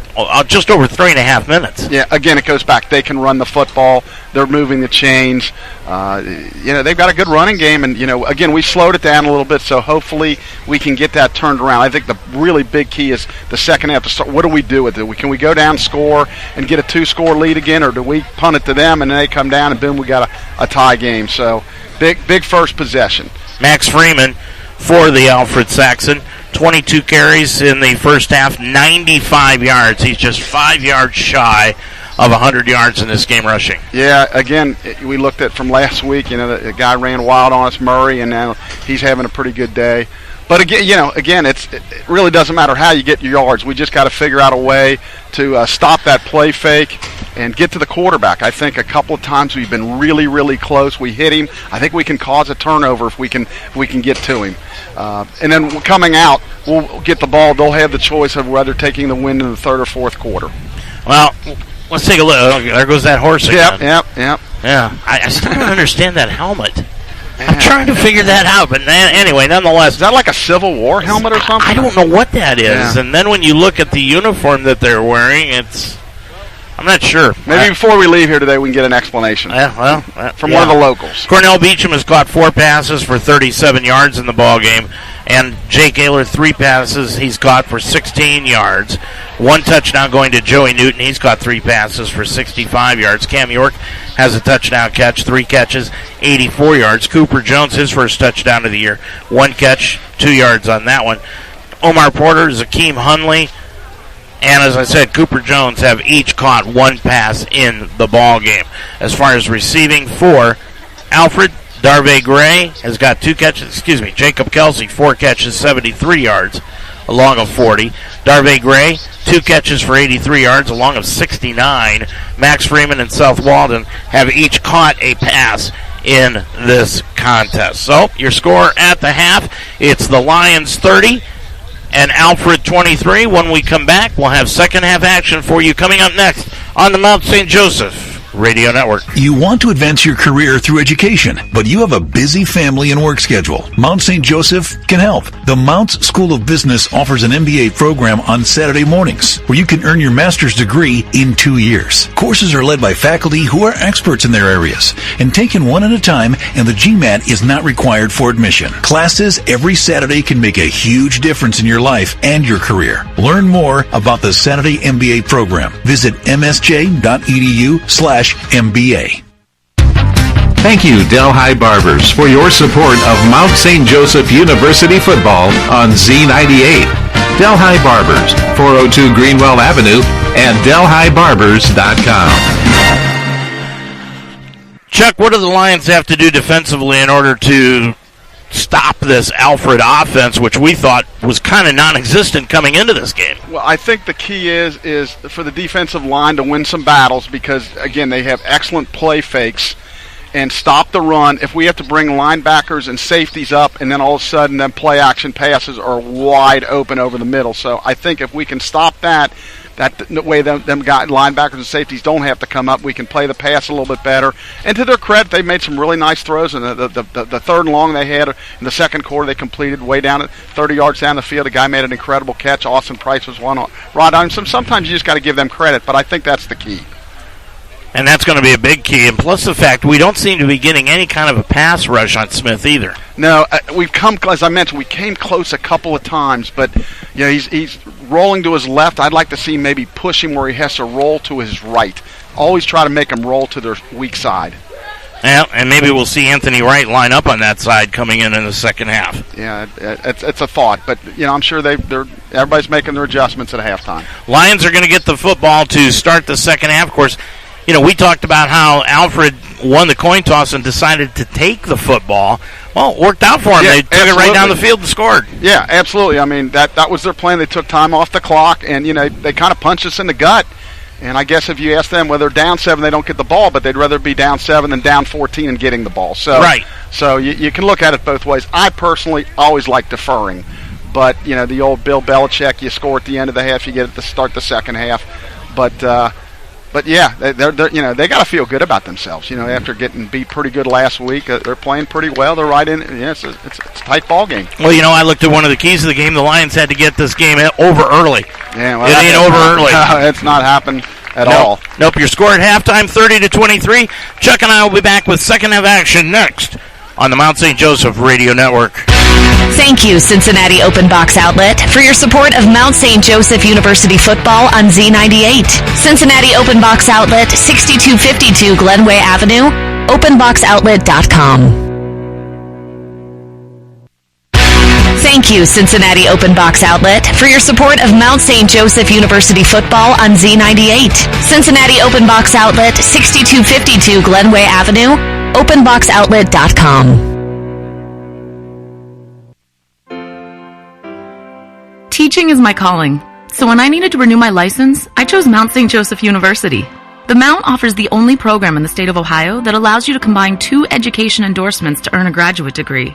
just over 3.5 minutes. Yeah, again, it goes back. They can run the football. They're moving the chains. They've got a good running game, and again, we slowed it down a little bit, so hopefully we can get that turned around. I think the really big key is the second half to start. What do we do with it? Can we go down, score, and get a 2-score lead again, or do we punt it to them and then they come down and boom, we got a tie game? So big first possession. Max Freeman for the Alfred Saxon. 22 carries in the first half, 95 yards. He's just 5 yards shy of 100 yards in this game rushing. Yeah, again, we looked at from last week, the guy ran wild on us, Murray, and now he's having a pretty good day. But again, it really doesn't matter how you get your yards. We just got to figure out a way to stop that play fake and get to the quarterback. I think a couple of times we've been really, really close. We hit him. I think we can cause a turnover if we can get to him. And then coming out, we'll get the ball. They'll have the choice of whether taking the win in the third or fourth quarter. Well, let's take a look. Oh, there goes that horse again. Yep. Yeah, I still don't understand that helmet. I'm trying to figure that out, but anyway, nonetheless. Is that like a Civil War helmet or something? I don't know what that is. Yeah. And then when you look at the uniform that they're wearing, I'm not sure. Maybe before we leave here today, we can get an explanation. From one of the locals. Cornell Beecham has caught 4 passes for 37 yards in the ball game, and Jake Ayler 3 passes he's caught for 16 yards. 1 touchdown going to Joey Newton. He's caught 3 passes for 65 yards. Cam York has a touchdown catch, 3 catches, 84 yards. Cooper Jones, his first touchdown of the year, 1 catch, 2 yards on that one. Omar Porter, Zakeem Hunley, and as I said, Cooper Jones have each caught 1 pass in the ball game. As far as receiving for Alfred, Darvay Gray has got 2 catches. Jacob Kelsey, 4 catches, 73 yards, along of 40. Darvay Gray, 2 catches for 83 yards, along of 69. Max Freeman and Seth Walden have each caught a pass in this contest. So, your score at the half, it's the Lions 30 and Alfred 23. When we come back, we'll have second half action for you coming up next on the Mount St. Joseph Radio Network. You want to advance your career through education, but you have a busy family and work schedule. Mount St. Joseph can help. The Mounts School of Business offers an MBA program on Saturday mornings where you can earn your master's degree in 2 years. Courses are led by faculty who are experts in their areas and taken one at a time, and the GMAT is not required for admission. Classes every Saturday can make a huge difference in your life and your career. Learn more about the Saturday MBA program. Visit msj.edu/MBA. Thank you, Delhi Barbers, for your support of Mount St. Joseph University football on Z98. Delhi Barbers, 402 Greenwell Avenue, and DelhiBarbers.com. Chuck, what do the Lions have to do defensively in order to stop this Alfred offense, which we thought was kind of non-existent coming into this game? Well, I think the key is for the defensive line to win some battles because, again, they have excellent play fakes and stop the run. If we have to bring linebackers and safeties up and then all of a sudden then play action passes are wide open over the middle. So I think if we can stop that way them linebackers and safeties don't have to come up, we can play the pass a little bit better. And to their credit, they made some really nice throws. And the third and long they had in the second quarter, they completed way down at 30 yards down the field. A guy made an incredible catch. Austin Price was one right on him. Sometimes you just got to give them credit, but I think that's the key. And that's going to be a big key. And plus the fact we don't seem to be getting any kind of a pass rush on Smith either. No, we've come, as I mentioned, we came close a couple of times, but he's rolling to his left. I'd like to see maybe push him where he has to roll to his right. Always try to make him roll to their weak side. Yeah, and maybe we'll see Anthony Wright line up on that side coming in the second half. Yeah, it's a thought, but I'm sure everybody's making their adjustments at halftime. Lions are going to get the football to start the second half. Of course, we talked about how Alfred won the coin toss and decided to take the football. Well, it worked out for him. They took it right down the field and scored. Yeah, absolutely. I mean, that was their plan. They took time off the clock, and, they kind of punched us in the gut. And I guess if you ask them whether they're down 7, they don't get the ball, but they'd rather be down 7 than down 14 and getting the ball. So, right. So you can look at it both ways. I personally always like deferring. But, the old Bill Belichick, you score at the end of the half, you get it to start the second half. But yeah, they're they got to feel good about themselves. After getting beat pretty good last week, they're playing pretty well. They're right in. It's a tight ball game. Well, I looked at one of the keys of the game. The Lions had to get this game over early. Yeah, well, it ain't over early. It's not happened at all. Nope. Your score at halftime, 30-23. Chuck and I will be back with second half action next on the Mount St. Joseph Radio Network. Thank you, Cincinnati Open Box Outlet, for your support of Mount St. Joseph University football on Z98. Cincinnati Open Box Outlet, 6252 Glenway Avenue, openboxoutlet.com. Thank you, Cincinnati Open Box Outlet, for your support of Mount St. Joseph University football on Z98. Cincinnati Open Box Outlet, 6252 Glenway Avenue, openboxoutlet.com. Teaching is my calling, so when I needed to renew my license, I chose Mount St. Joseph University. The Mount offers the only program in the state of Ohio that allows you to combine 2 education endorsements to earn a graduate degree.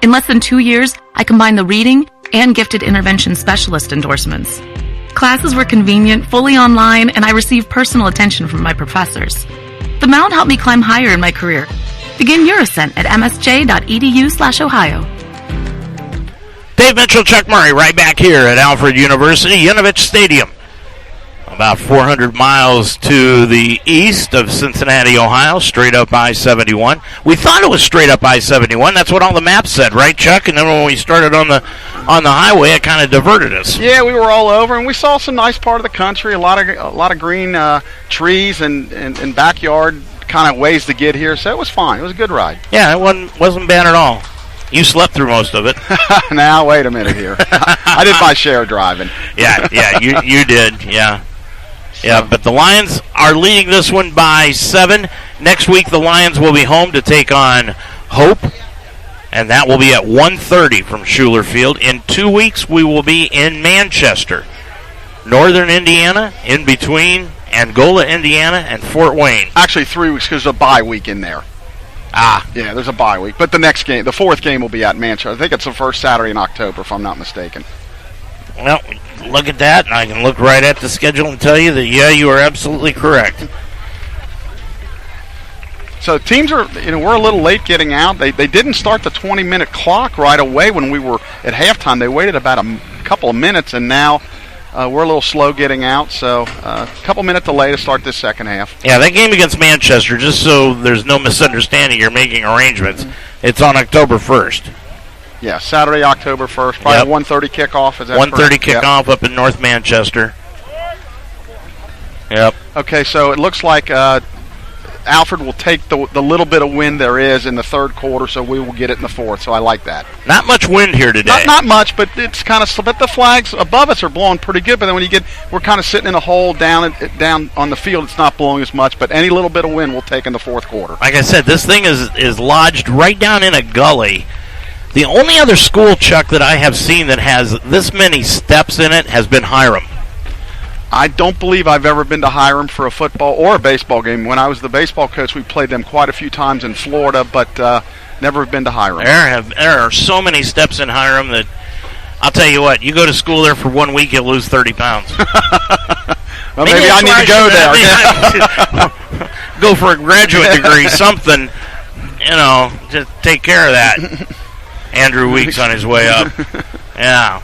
In less than 2 years, I combined the reading and gifted intervention specialist endorsements. Classes were convenient, fully online, and I received personal attention from my professors. The Mount helped me climb higher in my career. Begin your ascent at msj.edu/Ohio. Dave Mitchell, Chuck Murray, right back here at Alfred University, Unovich Stadium. About 400 miles to the east of Cincinnati, Ohio, straight up I-71. We thought it was straight up I-71. That's what all the maps said, right, Chuck? And then when we started on the highway, it kind of diverted us. Yeah, we were all over, and we saw some nice part of the country. A lot of green trees and backyard kind of ways to get here. So it was fine. It was a good ride. Yeah, it wasn't bad at all. You slept through most of it. Now, wait a minute here. I did my share of driving. Yeah, you did, yeah. Yeah, but the Lions are leading this one by 7. Next week, the Lions will be home to take on Hope, and that will be at 1:30 from Schuler Field. In 2 weeks, we will be in Manchester, Northern Indiana, in between Angola, Indiana, and Fort Wayne. Actually, 3 weeks because there's a bye week in there. Yeah, there's a bye week. But the next game, the fourth game, will be at Manchester. I think it's the first Saturday in October, if I'm not mistaken. Well, look at that, and I can look right at the schedule and tell you that, yeah, you are absolutely correct. So teams are, we're a little late getting out. They didn't start the 20-minute clock right away when we were at halftime. They waited about a couple of minutes, and now we're a little slow getting out. So a couple minute delay to start this second half. Yeah, that game against Manchester, just so there's no misunderstanding, you're making arrangements. It's on October 1st. Yeah, Saturday, October 1st. Probably 1:30 kickoff. Is that 1:30 kickoff up in North Manchester. Yep. Okay, so it looks like Alfred will take the little bit of wind there is in the third quarter, so we will get it in the fourth. So I like that. Not much wind here today. Not much, but it's kind of. But the flags above us are blowing pretty good. But then when we're kind of sitting in a hole down on the field. It's not blowing as much. But any little bit of wind we'll take in the fourth quarter. Like I said, this thing is lodged right down in a gully. The only other school, Chuck, that I have seen that has this many steps in it has been Hiram. I don't believe I've ever been to Hiram for a football or a baseball game. When I was the baseball coach, we played them quite a few times in Florida, but never been to Hiram. There are so many steps in Hiram that I'll tell you what, you go to school there for 1 week, you'll lose 30 pounds. Well, maybe I need to go there. Go for a graduate degree, something, just take care of that. Andrew Weeks on his way up. Yeah,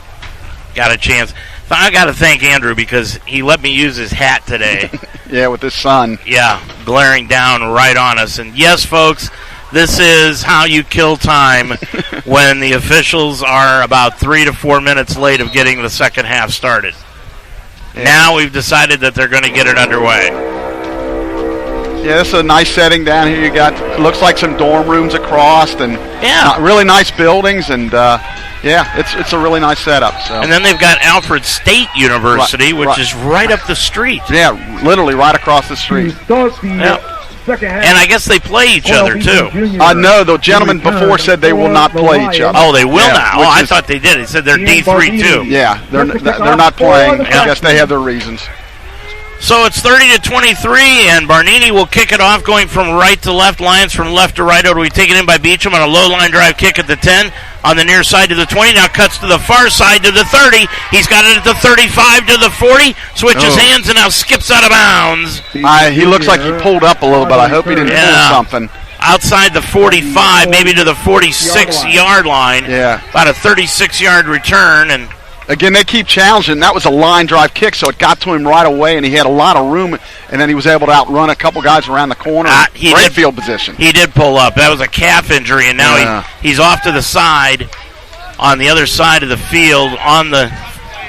got a chance. I got to thank Andrew because he let me use his hat today. Yeah, with the sun. Yeah, glaring down right on us. And yes, folks, this is how you kill time when the officials are about 3 to 4 minutes late of getting the second half started. Yeah. Now we've decided that they're going to get it underway. Yeah, this is a nice setting down here. You got, looks like some dorm rooms across, and really nice buildings, and it's a really nice setup. So. And then they've got Alfred State University, which is right up the street. Yeah, literally right across the street. And I guess they play each other too. No, the gentleman before said they will not play each other. Oh, they will now. Oh, I thought they did. He said they're D3 too. Yeah, they're not playing. I guess they have their reasons. So it's 30-23, and Barnini will kick it off, going from right to left. Lions from left to right. It'll be taken in by Beecham on a low line drive kick at the 10, on the near side to the 20. Now cuts to the far side to the 30. He's got it at the 35 to the 40. Switches hands and now skips out of bounds. He looks like he pulled up a little bit. I hope he didn't pull something. Outside the 45, maybe to the 46-yard line. Yeah. About a 36-yard return, and again, they keep challenging. That was a line drive kick, so it got to him right away, and he had a lot of room, and then he was able to outrun a couple guys around the corner. Great field position. He did pull up. That was a calf injury, and now he's off to the side on the other side of the field on the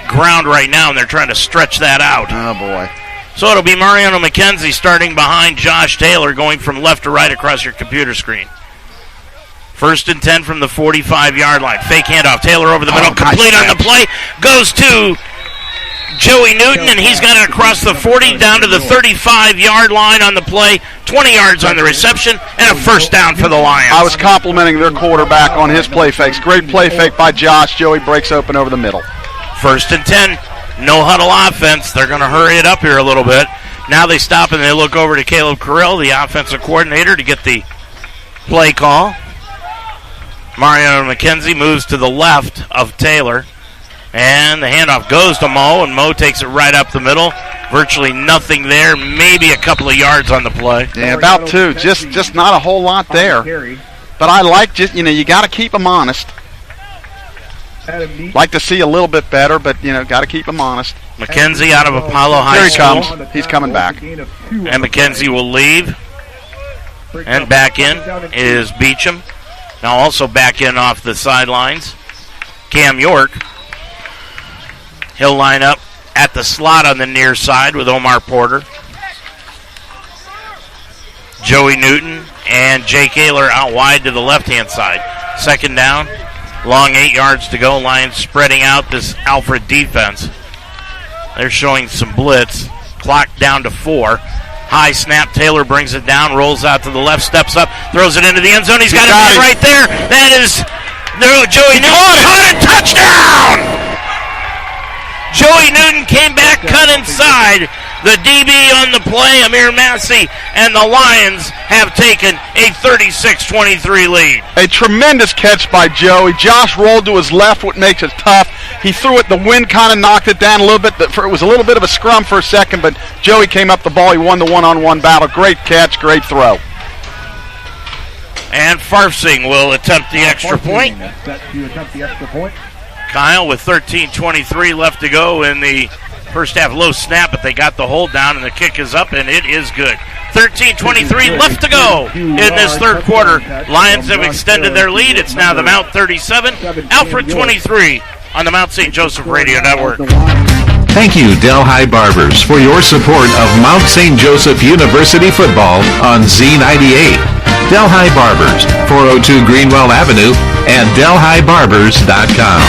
ground right now, and they're trying to stretch that out. Oh, boy. So it'll be Mariano McKenzie starting behind Josh Taylor, going from left to right across your computer screen. 1st and 10 from the 45-yard line. Fake handoff. Taylor over the middle. Complete on the play. Goes to Joey Newton, and he's got it across the 40 down to the 35-yard line on the play. 20 yards on the reception, and a first down for the Lions. I was complimenting their quarterback on his play fakes. Great play fake by Josh. Joey breaks open over the middle. 1st and 10. No huddle offense. They're going to hurry it up here a little bit. Now they stop and they look over to Caleb Carrill, the offensive coordinator, to get the play call. Mariano McKenzie moves to the left of Taylor, and the handoff goes to Mo, and Mo takes it right up the middle. Virtually nothing there, maybe a couple of yards on the play. Yeah, about 2. Just not a whole lot there. But I like you got to keep them honest. Like to see a little bit better, but got to keep them honest. McKenzie out of Apollo High School. School. Here he comes. He's coming back. And McKenzie will leave. And back in is Beecham. Now also back in off the sidelines, Cam York. He'll line up at the slot on the near side with Omar Porter. Joey Newton and Jake Ayler out wide to the left-hand side. 2nd down, long 8 yards to go. Lions spreading out this Alfred defense. They're showing some blitz. Clock down to 4. High snap. Taylor brings it down, rolls out to the left, steps up, throws it into the end zone. He's got a man right there. That is Joey Newton. Caught it. Touchdown! Joey Newton came back, cut inside. The DB on the play, Amir Massey, and the Lions have taken a 36-23 lead. A tremendous catch by Joey. Josh rolled to his left, what makes it tough. He threw it. The wind kind of knocked it down a little bit. It was a little bit of a scrum for a second, but Joey came up the ball. He won the one-on-one battle. Great catch, great throw. And Farfsing will attempt the extra point. Kyle with 13:23 left to go in the first half. Low snap, but they got the hold down, and the kick is up, and it is good. 13:23 left to go in this third quarter. Lions have extended their lead. It's now the Mount 37, Alfred 23 on the Mount St. Joseph Radio Network. Thank you, Delhi Barbers, for your support of Mount St. Joseph University football on Z98. Delhi Barbers, 402 Greenwell Avenue, and DelhiBarbers.com.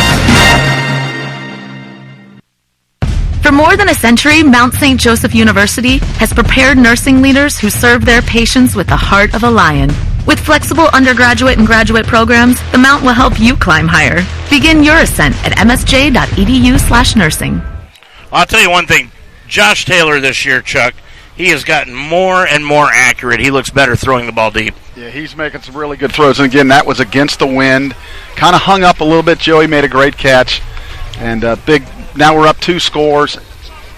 For more than a century, Mount St. Joseph University has prepared nursing leaders who serve their patients with the heart of a lion. With flexible undergraduate and graduate programs, the Mount will help you climb higher. Begin your ascent at msj.edu/nursing. I'll tell you one thing. Josh Taylor this year, Chuck, he has gotten more and more accurate. He looks better throwing the ball deep. Yeah, he's making some really good throws. And again, that was against the wind. Kind of hung up a little bit. Joey made a great catch. And now we're up 2 scores.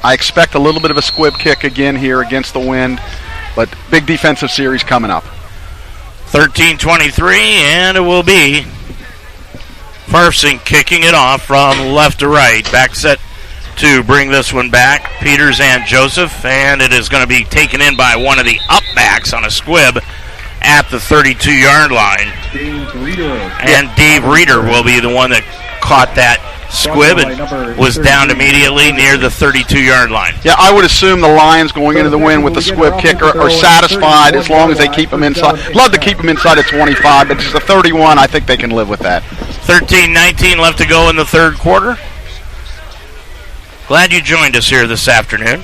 I expect a little bit of a squib kick again here against the wind. But big defensive series coming up. 13:23, and it will be Farfsing kicking it off from left to right. Back set to bring this one back. Peters and Joseph, and it is going to be taken in by one of the upbacks on a squib at the 32-yard line. And Dave Reeder will be the one that caught that squib and was down immediately near the 32-yard line. Yeah, I would assume the Lions going into the win with the squib kick are satisfied as long as they keep them inside. Love to keep them inside at 25, but just a 31, I think they can live with that. 13:19 left to go in the third quarter. Glad you joined us here this afternoon.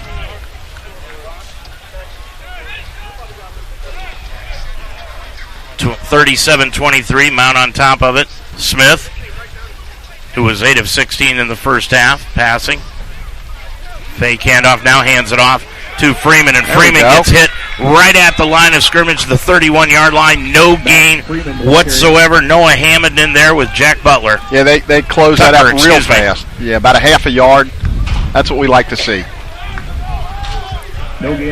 37-23, Mount on top of it. Smith, who was 8 of 16 in the first half, passing. Fake handoff, now hands it off to Freeman, and Freeman gets hit right at the line of scrimmage, the 31-yard line. No gain whatsoever. Noah Hammond in there with Jack Butler. Yeah, they close that out real fast. Yeah, about a half a yard. That's what we like to see.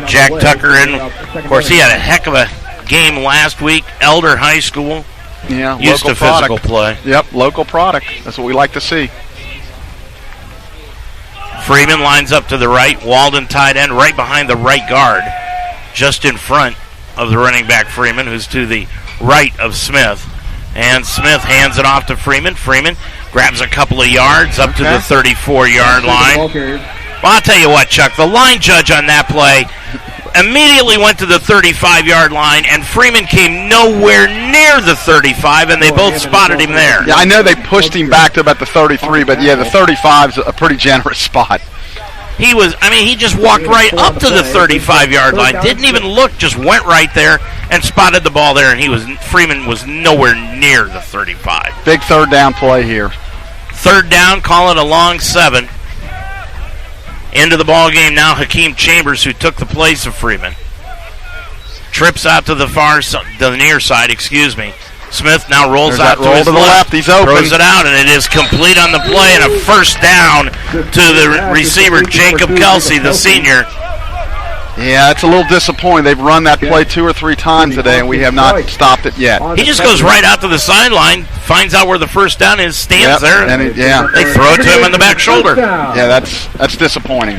Jack Tucker in. Of course, he had a heck of a game last week. Elder High School. Yeah, used to physical play. Yep, local product. That's what we like to see. Freeman lines up to the right. Walden tight end right behind the right guard. Just in front of the running back Freeman, who's to the right of Smith. And Smith hands it off to Freeman. Freeman grabs a couple of yards up to the 34-yard line. Well, I'll tell you what, Chuck. The line judge on that play immediately went to the 35-yard line, and Freeman came nowhere near the 35, and they both spotted him there. Yeah, I know they pushed him back to about the 33, but yeah, the 35 is a pretty generous spot. He just walked right up to the 35-yard line, didn't even look, just went right there and spotted the ball there, and Freeman was nowhere near the 35. Big third down play here. Third down, call it a long 7. Into the ball game now, Hakeem Chambers, who took the place of Freeman. Trips out to the near side, Smith now rolls out to his left. He's open. Throws it out, and it is complete on the play, and a first down to the receiver, Jacob Kelsey, the senior. Yeah, it's a little disappointing. They've run that play 2 or 3 times today, and we have not stopped it yet. He just goes right out to the sideline, finds out where the first down is, stands there, and they throw it to him in the back shoulder. Yeah, that's disappointing.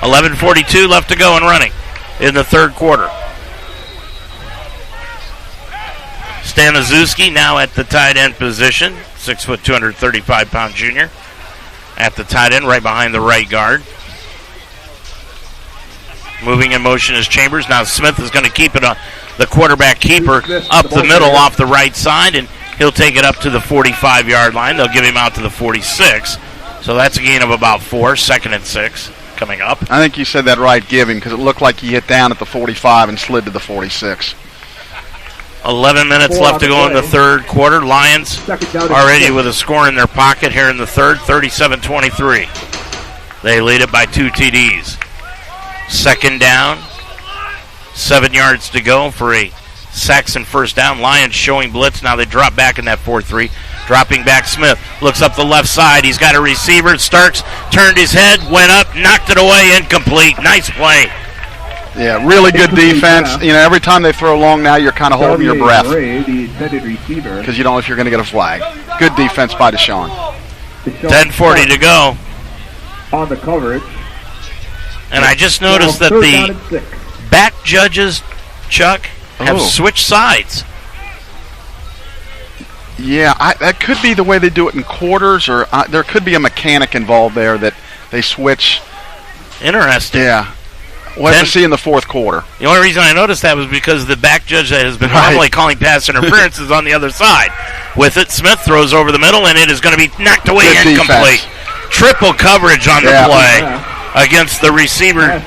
11:42 left to go and running in the third quarter. Staniszewski now at the tight end position, 6 foot, 235-pound junior at the tight end, right behind the right guard. Moving in motion is Chambers. Now Smith is going to keep it on the quarterback keeper up the middle off the right side, and he'll take it up to the 45-yard line. They'll give him out to the 46. So that's a gain of about 4, 2nd and 6. coming up. I think you said that right, give him, because it looked like he hit down at the 45 and slid to the 46. 11 minutes left to go in the third quarter. Lions already with a score in their pocket here in the third, 37-23. They lead it by 2 TDs. Second down, 7 yards to go for a Saxon first down. Lions showing blitz. Now they drop back in that 4-3. Dropping back, Smith looks up the left side. He's got a receiver. Starks turned his head, went up, knocked it away, incomplete. Nice play. Yeah, really good defense. You know, every time they throw long now, you're kind of holding your breath because you don't know if you're going to get a flag. Good defense by Deshaun. 10:40 to go. On the coverage. And I just noticed that the back judges, Chuck, have switched sides. Yeah, that could be the way they do it in quarters, or there could be a mechanic involved there that they switch. Interesting. Yeah. We'll have to see in the fourth quarter. The only reason I noticed that was because the back judge that has been normally calling pass interference is on the other side. With it, Smith throws over the middle, and it is going to be knocked away incomplete. Triple coverage on the play against the receiver,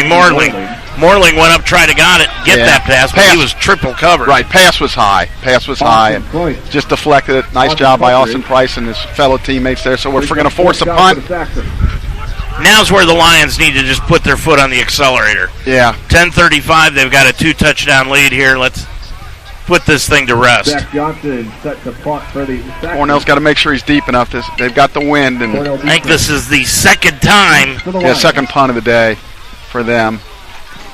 Morling. Morling went up, tried to get that pass, but he was triple covered. Right, pass was high, and just deflected it. Nice job by Austin Price and his fellow teammates there. So we're going to force a punt. Now's where the Lions need to just put their foot on the accelerator. Yeah. 10:35, they've got a 2-touchdown lead here. Let's put this thing to rest. Zach Johnson sets a punt for the Saxons. Cornell's got to make sure he's deep enough. They've got the wind. And I think this is the second time. Yeah, second punt of the day for them.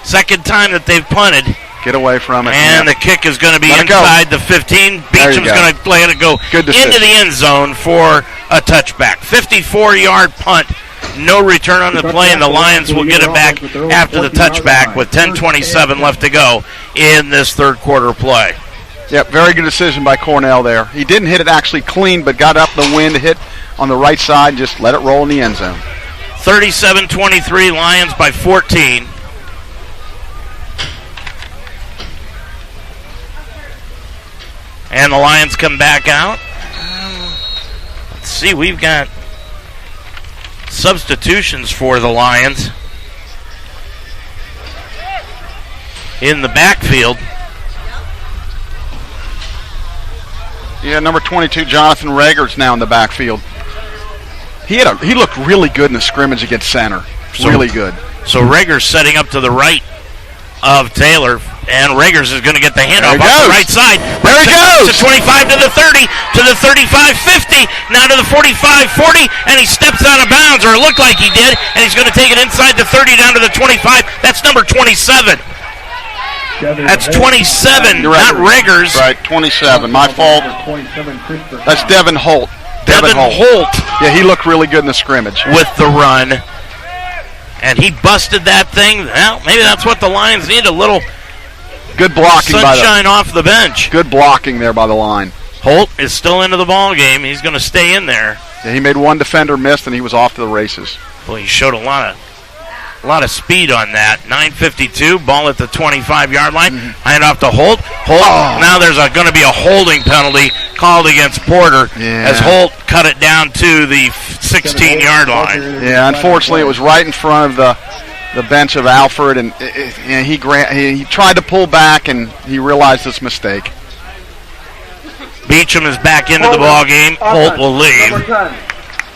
Second time that they've punted. Get away from it. And the kick is going to be inside the 15. Beecham's going to let it go into the end zone for a touchback. 54-yard punt. No return on the play, and the Lions will get it back after the touchback with 10:27 left to go in this third quarter play. Yep, very good decision by Cornell there. He didn't hit it actually clean, but got up the wind, hit on the right side, and just let it roll in the end zone. 37-23, Lions by 14. And the Lions come back out. Let's see, we've got substitutions for the Lions in the backfield. Yeah, number 22, Jonathan Rager's now in the backfield. He looked really good in the scrimmage against center. Really good. So Rager's setting up to the right of Taylor, and Ragers is going to get the handoff off the right side. There he goes! To 25, to the 30, to the 35, 50, now to the 45, 40, and he steps out of bounds, or it looked like he did, and he's going to take it inside the 30 down to the 25. That's number 27. That's 27, not Ragers. Right, 27. My fault. That's Devin Holt. Devin Holt. Yeah, he looked really good in the scrimmage. With the run. And he busted that thing. Well, maybe that's what the Lions need, a little good blocking sunshine off the bench. Good blocking there by the line. Holt is still into the ball game. He's going to stay in there. Yeah, he made one defender miss, and he was off to the races. Well, he showed a lot of speed on that. 9:52, ball at the 25-yard line. Hand off to Holt. Now there's going to be a holding penalty called against Porter as Holt cut it down to the 16-yard line. Yeah, unfortunately, it was right in front of the bench of Alfred, and he tried to pull back, and he realized his mistake. Beecham is back into the ball game. Holt will leave.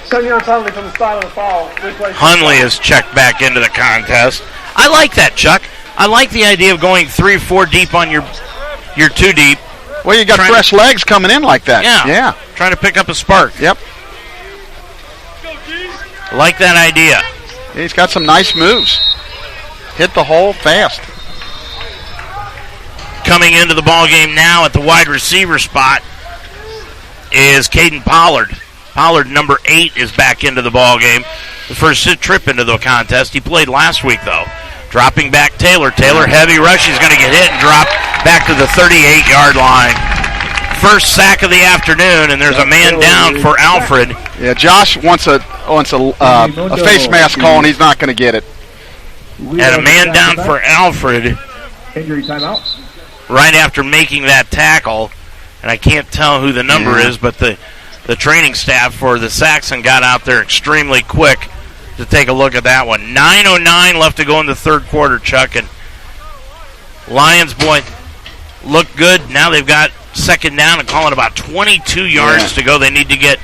10-yard penalty from the start of the foul. Hundley is checked back into the contest. I like that, Chuck. I like the idea of going 3 or 4 deep on your 2 deep. Well, you got fresh legs coming in like that. Yeah. Trying to pick up a spark. Yep. Like that idea. Yeah, he's got some nice moves. Hit the hole fast. Coming into the ball game now at the wide receiver spot is Caden Pollard. Pollard, number 8, is back into the ball game. The first trip into the contest. He played last week, though. Dropping back Taylor. Taylor, heavy rush. He's going to get hit and drop back to the 38-yard line. First sack of the afternoon, and there's a man down for Alfred. Yeah, Josh wants a face mask call, and he's not going to get it. And a man down for Alfred. Injury timeout. Right after making that tackle. And I can't tell who the number is, but the training staff for the Saxon got out there extremely quick to take a look at that one. 9:09 left to go in the third quarter, Chuck. And Lions, boy, look good. Now they've got second down and calling about 22 yards to go. They need to get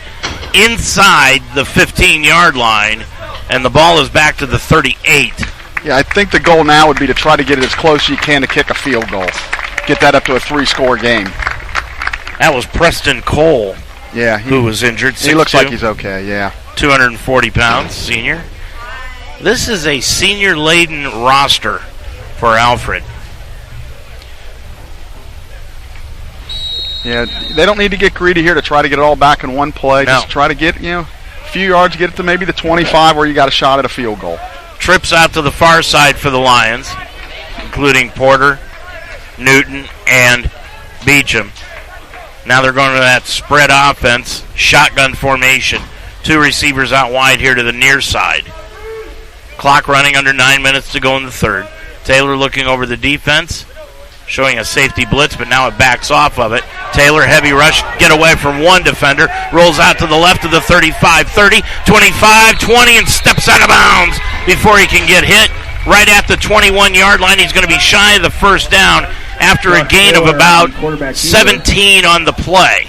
inside the 15-yard line, and the ball is back to the 38. Yeah, I think the goal now would be to try to get it as close as you can to kick a field goal. Get that up to a 3-score game. That was Preston Cole, who was injured. He looks like he's okay, 240 pounds, senior. This is a senior-laden roster for Alfred. Yeah, they don't need to get greedy here to try to get it all back in one play. Just try to get, a few yards, get it to maybe the 25 where you got a shot at a field goal. Trips out to the far side for the Lions, including Porter, Newton, and Beecham. Now they're going to that spread offense, shotgun formation. 2 receivers out wide here to the near side. Clock running under 9 minutes to go in the third. Taylor looking over the defense, showing a safety blitz, but now it backs off of it. Taylor, heavy rush, get away from one defender, rolls out to the left of the 35, 30, 25, 20, and steps out of bounds before he can get hit. Right at the 21-yard line, he's going to be shy of the first down after a gain of about 17 on the play.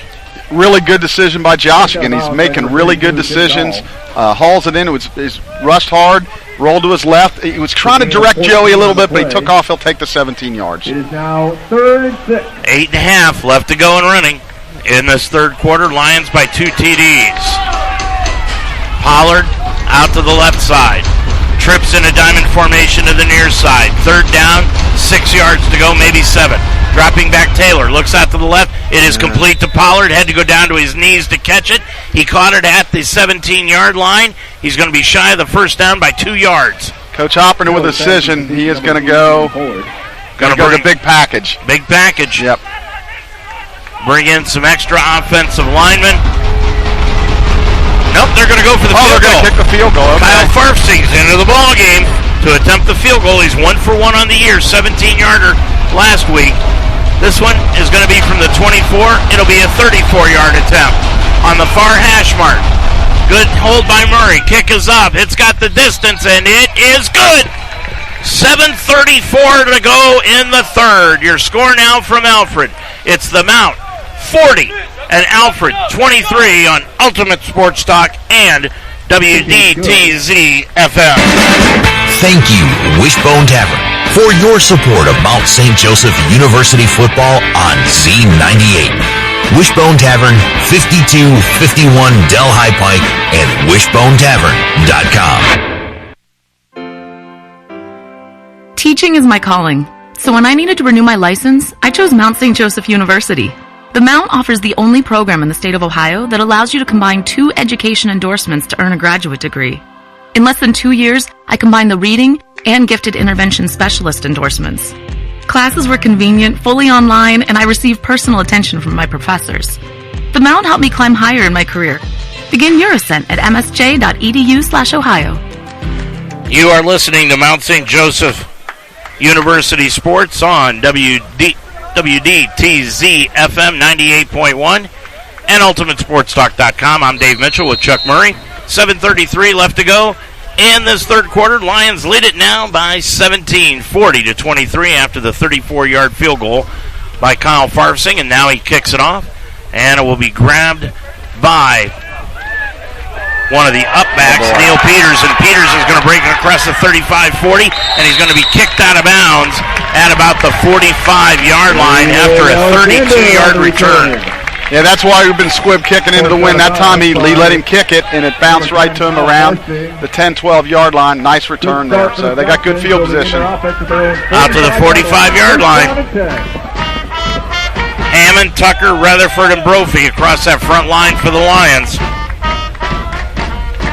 Really good decision by Josh again. He's making really good decisions. Hauls it in. He's rushed hard, rolled to his left. He was trying to direct Joey a little bit, but he took off. He'll take the 17 yards. It is now 3rd and 6. 8.5 left to go and running in this third quarter. Lions by 2 TDs. Pollard out to the left side. Trips in a diamond formation to the near side. Third down, 6 yards to go, maybe 7. Dropping back Taylor, looks out to the left. It is complete to Pollard. Had to go down to his knees to catch it. He caught it at the 17-yard line. He's going to be shy of the first down by 2 yards. Coach Hopper with a decision. He is going to go. Going to go the big package. Big package. Yep. Bring in some extra offensive linemen. Nope, they're going to go for the field goal. They're going to kick the field goal. Okay. Kyle Farfsing's into the ball game to attempt the field goal. He's 1 for 1 on the year, 17-yarder last week. This one is going to be from the 24. It'll be a 34-yard attempt on the far hash mark. Good hold by Murray. Kick is up. It's got the distance, and it is good. 7:34 to go in the third. Your score now from Alfred. It's the Mount 40 and Alfred 23 on Ultimate Sports Talk and WDTZ-FM. Thank you, Wishbone Tavern, for your support of Mount St. Joseph University football on Z98. Wishbone Tavern, 5251 Delhi Pike, and wishbonetavern.com. Teaching is my calling, so when I needed to renew my license, I chose Mount St. Joseph University. The Mount offers the only program in the state of Ohio that allows you to combine 2 education endorsements to earn a graduate degree. In less than 2 years, I combined the reading and gifted intervention specialist endorsements. Classes were convenient, fully online, and I received personal attention from my professors. The Mount helped me climb higher in my career. Begin your ascent at msj.edu/Ohio. You are listening to Mount St. Joseph University Sports on WDTZ-FM 98.1 and UltimateSportsTalk.com. I'm Dave Mitchell with Chuck Murray. 7:33 left to go in this third quarter. Lions lead it now by 17, 40-23 after the 34-yard field goal by Kyle Farfsing, and now he kicks it off, and it will be grabbed by one of the upbacks, Neil Peters, and Peters is going to break it across the 35-40, and he's going to be kicked out of bounds at about the 45-yard line after a 32-yard return. Yeah, that's why we've been squib kicking into the wind. That time he let him kick it, and it bounced right to him around the 10, 12-yard line. Nice return there. So they got good field position. Out to the 45-yard line. Hammond, Tucker, Rutherford, and Brophy across that front line for the Lions.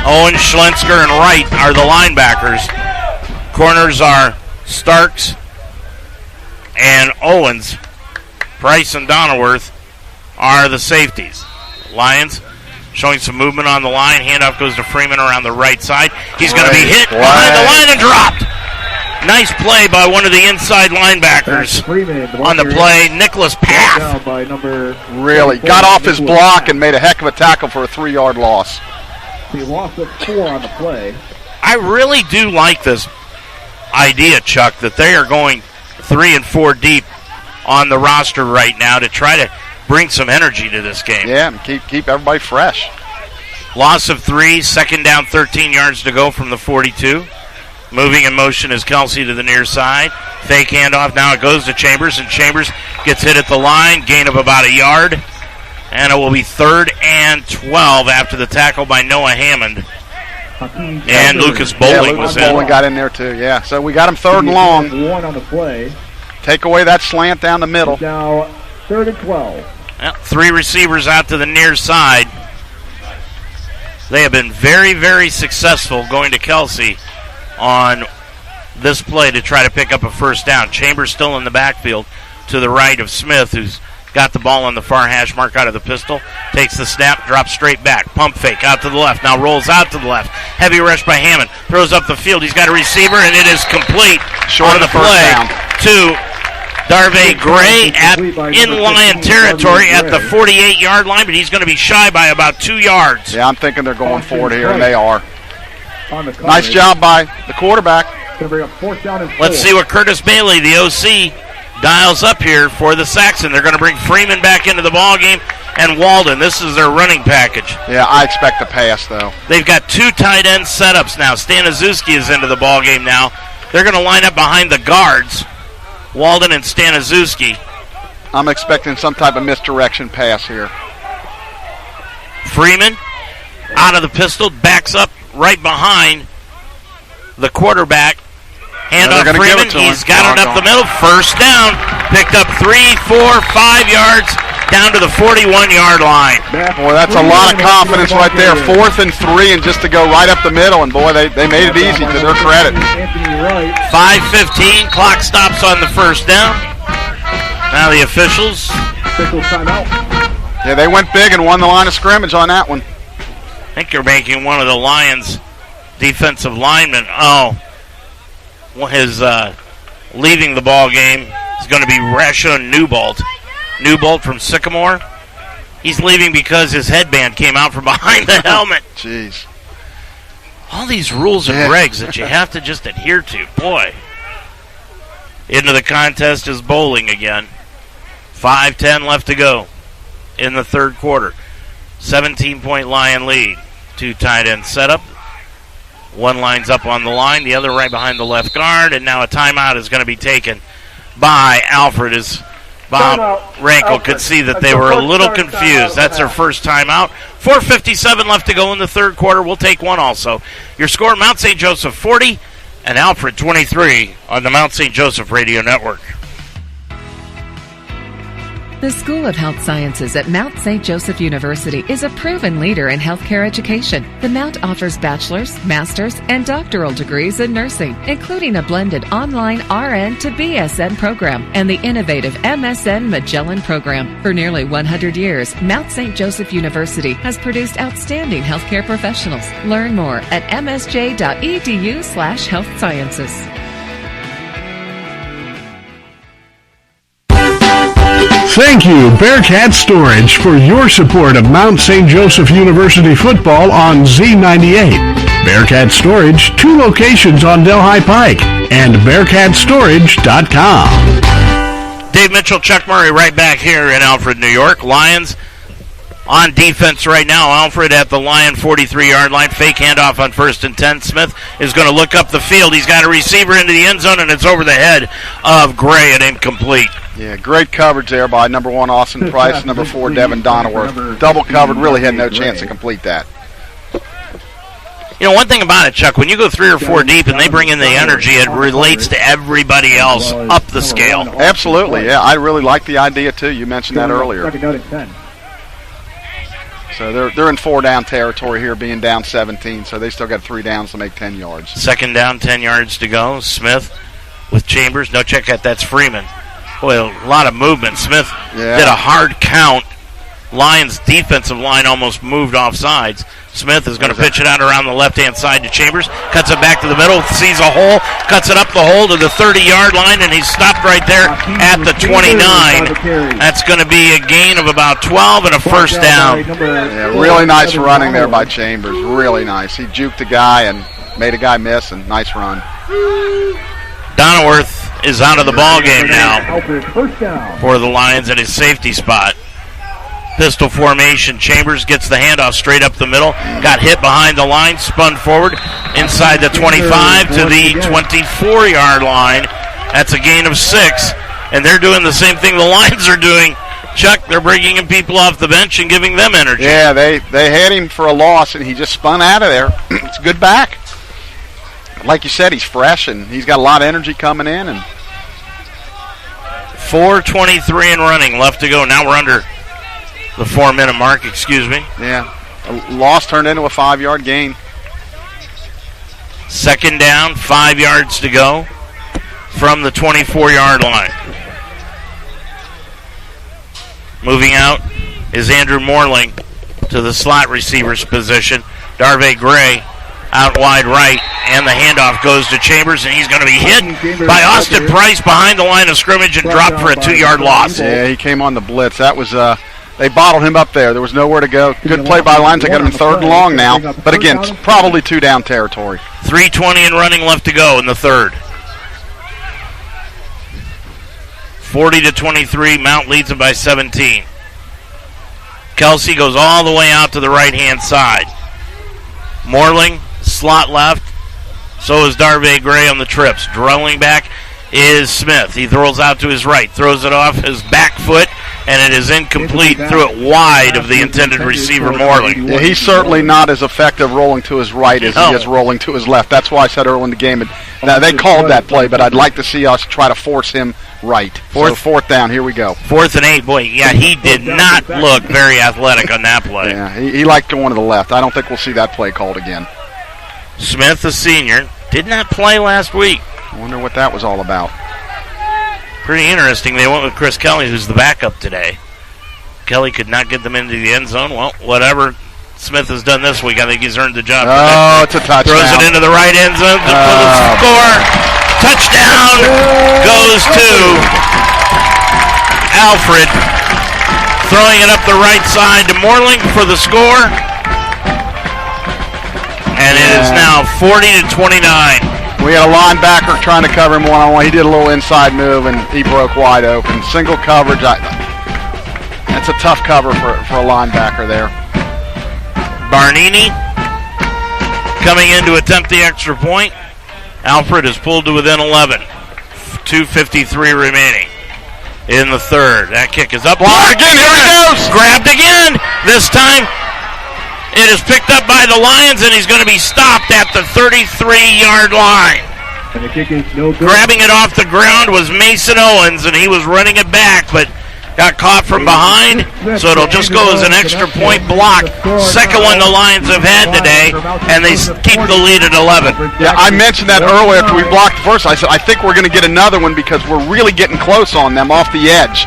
Owen, Schlensker, and Wright are the linebackers. Corners are Starks and Owens. Price and Donnerworth are the safeties. Lions showing some movement on the line. Handoff goes to Freeman around the right side. He's going to be hit behind the line and dropped. Nice play by one of the inside linebackers on the play, Nicholas Path. Really got off his block and made a heck of a tackle for a 3-yard loss. He lost 4 on the play. I I really do like this idea, Chuck, that they are going 3 and 4 deep on the roster right now to try to bring some energy to this game. Yeah, and keep everybody fresh. Loss of 3, second down, 13 yards to go from the 42. Moving in motion is Kelsey to the near side. Fake handoff, now it goes to Chambers, and Chambers gets hit at the line, gain of about a yard. And it will be 3rd and 12 after the tackle by Noah Hammond. And Lucas Bowling was in. Bowling got in there too, yeah. So we got him 3rd and long. 1 on the play. Take away that slant down the middle. Now 3rd and 12. Well, 3 receivers out to the near side. They have been very, very successful going to Kelsey on this play to try to pick up a first down. Chambers still in the backfield to the right of Smith, who's got the ball on the far hash mark out of the pistol. Takes the snap, drops straight back. Pump fake out to the left. Now rolls out to the left. Heavy rush by Hammond. Throws up the field. He's got a receiver, and it is complete Short on the of the first play down. to Darvay Gray in Lion territory at the 48-yard line, but he's going to be shy by about 2 yards. Yeah, I'm thinking they're going forward here, and they are. Nice job by the quarterback. Let's see what Curtis Bailey, the OC, dials up here for the Saxon. They're going to bring Freeman back into the ball game and Walden. This is their running package. Yeah, I expect a pass, though. They've got 2 tight end setups now. Staniszewski is into the ball game now. They're going to line up behind the guards, Walden and Staniszewski. I'm expecting some type of misdirection pass here. Freeman out of the pistol, backs up right behind the quarterback. Handoff Freeman, he's got it up the middle. First down, picked up 3, 4, 5 yards down to the 41-yard line. Boy, that's a lot of confidence right there. 4th and 3, and just to go right up the middle, and boy, they made it easy to their credit. 5:15, clock stops on the first down. Now the officials. Yeah, they went big and won the line of scrimmage on that one. I think you're making one of the Lions' defensive linemen. His leaving the ball game is going to be Rashon Newbolt. Newbolt from Sycamore. He's leaving because his headband came out from behind the helmet. Jeez. All these rules and regs that you have to just adhere to. Boy. Into the contest is Bowling again. 5:10 left to go in the third quarter. 17-point Lion lead. 2 tight end setup. One lines up on the line, the other right behind the left guard, and now a timeout is going to be taken by Alfred as Bob Rankle could see that they were a little confused. That's their first timeout. 4:57 left to go in the third quarter. We'll take one also. Your score, Mount St. Joseph 40 and Alfred 23 on the Mount St. Joseph Radio Network. The School of Health Sciences at Mount St. Joseph University is a proven leader in healthcare education. The Mount offers bachelor's, master's, and doctoral degrees in nursing, including a blended online RN to BSN program and the innovative MSN Magellan program. For nearly 100 years, Mount St. Joseph University has produced outstanding healthcare professionals. Learn more at msj.edu/health sciences. Thank you, Bearcat Storage, for your support of Mount St. Joseph University football on Z98. Bearcat Storage, 2 locations on Delhi Pike, and BearcatStorage.com. Dave Mitchell, Chuck Murray right back here in Alfred, New York. Lions on defense right now. Alfred at the Lion 43-yard line. Fake handoff on 1st and 10. Smith is going to look up the field. He's got a receiver into the end zone, and it's over the head of Gray and incomplete. Yeah, great coverage there by number 1 Austin Price, number 4 Devin Donaworth. Double covered, really had no chance to complete that. You know, one thing about it, Chuck, when you go 3 or 4 deep and they bring in the energy, it relates to everybody else up the scale. Absolutely, yeah. I really like the idea, too. You mentioned that earlier. So they're in 4-down territory here, being down 17, so they still got 3 downs to make 10 yards. Second down, 10 yards to go. Smith with Chambers. No check out, that's Freeman. Boy, a lot of movement. Smith did a hard count. Lions' defensive line almost moved off sides. Smith is going to pitch it out around the left-hand side to Chambers. Cuts it back to the middle, sees a hole, cuts it up the hole to the 30-yard line, and he's stopped right there at the 29. That's going to be a gain of about 12 and a first down. Yeah, really nice running there by Chambers. Really nice. He juked the guy and made a guy miss, and nice run. Donworth is out of the ball game now for the Lions at his safety spot. Pistol formation. Chambers gets the handoff straight up the middle. Got hit behind the line, spun forward inside the 25 to the 24-yard line. That's a gain of 6, and they're doing the same thing the Lions are doing. Chuck, they're bringing in people off the bench and giving them energy. Yeah, they had him for a loss, and he just spun out of there. It's a good back. Like you said, he's fresh, and he's got a lot of energy coming in. And 4:23 and running left to go. Now we're under the 4-minute mark, excuse me. Yeah, a loss turned into a 5-yard gain. Second down, 5 yards to go from the 24-yard line. Moving out is Andrew Moreling to the slot receiver's position. Darvey Gray out wide right, and the handoff goes to Chambers, and he's going to be hit by Austin Price behind the line of scrimmage and dropped for a 2-yard loss. Yeah, he came on the blitz. That was they bottled him up there. There was nowhere to go. Good play by the Lions. They got him in 3rd and long now. But again, it's probably 2-down territory. 3:20 and running left to go in the 3rd. 40-23, Mount leads them by 17. Kelsey goes all the way out to the right-hand side. Moreling, slot left. So is Darvey Gray on the trips. Drilling back is Smith. He throws out to his right, throws it off his back foot, and it is incomplete. Threw it wide of the intended receiver, Moreling. Yeah, he's certainly not as effective rolling to his right as he is rolling to his left. That's why I said early in the game. Now, they called that play, but I'd like to see us try to force him right. So 4th down, here we go. 4th and 8. Boy, yeah, he did not look very athletic on that play. Yeah, he liked going to the left. I don't think we'll see that play called again. Smith, the senior, did not play last week. I wonder what that was all about. Pretty interesting. They went with Chris Kelly, who's the backup today. Kelly could not get them into the end zone. Well, whatever Smith has done this week, I think he's earned the job. Oh, it's a touchdown. Throws it into the right end zone for the score. Touchdown goes to Alfred. Throwing it up the right side to Moreling for the score. And it is now 40-29. We had a linebacker trying to cover him one-on-one. He did a little inside move, and he broke wide open. Single coverage. That's a tough cover for a linebacker there. Barnini coming in to attempt the extra point. Alfred is pulled to within 11. 2:53 remaining in the 3rd. That kick is up. Blocked again. Here he goes. Grabbed again. This time it is picked up by the Lions, and he's going to be stopped at the 33-yard line. And the kick is no good. Grabbing it off the ground was Mason Owens, and he was running it back, but got caught from behind, so it'll just go as an extra point block. Second one the Lions have had today, and they keep the lead at 11. Yeah, I mentioned that earlier after we blocked the first. I said, I think we're going to get another one because we're really getting close on them off the edge.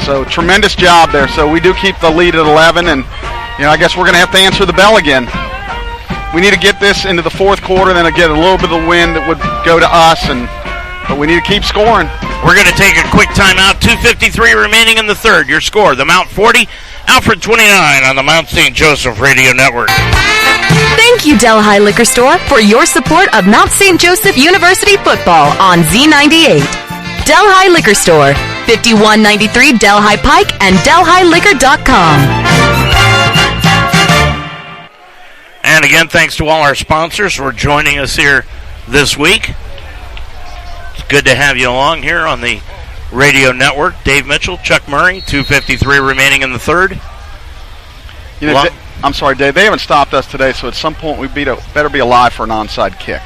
So tremendous job there. So we do keep the lead at 11, and I guess we're going to have to answer the bell again. We need to get this into the 4th quarter, then again a little bit of the wind that would go to us, but we need to keep scoring. We're going to take a quick timeout. 2:53 remaining in the 3rd. Your score, the Mount 40, Alfred 29 on the Mount St. Joseph Radio Network. Thank you, Delhi Liquor Store, for your support of Mount St. Joseph University football on Z98. Delhi Liquor Store, 5193 Delhi Pike and DelhiLiquor.com. And again, thanks to all our sponsors for joining us here this week. It's good to have you along here on the radio network. Dave Mitchell, Chuck Murray, 2:53 remaining in the 3rd. I'm sorry, Dave. They haven't stopped us today, so at some point we better be alive for an onside kick.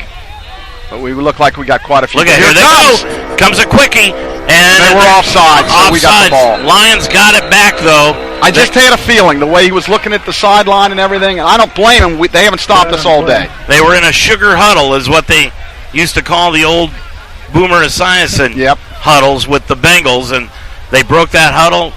But we look like we got quite a few. Look at here they go. Comes a quickie. And they were offside, so we got the ball. Lions got it back, though. I just had a feeling, the way he was looking at the sideline and everything, and I don't blame him. They haven't stopped us all day. They were in a sugar huddle, is what they used to call the old Boomer Esiason huddles with the Bengals, and they broke that huddle,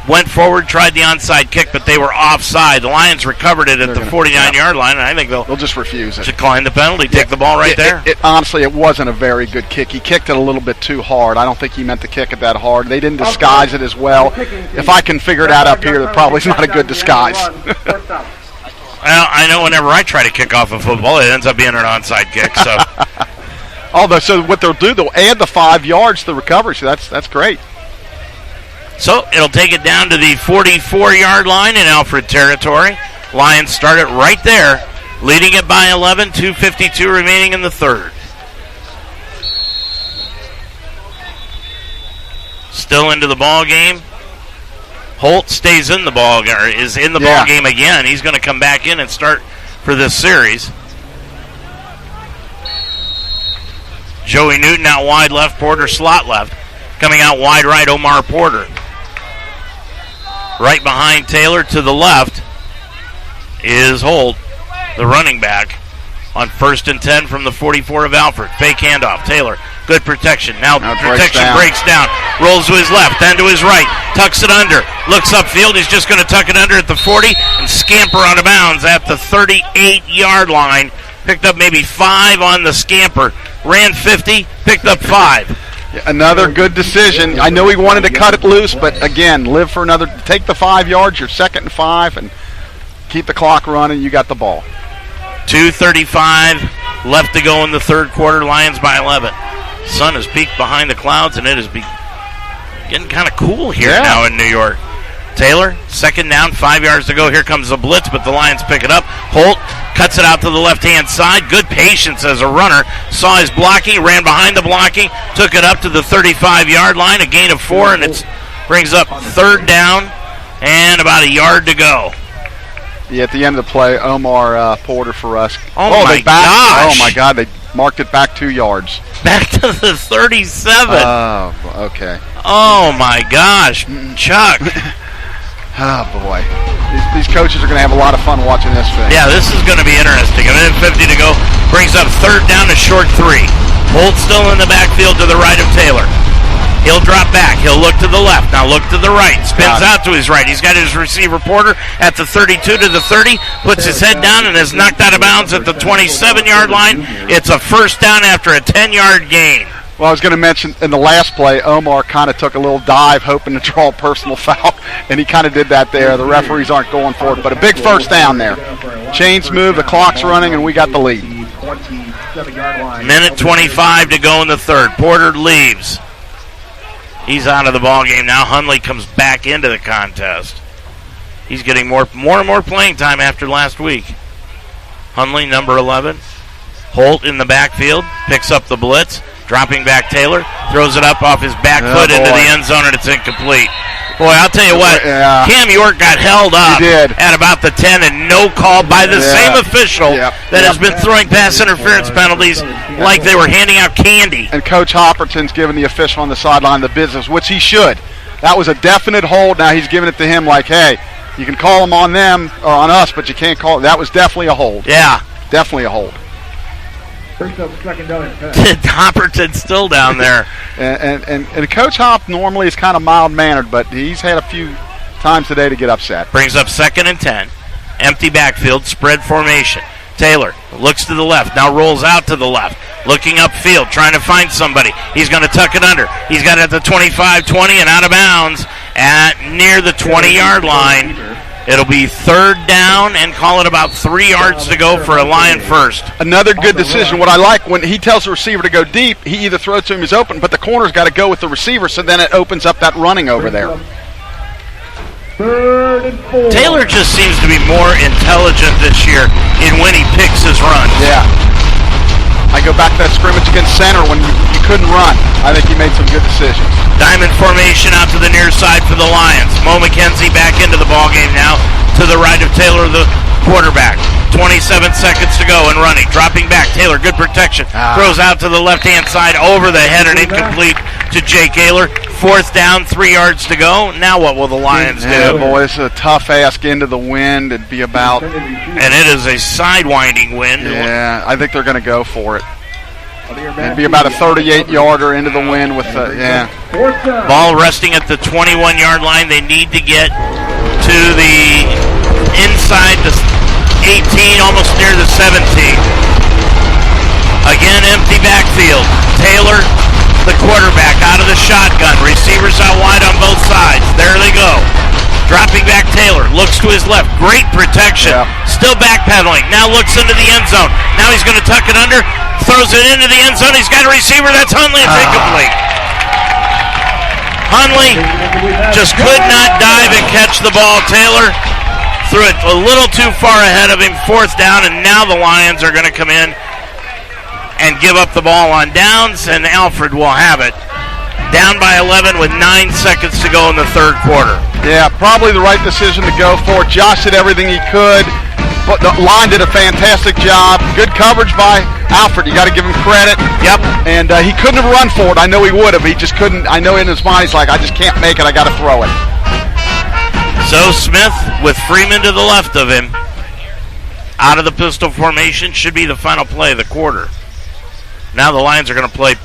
went forward, tried the onside kick, but they were offside. The Lions recovered it at the 49-yard line, and I think they'll just refuse it. Decline the penalty, take the ball right there. Honestly, it wasn't a very good kick. He kicked it a little bit too hard. I don't think he meant to kick it that hard. They didn't disguise it as well. If I can figure it out up here, that probably is not a good disguise. Well, I know whenever I try to kick off a football, it ends up being an onside kick. So, so what they'll do, they'll add the 5 yards to the recovery. So that's great. So it'll take it down to the 44-yard line in Alfred territory. Lions start it right there, leading it by 11, 2:52 remaining in the third. Still into the ball game. Holt stays in the ball, or is in the ball game again. He's going to come back in and start for this series. Joey Newton out wide left, Porter slot left. Coming out wide right, Omar Porter. Right behind Taylor to the left is Holt, the running back, on 1st and 10 from the 44 of Alfred. Fake handoff. Taylor, good protection. Now protection breaks down. Rolls to his left, then to his right. Tucks it under. Looks upfield. He's just going to tuck it under at the 40 and scamper out of bounds at the 38-yard line. Picked up maybe 5 on the scamper. Ran 50, picked up 5. Another good decision. I know he wanted to cut it loose, but again, live for another. Take the 5 yards, you're 2nd and 5, and keep the clock running. You got the ball. 2:35 left to go in the third quarter. Lions by 11. Sun has peaked behind the clouds, and it is getting kind of cool here now in New York. Taylor, 2nd down, 5 yards to go. Here comes the blitz, but the Lions pick it up. Holt cuts it out to the left-hand side. Good patience as a runner. Saw his blocking, ran behind the blocking, took it up to the 35-yard line, a gain of 4, and it brings up 3rd down and about a yard to go. Yeah, at the end of the play, Omar Porter for us. Oh my gosh. Oh, my God. They marked it back 2 yards. Back to the 37. Oh, okay. Oh, my gosh. Chuck. Oh, boy. These coaches are going to have a lot of fun watching this thing. Yeah, this is going to be interesting. A minute 50 to go. Brings up 3rd down, a short 3. Holt still in the backfield to the right of Taylor. He'll drop back. He'll look to the left. Now look to the right. Spins out to his right. He's got his receiver Porter at the 32 to the 30. Puts his head down and is knocked out of bounds at the 27-yard line. It's a 1st down after a 10-yard gain. Well, I was going to mention in the last play, Omar kind of took a little dive hoping to draw a personal foul, and he kind of did that there. The referees aren't going for it, but a big 1st down there. Chains move, the clock's running, and we got the lead. Minute 25 to go in the third. Porter leaves. He's out of the ball game now. Hundley comes back into the contest. He's getting more and more playing time after last week. Hundley, number 11. Holt in the backfield, picks up the blitz, dropping back Taylor, throws it up off his back foot into the end zone, and it's incomplete. Boy, I'll tell you what, Cam York got held up at about the 10 and no call by the same official that has been throwing pass interference penalties like they were handing out candy. And Coach Hopperton's giving the official on the sideline the business, which he should. That was a definite hold. Now he's giving it to him like, hey, you can call them on them or on us, but you can't call it. That was definitely a hold. Yeah. Definitely a hold. Hopperton's still down there. and Coach Hop normally is kind of mild-mannered, but he's had a few times today to get upset. Brings up 2nd and 10. Empty backfield, spread formation. Taylor looks to the left, now rolls out to the left. Looking upfield, trying to find somebody. He's going to tuck it under. He's got it at the 25-20 and out of bounds at near the 20-yard line. It'll be 3rd down and call it about 3 yards to go for a Lion first. Another good decision. What I like, when he tells the receiver to go deep, he either throws to him, he's open, but the corner's got to go with the receiver, so then it opens up that running over there. Taylor just seems to be more intelligent this year in when he picks his runs. Yeah. I go back to that scrimmage against center when you couldn't run. I think he made some good decisions. Diamond formation out to the near side for the Lions. Mo McKenzie back into the ballgame now to the right of Taylor, the quarterback. 27 seconds to go and running. Dropping back. Taylor, good protection. Throws out to the left-hand side over the head and incomplete to Jake Ayler. 4th down, 3 yards to go. Now what will the Lions do? Yeah, boy, this is a tough ask into the wind. It'd be about... And it is a sidewinding wind. Yeah, I think they're going to go for it. It'd be about a 38-yarder into the wind with Ball resting at the 21-yard line. They need to get to the inside the 18, almost near the 17. Again, empty backfield. Taylor, the quarterback, out of the shotgun. Receivers out wide on both sides. There they go. Dropping back Taylor. Looks looks to his left. Great protection. Yeah. Still backpedaling. Now looks into the end zone. Now he's going to tuck it under. Throws it into the end zone. He's got a receiver. That's Hundley. It's incomplete. Hundley just could not dive and catch the ball. Taylor threw it a little too far ahead of him. 4th down, and now the Lions are going to come in and give up the ball on downs, and Alfred will have it. Down by 11 with 9 seconds to go in the third quarter. Yeah, probably the right decision to go for. Josh did everything he could. But the line did a fantastic job. Good coverage by Alfred. You got to give him credit. Yep. And he couldn't have run for it. I know he would have. He just couldn't. I know in his mind he's like, I just can't make it. I got to throw it. So Smith with Freeman to the left of him. Out of the pistol formation. Should be the final play of the quarter. Now the Lions are going to play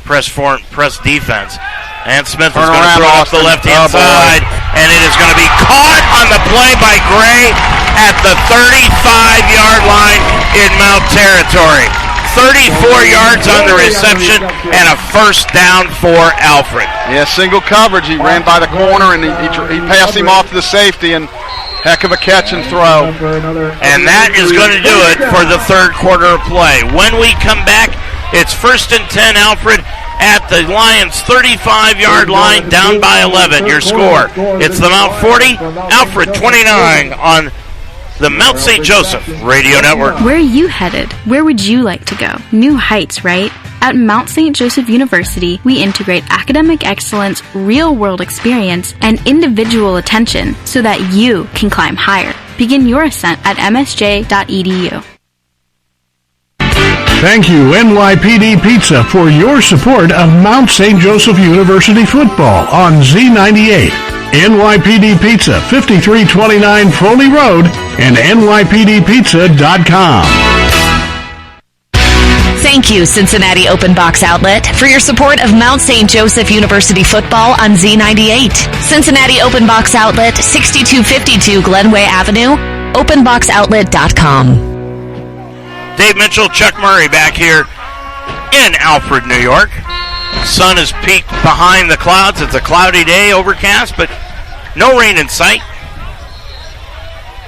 press defense. And Smith is going to throw it up the left-hand side. And it is going to be caught on the play by Gray at the 35-yard line in Mount territory. 34 yards on the reception and a first down for Alfred. Yeah, single coverage. He ran by the corner and he passed him off to the safety, and heck of a catch and throw. And that is going to do it for the third quarter of play. When we come back, it's 1st and 10, Alfred, at the Lions' 35-yard line, down by 11. Your score, it's the Mount 40, Alfred 29 on the Mount St. Joseph Radio Network. Where are you headed? Where would you like to go? New heights, right? At Mount St. Joseph University, we integrate academic excellence, real-world experience, and individual attention so that you can climb higher. Begin your ascent at msj.edu. Thank you, NYPD Pizza, for your support of Mount St. Joseph University football on Z98. NYPD Pizza, 5329 Foley Road, and NYPDpizza.com. Thank you, Cincinnati Open Box Outlet, for your support of Mount St. Joseph University football on Z98. Cincinnati Open Box Outlet, 6252 Glenway Avenue, openboxoutlet.com. Dave Mitchell, Chuck Murray back here in Alfred, New York. Sun is peaked behind the clouds. It's a cloudy day, overcast, but no rain in sight.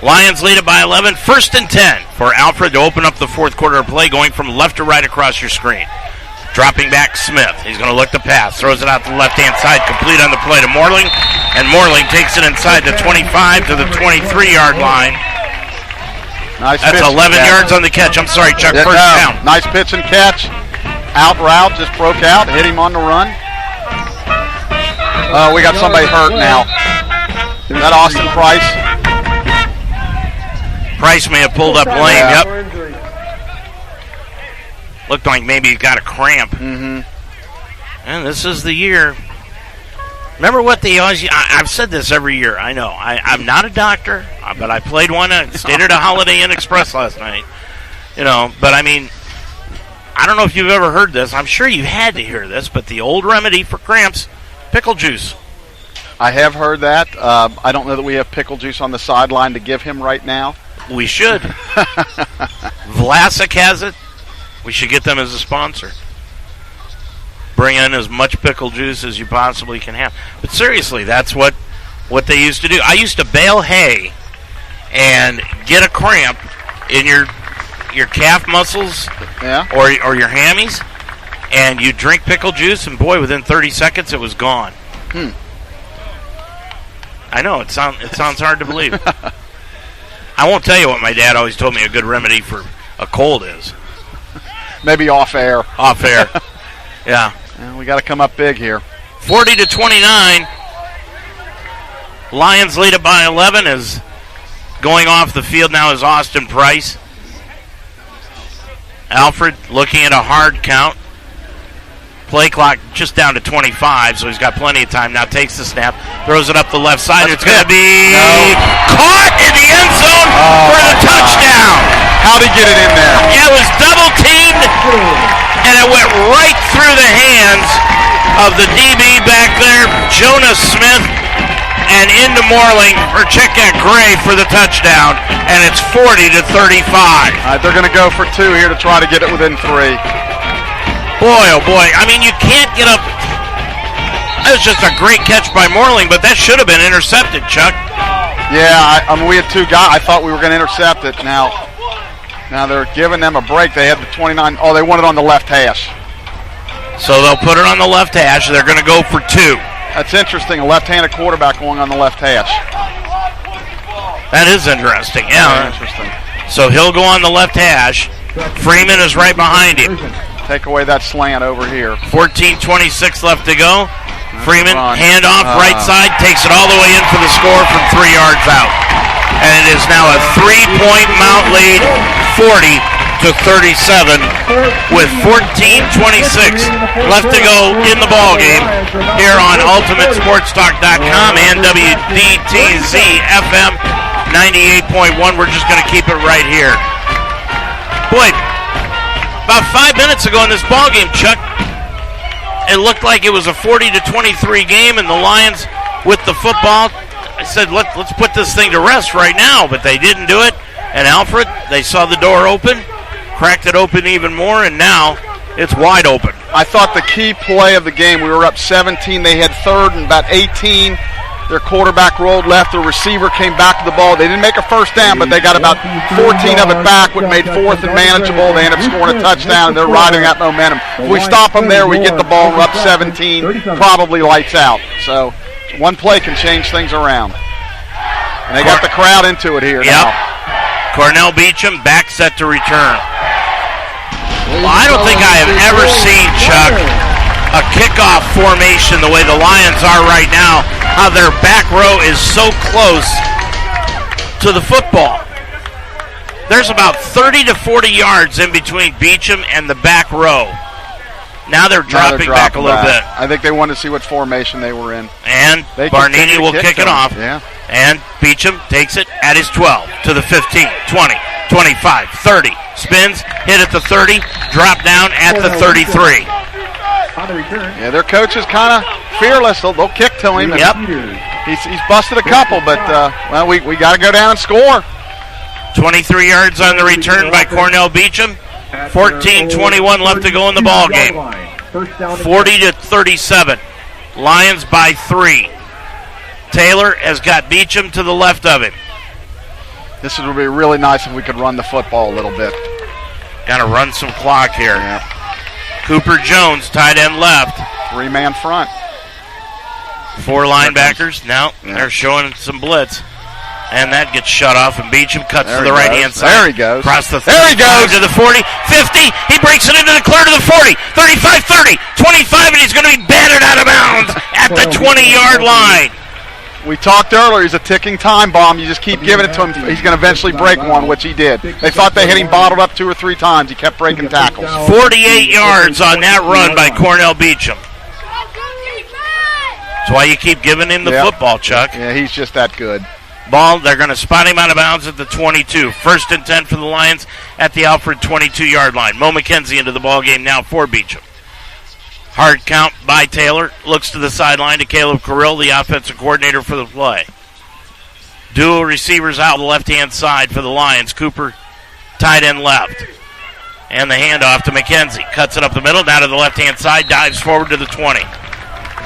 Lions lead it by 11. 1st and 10 for Alfred to open up the fourth quarter of play, going from left to right across your screen. Dropping back Smith. He's going to look to pass. Throws it out to the left-hand side, complete on the play to Morling. And Morling takes it inside the 25 to the 23-yard line. Nice. That's 11 yards on the catch. I'm sorry, Chuck. First down. Nice pitch and catch. Out route, just broke out, hit him on the run. We got somebody hurt now. Is that Austin Price? Price may have pulled up lame. Yep. Looked like maybe he got a cramp. Mm-hmm. And this is the year. Remember what they always... I've said this every year. I know. I'm not a doctor, but I played one. I stayed at a Holiday Inn Express last night. You know, but I mean, I don't know if you've ever heard this. I'm sure you had to hear this, but the old remedy for cramps, pickle juice. I have heard that. I don't know that we have pickle juice on the sideline to give him right now. We should. Vlasic has it. We should get them as a sponsor. Bring in as much pickle juice as you possibly can have. But seriously, that's what they used to do. I used to bale hay and get a cramp in your calf muscles, or your hammies, and you drink pickle juice, and boy, within 30 seconds it was gone. I know, it sounds hard to believe. I won't tell you what my dad always told me a good remedy for a cold is. Maybe off air. Off air. Yeah. We got to come up big here. 40-29. Lions lead it by 11. Is going off the field now is Austin Price. Alfred looking at a hard count. Play clock just down to 25, so he's got plenty of time. Now takes the snap, throws it up the left side. It's going to be caught in the end zone for the touchdown. How'd he get it in there? It was double teamed, and it went right through the hands of the DB back there, Jonas Smith, and into Morling or check out Gray for the touchdown, and it's 40-35. They're going to go for two here to try to get it within 3. Boy, oh boy. I mean, you can't get up. That was just a great catch by Morling, but that should have been intercepted, Chuck. Yeah, I mean, we had two guys. I thought we were going to intercept it. Now they're giving them a break. They had the 29. Oh, they want it on the left hash. So they'll put it on the left hash. They're going to go for 2. That's interesting. A left-handed quarterback going on the left hash. That is interesting. Yeah. Very interesting. So he'll go on the left hash. Freeman is right behind him. Take away that slant over here. 14:26 left to go. Freeman, handoff, right side, takes it all the way in for the score from 3 yards out. And it is now a 3-point Mount lead, 40-37, with 14:26 left to go in the ball game here on UltimateSportsTalk.com and WDTZ FM 98.1. We're just going to keep it right here. Boy, about 5 minutes ago in this ball game, Chuck, it looked like it was a 40-23 game, and the Lions with the football. I said, let's put this thing to rest right now, but they didn't do it. And Alfred, they saw the door open, cracked it open even more, and now it's wide open. I thought the key play of the game, we were up 17. They had third and about 18. Their quarterback rolled left. The receiver came back to the ball. They didn't make a first down, but they got about 14 of it back, which made fourth and manageable. They ended up scoring a touchdown, and they're riding that momentum. If we stop them there, we get the ball, we're up 17, probably lights out. So one play can change things around. And they got the crowd into it here now. Cornell Beecham back set to return. Well, I don't think I have ever seen, Chuck, a kickoff formation the way the Lions are right now, how their back row is so close to the football. There's about 30 to 40 yards in between Beecham and the back row. Now they're dropping back a little bit. I think they wanted to see what formation they were in. And Barnini will kick it off. Yeah. And Beecham takes it at his 12 to the 15, 20, 25, 30. Spins, hit at the 30, drop down at the 33. Yeah, their coach is kind of fearless. They'll kick to him. Yep. He's busted a couple, but we got to go down and score. 23 yards on the return by Cornell Beecham. 14:21 left to go in the ball game. 40-37. Lions by 3. Taylor has got Beecham to the left of him. This would be really nice if we could run the football a little bit. Got to run some clock here. Yeah. Cooper Jones, tight end left. 3-man front. 4 linebackers. Now they're showing some blitz. And that gets shut off, and Beecham cuts to the right-hand side. There he goes. Across the 35 to the 40, 50. He breaks it into the clear to the 40, 35, 30, 25, and he's going to be battered out of bounds at the 20-yard line. We talked earlier, he's a ticking time bomb. You just keep giving it to him. He's going to eventually break one, which he did. They thought they had him bottled up 2 or 3 times. He kept breaking tackles. 48 yards on that run by Cornell Beecham. That's why you keep giving him the football, Chuck. Yeah, he's just that good. Ball, they're going to spot him out of bounds at the 22. 1st and 10 for the Lions at the Alfred 22-yard line. Mo McKenzie into the ball game now for Beecham. Hard count by Taylor. Looks to the sideline to Caleb Carrill, the offensive coordinator for the play. Dual receivers out on the left-hand side for the Lions. Cooper, tight end left. And the handoff to McKenzie. Cuts it up the middle, down to the left-hand side, dives forward to the 20.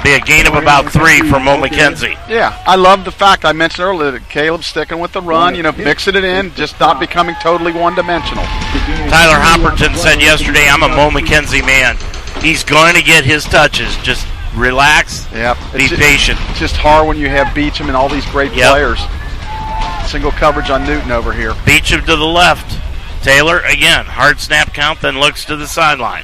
Be a gain of about 3 for Mo McKenzie. Yeah, I love the fact I mentioned earlier that Caleb's sticking with the run, mixing it in, just not becoming totally one-dimensional. Tyler Hopperton said yesterday, I'm a Mo McKenzie man. He's going to get his touches. Just relax, be patient. It's just hard when you have Beecham and all these great players. Single coverage on Newton over here. Beecham to the left. Taylor, again, hard snap count, then looks to the sideline.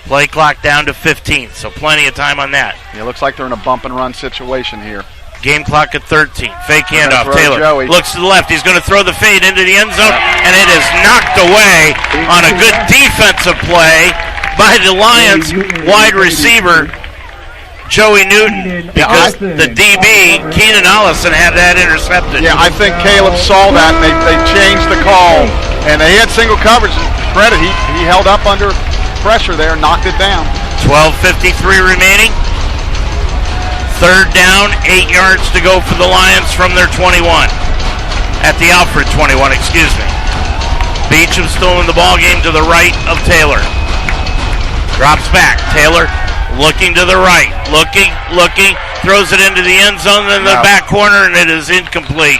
Play clock down to 15, so plenty of time on that. Yeah, looks like they're in a bump and run situation here. Game clock at 13. Fake handoff. Taylor looks to the left. He's going to throw the fade into the end zone, and it is knocked away on a good defensive play by the Lions wide receiver, Joey Newton, because the DB, Keenan Allison, had that intercepted. Yeah, I think Caleb saw that, and they changed the call, and they had single coverage. Credit, he held up under pressure there, knocked it down. 12:53 remaining. 3rd down, 8 yards to go for the Lions from their 21. At the Alfred 21, excuse me. Beecham still in the ball game to the right of Taylor. Drops back. Taylor looking to the right. Looking. Throws it into the end zone in the back corner, and it is incomplete.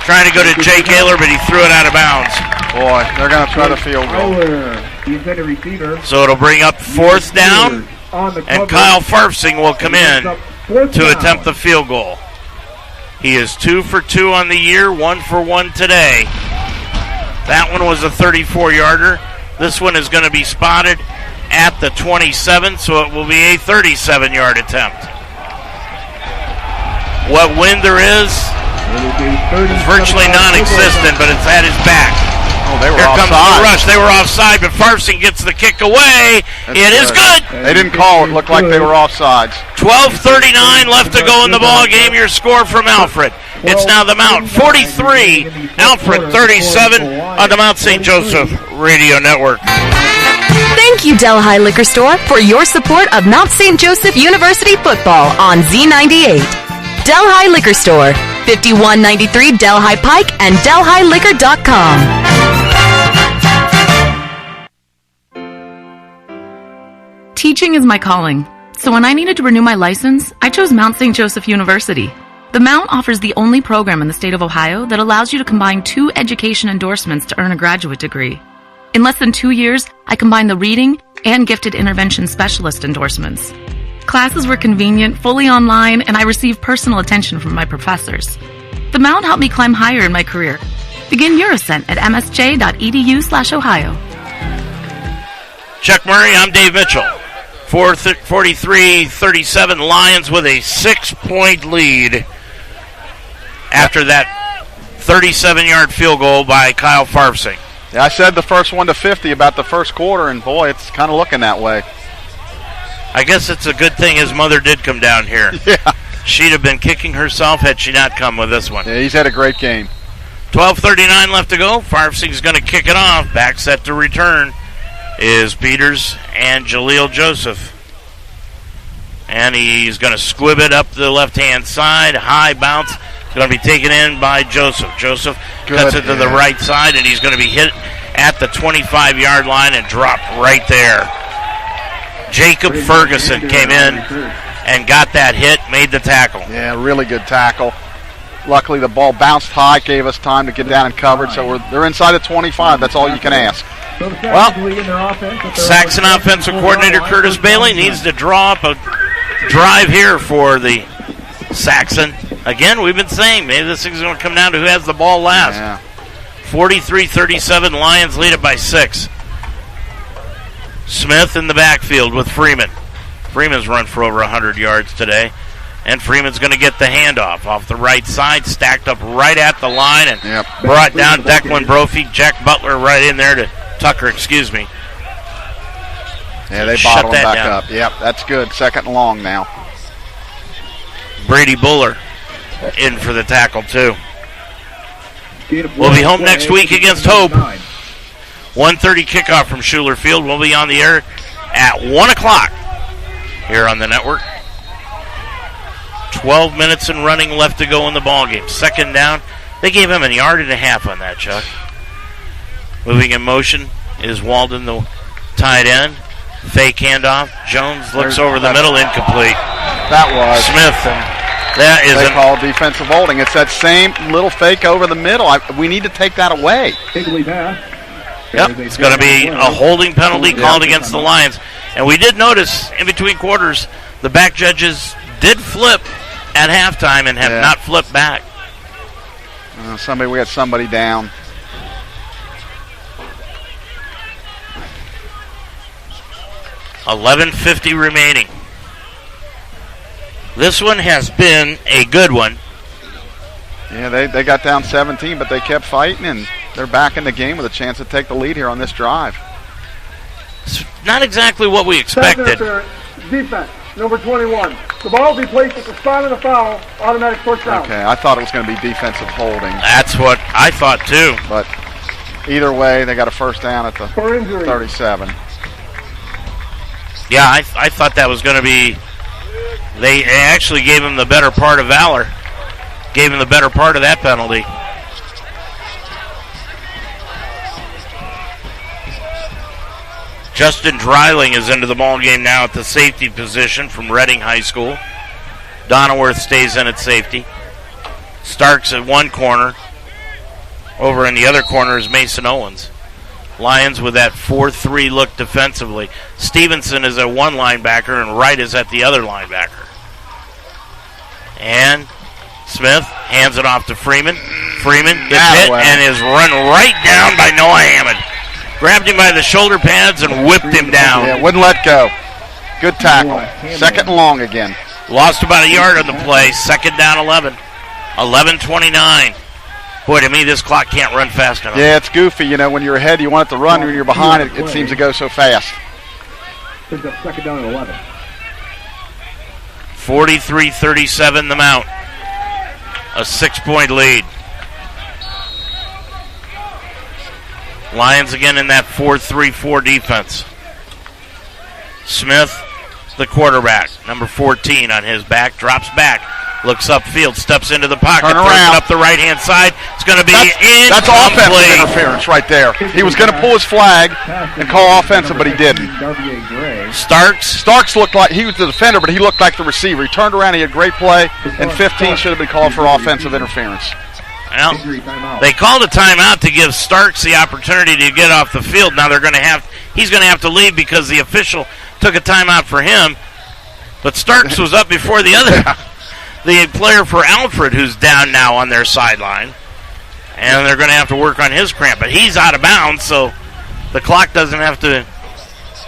Trying to go to Jake Ayler, but he threw it out of bounds. Boy, they're going to try the field goal. The intended receiver. So it'll bring up 4th down, and Kyle Farfsing will come in to attempt the field goal. He is 2 for 2 on the year, 1 for 1 today. That one was a 34-yarder. This one is going to be spotted at the 27, so it will be a 37-yard attempt. What wind there is virtually non-existent, but it's at his back. Oh, they were Here offside. comes the rush. They were offside, but Farfsing gets the kick away. It is good. They didn't call it. Looked like they were offsides. 12:39 left to go in the ball game. Your score from Alfred. It's now the Mount 43, Alfred 37 on the Mount St. Joseph Radio Network. Thank you, Delhi Liquor Store, for your support of Mount St. Joseph University football on Z98. Delhi Liquor Store, 5193 Delhi Pike and DelhiLiquor.com. Teaching is my calling, so when I needed to renew my license, I chose Mount St. Joseph University. The Mount offers the only program in the state of Ohio that allows you to combine 2 education endorsements to earn a graduate degree. In less than 2 years, I combined the reading and gifted intervention specialist endorsements. Classes were convenient, fully online, and I received personal attention from my professors. The Mount helped me climb higher in my career. Begin your ascent at msj.edu/Ohio. Chuck Murray, I'm Dave Mitchell. 43-37 Lions with a 6-point lead after that 37-yard field goal by Kyle Farfsing. Yeah, I said the first 1 to 50 about the first quarter, and boy, it's kind of looking that way. I guess it's a good thing his mother did come down here. Yeah. She'd have been kicking herself had she not come with this one. Yeah, he's had a great game. 12:39 left to go. Farfsing's going to kick it off. Back set to return is Peters and Jaleel Joseph. And he's going to squib it up the left-hand side. High bounce. It's going to be taken in by Joseph. Joseph cuts it to the right side, and he's going to be hit at the 25-yard line and dropped right there. Jacob Ferguson came in and got that hit, made the tackle. Yeah, really good tackle. Luckily, the ball bounced high, gave us time to get down and covered, so they're inside the 25. That's all you can ask. Well, Saxon offensive coordinator Curtis Bailey needs to draw up a drive here for the Saxon. Again, we've been saying maybe this thing's going to come down to who has the ball last. Yeah. 43-37, Lions lead it by 6. Smith in the backfield with Freeman. Freeman's run for over 100 yards today. And Freeman's going to get the handoff off the right side, stacked up right at the line, and brought down Declan Brophy, Jack Butler right in there to Tucker, excuse me. Yeah, they bottled him back up. Yep, that's good. Second and long now. Brady Buller in for the tackle, too. We'll be home next week against Hope. 1:30 kickoff from Schuler Field. We'll be on the air at 1 o'clock here on the network. 12 minutes and running left to go in the ballgame. Second down. They gave him a yard and a half on that, Chuck. Moving in motion is Walden, the tight end. Fake handoff. Jones looks over the middle, incomplete. That was Smith, and that is they call defensive holding. It's that same little fake over the middle. We need to take that away. Yep, it's going to be a holding penalty called against the Lions. And we did notice in between quarters, the back judges did flip at halftime and have not flipped back. We had somebody down. $11:50 remaining. This one has been a good one. Yeah, they got down 17, but they kept fighting, and they're back in the game with a chance to take the lead here on this drive. It's not exactly what we expected. Defense, number 21. The ball will be placed at the spot of the foul, automatic first down. Okay, I thought it was going to be defensive holding. That's what I thought, too. But either way, they got a first down at the 37. Yeah, I thought that was going to be... They actually gave him the better part of valor. Gave him the better part of that penalty. Justin Dreiling is into the ball game now at the safety position from Reading High School. Donnerworth stays in at safety. Starks at one corner. Over in the other corner is Mason Owens. Lions with that 4-3 look defensively. Stevenson is at one linebacker and Wright is at the other linebacker. And Smith hands it off to Freeman. Freeman gets hit and is run right down by Noah Hammond. Grabbed him by the shoulder pads and whipped him down. Yeah, wouldn't let go. Good tackle. Second and long again. Lost about a yard on the play. Second down 11. 11:29. Boy, to me, this clock can't run fast enough. Yeah, it's goofy. You know, when you're ahead, you want it to run. When you're behind, it seems to go so fast. Brings up second down and 11. 43-37 the Mount. A 6-point lead. Lions again in that 4-3-4 defense. Smith, the quarterback, number 14 on his back, drops back, looks upfield, steps into the pocket, throws it up the right-hand side. It's going to be incomplete. That's offensive interference right there. He was going to pull his flag and call offensive, but he didn't. Starks looked like he was the defender, but he looked like the receiver. He turned around, he had a great play, and 15 should have been called for offensive interference. Well, they called a timeout to give Starks the opportunity to get off the field. Now he's going to have to leave because the official took a timeout for him. But Starks was up before the player for Alfred, who's down now on their sideline. And they're going to have to work on his cramp. But he's out of bounds, so the clock doesn't have to,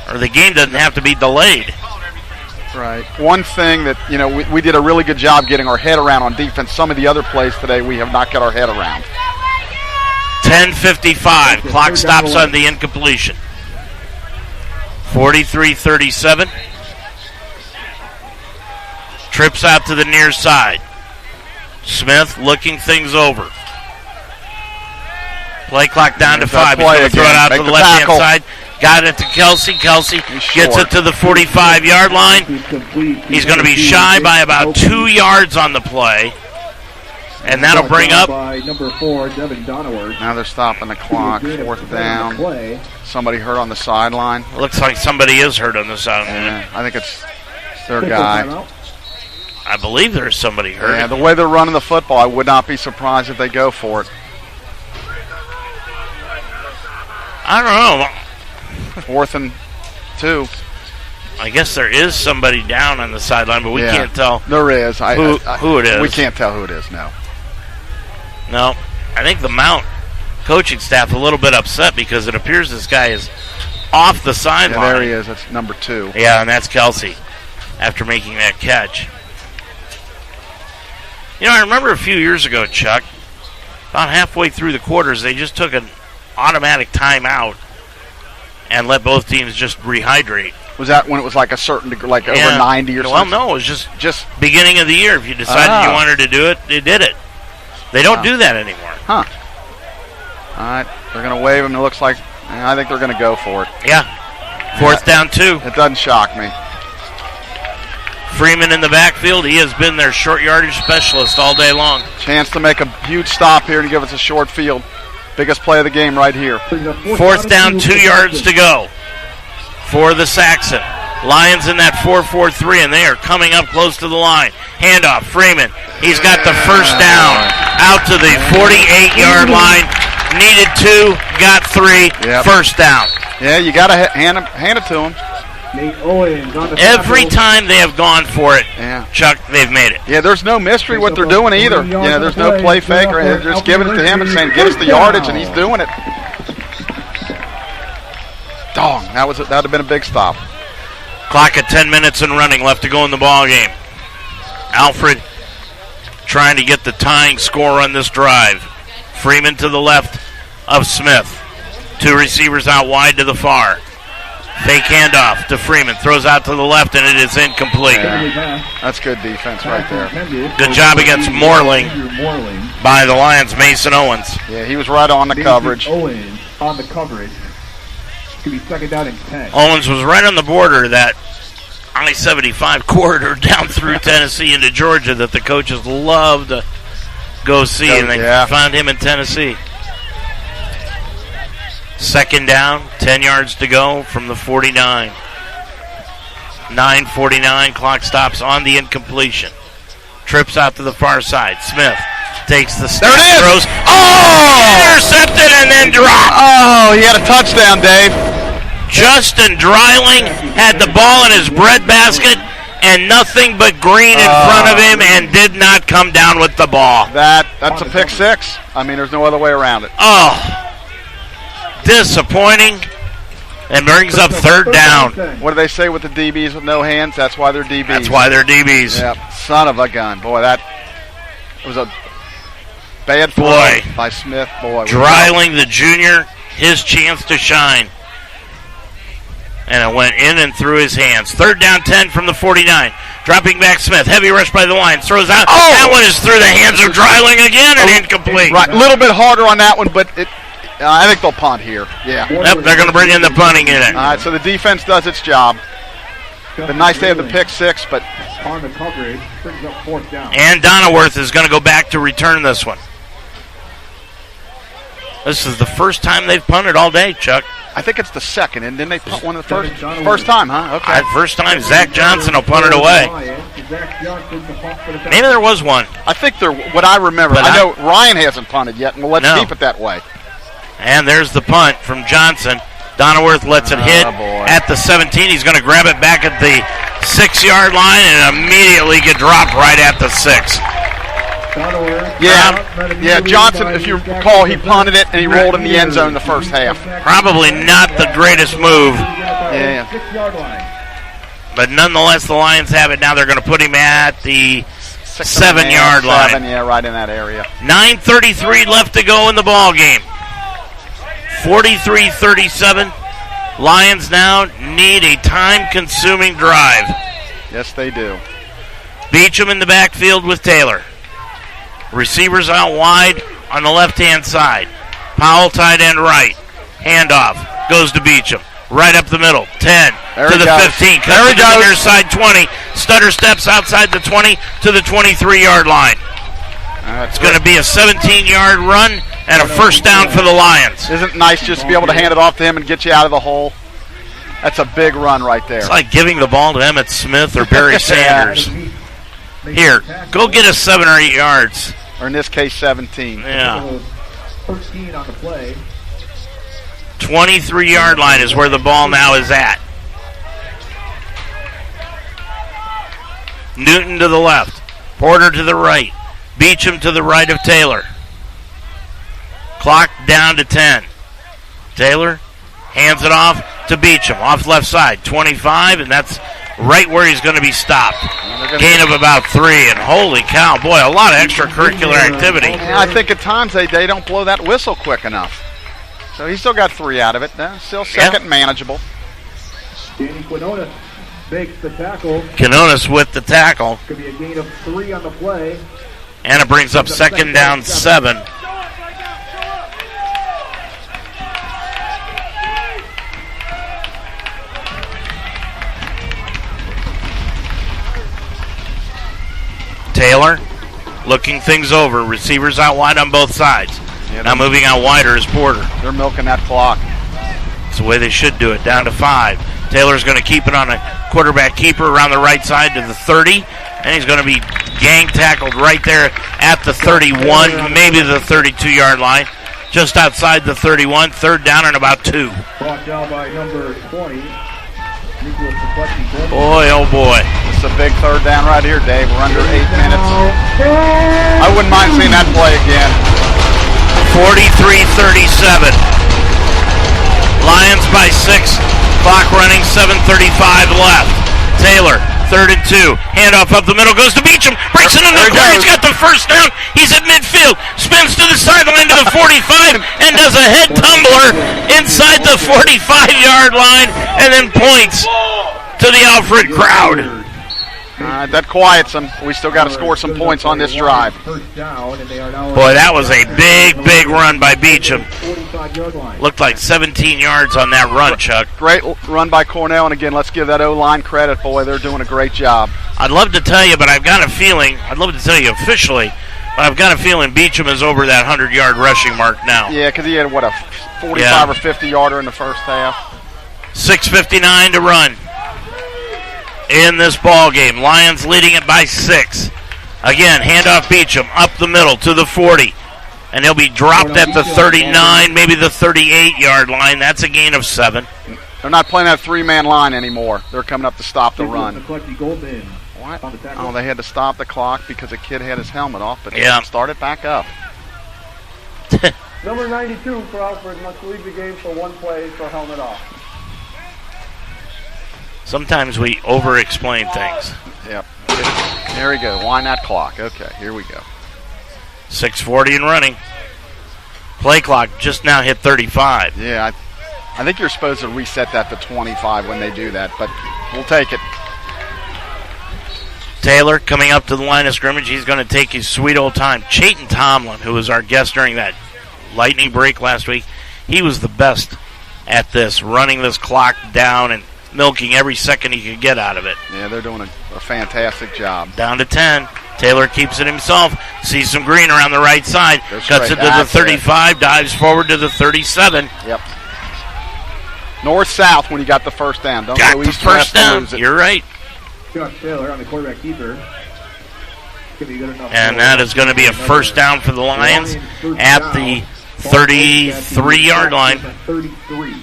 or the game doesn't have to be delayed. Right. One thing that, you know, we did a really good job getting our head around on defense. Some of the other plays today we have not got our head around. 10:55. Clock stops on the incompletion. 43-37. Trips out to the near side. Smith looking things over. Play clock down to 5. He's going to throw it out to the left-hand side. Got it to Kelsey. Kelsey gets it to the 45-yard line. He's going to be shy by about 2 yards on the play. And that'll bring up number 4, Devin Donoward. Now they're stopping the clock. Fourth down. Somebody hurt on the sideline. Looks like somebody is hurt on the sideline. Yeah, I think it's their guy. I believe there's somebody hurt. Yeah, the way they're running the football, I would not be surprised if they go for it. I don't know. 4th and 2. I guess there is somebody down on the sideline, but we can't tell. There is. Who it is. We can't tell who it is, no. No. I think the Mount coaching staff a little bit upset because it appears this guy is off the sideline. Yeah, there he is. That's number 2. Yeah, and that's Kelsey after making that catch. You know, I remember a few years ago, Chuck, about halfway through the quarters, they just took an automatic timeout and let both teams just rehydrate. Was that when it was like a certain degree, like over 90 or something? Well, no, it was just beginning of the year. If you decided you wanted to do it, they did it. They don't do that anymore. Huh. All right, they're going to wave him. It looks like, I think they're going to go for it. Yeah. 4th down 2. It doesn't shock me. Freeman in the backfield. He has been their short yardage specialist all day long. Chance to make a huge stop here and give us a short field. Biggest play of the game right here. 4th down, 2 yards to go for the Saxon. Lions in that 4-4-3, and they are coming up close to the line. Handoff, Freeman. He's got the first down out to the 48-yard line. Needed 2, got 3, first down. Yeah, you got to hand it to him. Every time they have gone for it, Chuck, they've made it. Yeah, there's no mystery what they're doing either. Yeah, there's no play fake. They're just giving it to him and saying, get us the yardage, and he's doing it. Dong, that would have been a big stop. Clock at 10 minutes and running left to go in the ball game. Alfred trying to get the tying score on this drive. Freeman to the left of Smith. 2 receivers out wide to the far. Fake handoff to Freeman. Throws out to the left, and it is incomplete. Yeah, that's good defense right there. Good job against Moreling by the Lions, Mason Owens. Yeah, he was right on the coverage. Owens on the coverage. Could be second down and 10. Owens was right on the border of that I-75 corridor down through Tennessee into Georgia that the coaches love to go see, and they found him in Tennessee. Second down, 10 yards to go from the 49. 9:49, clock stops on the incompletion. Trips out to the far side. Smith takes the snap. There it is. Throws. Intercepted and then dropped. Oh, he had a touchdown, Dave. Justin Dreiling had the ball in his breadbasket and nothing but green in front of him and did not come down with the ball. That's a pick six. I mean, there's no other way around it. Oh, disappointing. And brings up third down. What do they say with the DBs with no hands? That's why they're DBs. That's why they're DBs. Yep. Son of a gun. Boy, that was a bad throw by Smith. Boy, Dreiling the junior, his chance to shine. And it went in and through his hands. Third down 10 from the 49. Dropping back Smith. Heavy rush by the Lions. Throws out. Oh! That one is through the hands of Dreiling again and incomplete. Right. A little bit harder on that one, but I think they'll punt here. Yeah. Yep, they're going to bring in the punting unit. All right, so the defense does its job. Been nice they have the pick six, but on the coverage brings up fourth down. And Donaworth is going to go back to return this one. This is the first time they've punted all day, Chuck. I think it's the second, and didn't they punt one of the first? First time, huh? Okay. First time Zach Johnson will punt it away. Maybe there was one. I think there. What I remember, I know Ryan hasn't punted yet, and let's keep it that way. And there's the punt from Johnson. Donaworth lets it hit at the 17. He's going to grab it back at the 6-yard line and immediately get dropped right at the 6. Yeah, Johnson, if you recall, he punted it and he rolled in the end zone the first half. Probably not the greatest move. Yeah. But nonetheless, the Lions have it. Now they're going to put him at the 7-yard line. Yeah, right in that area. 9:33 left to go in the ball game. 43-37. Lions now need a time-consuming drive. Yes, they do. Beecham in the backfield with Taylor. Receivers out wide on the left-hand side. Powell tight end right. Handoff goes to Beecham. Right up the middle. 10 to the 15. There he goes. Near side 20. Stutter steps outside the 20 to the 23-yard line. It's going to be a 17-yard run and a first down for the Lions. Isn't it nice just to be able to hand it off to him and get you out of the hole? That's a big run right there. It's like giving the ball to Emmitt Smith or Barry Sanders. Here, go get us 7 or 8 yards. Or in this case, 17. Yeah. 13 on the play. 23-yard line is where the ball now is at. Newton to the left. Porter to the right. Beecham to the right of Taylor. Clock down to 10. Taylor hands it off to Beecham. Off left side. 25, and that's right where he's going to be stopped. Gain of about 3, and holy cow, boy, a lot of extracurricular activity. Yeah, I think at times they don't blow that whistle quick enough. So he's still got 3 out of it. Still second manageable. Danny Quinones makes the tackle. Quinones with the tackle. Could be a gain of 3 on the play. And it brings up second down 7. Taylor looking things over. Receivers out wide on both sides. Yeah, now moving out wider is Porter. They're milking that clock. It's the way they should do it. Down to 5. Taylor's going to keep it on a quarterback keeper around the right side to the 30. And he's going to be gang tackled right there at the 31, maybe the 32-yard line. Just outside the 31. Third down and about 2. Brought down by number 20. Boy, oh boy. It's a big third down right here, Dave. We're under 8 minutes. I wouldn't mind seeing that play again. 43-37. Lions by 6. Clock running, 7:35 left. Taylor, 3rd and 2. Handoff up the middle, goes to Beecham. Breaks it in the corner. He's got the first down. He's at midfield. Spins to the sideline to the 45 and does a head tumbler inside the 45-yard line and then points to the Alfred crowd. That quiets them. We still got to score some points on this drive. Boy, that was a big run by Beecham. Looked like 17 yards on that run, Chuck. Great run by Cornell, and again, let's give that O-line credit. Boy, they're doing a great job. I'd love to tell you, but I've got a feeling, I'd love to tell you officially, but I've got a feeling Beecham is over that 100-yard rushing mark now. Yeah, because he had, a 45 or 50-yarder in the first half. 6:59 to run in this ball game. Lions leading it by 6. Again, handoff Beecham up the middle to the 40. And he'll be dropped at the 39, maybe the 38-yard line. That's a gain of 7. They're not playing that 3-man line anymore. They're coming up to stop the run. What? Oh, they had to stop the clock because a kid had his helmet off, but start it back up. Number 92 for Alfred must leave the game for one play for helmet off. Sometimes we over-explain things. Yep. There we go. Wind that clock. Okay, here we go. 6:40 and running. Play clock just now hit 35. Yeah, I think you're supposed to reset that to 25 when they do that, but we'll take it. Taylor coming up to the line of scrimmage. He's going to take his sweet old time. Chayton Tomlin, who was our guest during that lightning break last week, he was the best at this, running this clock down and milking every second he could get out of it. Yeah, they're doing a fantastic job. Down to 10. Taylor keeps it himself. Sees some green around the right side. Cuts it to the 35. Dives forward to the 37. Yep. North-south when you got the first down. Don't go east first down. You're right. Josh Taylor on the quarterback keeper. And that is going to be a first down for the Lions at the 33-yard line.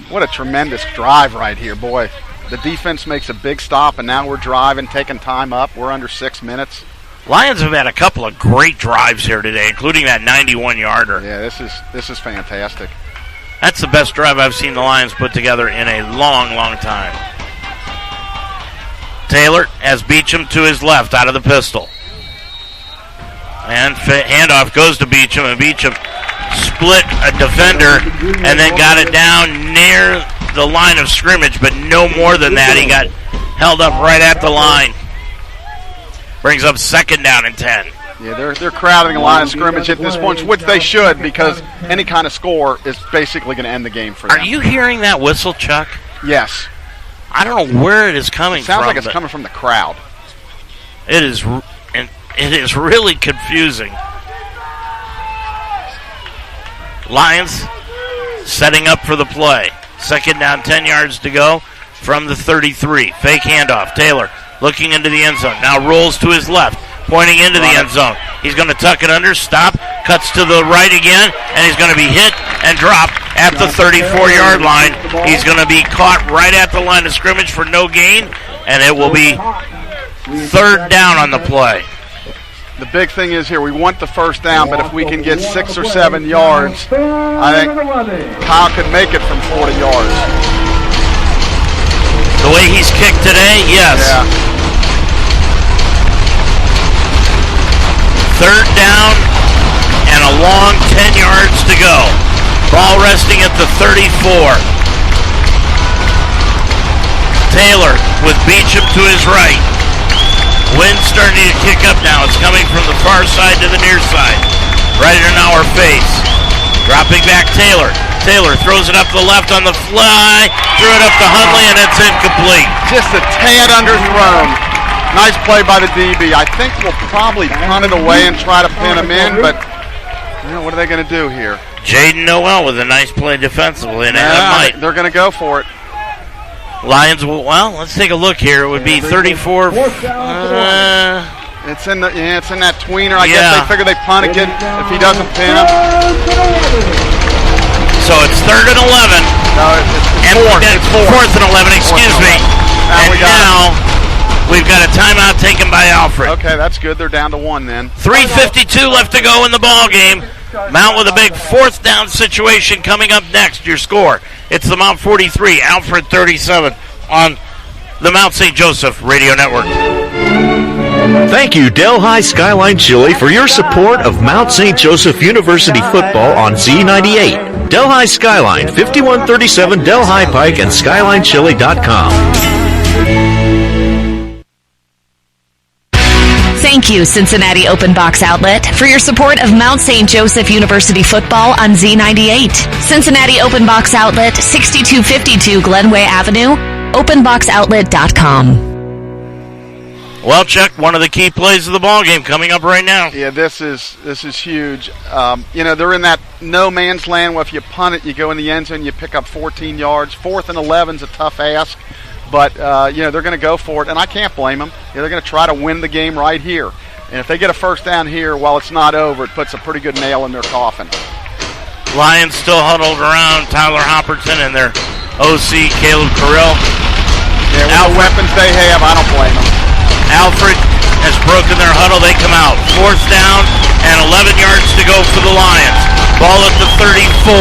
What a tremendous drive right here, boy. The defense makes a big stop, and now we're driving, taking time up. We're under 6 minutes. Lions have had a couple of great drives here today, including that 91-yarder. Yeah, this is fantastic. That's the best drive I've seen the Lions put together in a long, long time. Taylor has Beecham to his left out of the pistol. And handoff goes to Beecham, and Beecham split a defender and then got it down near the line of scrimmage, but no more than that. He got held up right at the line. Brings up second down and 10. Yeah, they're crowding the line of scrimmage at this point, which they should, because any kind of score is basically going to end the game for them. Are you hearing that whistle, Chuck? Yes. I don't know where it is coming from. Sounds like it's coming from the crowd. It is, and it is really confusing. Lions setting up for the play. Second down, 10 yards to go from the 33. Fake handoff. Taylor looking into the end zone. Now rolls to his left, pointing into the end zone. He's going to tuck it under, stop, cuts to the right again, and he's going to be hit and dropped at the 34-yard line. He's going to be caught right at the line of scrimmage for no gain, and it will be third down on the play. The big thing is here, we want the first down, but if we can get 6 or 7 yards, I think Kyle could make it from 40 yards. The way he's kicked today, yes. Yeah. Third down and a long 10 yards to go. Ball resting at the 34. Taylor with Beecham to his right. Wind starting to kick up now. It's coming from the far side to the near side. Right in our face. Dropping back Taylor. Taylor throws it up the left on the fly. Threw it up to Huntley, and it's incomplete. Just a tad underthrown. Nice play by the DB. I think we'll probably punt it away and try to pin him in, but what are they going to do here? Jaden Noel with a nice play defensively, and they're going to go for it. Lions will, let's take a look here. It would be 34. It's in that tweener. I guess they figure they punt again if he doesn't pin him. So it's third and 11. No, it's fourth and 11, excuse me. And now we've got a timeout taken by Alfred. Okay, that's good. They're down to 1 then. 3:52 left to go in the ball game. Mount with a big fourth down situation coming up next. Your score. It's the Mount 43, Alfred 37 on the Mount St. Joseph Radio Network. Thank you, Delhi Skyline Chili, for your support of Mount St. Joseph University football on Z98. Delhi Skyline, 5137 Delhi Pike and SkylineChili.com. Thank you, Cincinnati Open Box Outlet, for your support of Mount St. Joseph University football on Z98. Cincinnati Open Box Outlet, 6252 Glenway Avenue, openboxoutlet.com. Well, Chuck, one of the key plays of the ball game coming up right now. Yeah, this is huge. They're in that no man's land where if you punt it, you go in the end zone, you pick up 14 yards. 4th and 11 is a tough ask. But, they're going to go for it, and I can't blame them. They're going to try to win the game right here. And if they get a first down here while it's not over, it puts a pretty good nail in their coffin. Lions still huddled around Tyler Hopperton and their OC, Caleb Carrill. Yeah, with the weapons they have, I don't blame them. Alfred has broken their huddle. They come out. 4th down and 11 yards to go for the Lions. Ball at the 34.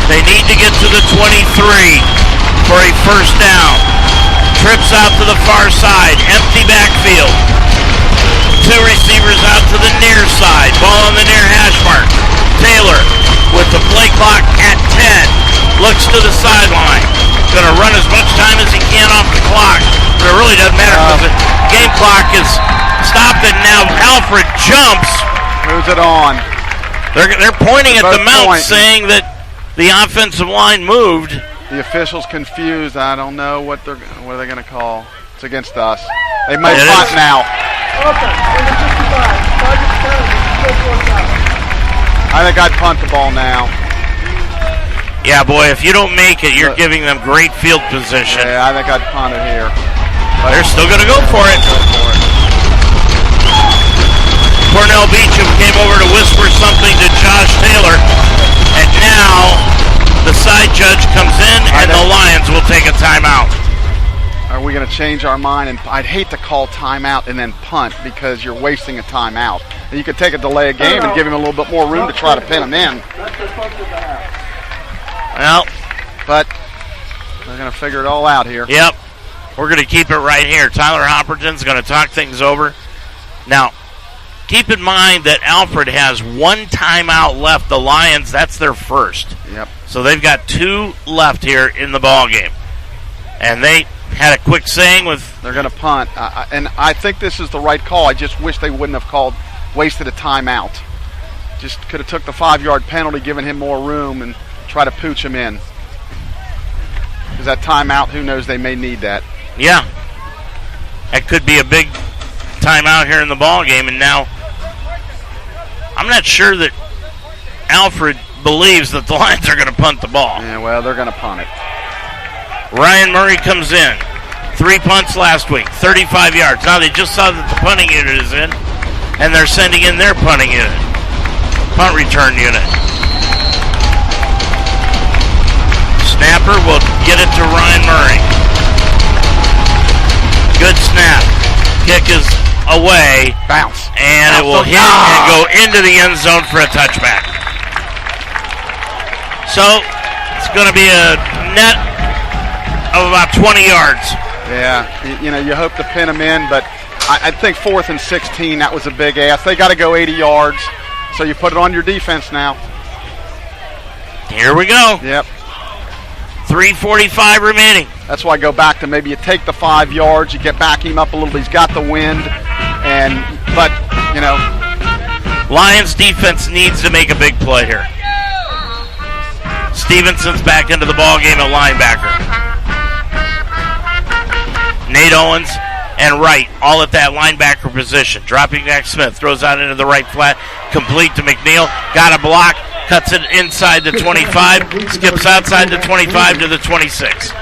They need to get to the 23 for a first down. Trips out to the far side. Empty backfield. 2 receivers out to the near side. Ball on the near hash mark. Taylor with the play clock at 10. Looks to the sideline. Going to run as much time as he can off the clock. But it really doesn't matter because the game clock is stopped. And now Alfred jumps. Who's it on? They're pointing at the mount saying that the offensive line moved. The official's confused. I don't know what are they going to call. It's against us. They might punt now. I think I'd punt the ball now. Yeah, boy, if you don't make it, you're giving them great field position. Yeah, I think I'd punt it here. But they're still going to go for it. Cornell Beecham came over to whisper something to Josh Taylor. And now the side judge comes in, and the Lions will take a timeout. Are we going to change our mind? And I'd hate to call timeout and then punt because you're wasting a timeout. And you could take a delay of game and give him a little bit more room to try to pin him in. Well, but they're going to figure it all out here. Yep. We're going to keep it right here. Tyler Hopperton's going to talk things over. Now, keep in mind that Alfred has 1 timeout left. The Lions, that's their first. Yep. So they've got 2 left here in the ball game. And they had a quick saying with... They're going to punt. And I think this is the right call. I just wish they wouldn't have wasted a timeout. Just could have took the 5-yard penalty, given him more room, and try to pooch him in. Because that timeout, who knows, they may need that. Yeah. That could be a big timeout here in the ball game. And now, I'm not sure that Alfred believes that the Lions are going to punt the ball. Yeah, well, they're going to punt it. Ryan Murray comes in. 3 punts last week, 35 yards. Now they just saw that the punting unit is in, and they're sending in their punting unit. Punt return unit. Snapper will get it to Ryan Murray. Good snap. Kick is away. Bounce. And it will hit and go into the end zone for a touchback. So it's going to be a net of about 20 yards. Yeah, you hope to pin them in, but I think 4th and 16, that was a big ask. They got to go 80 yards, so you put it on your defense now. Here we go. Yep. 3:45 remaining. That's why I go back to maybe you take the 5 yards, you get back him up a little bit. He's got the wind, but Lions defense needs to make a big play here. Stevenson's back into the ball game at linebacker. Nate Owens and Wright all at that linebacker position. Dropping back Smith, throws out into the right flat, complete to McNeil. Got a block, cuts it inside the 25, skips outside the 25 to the 26.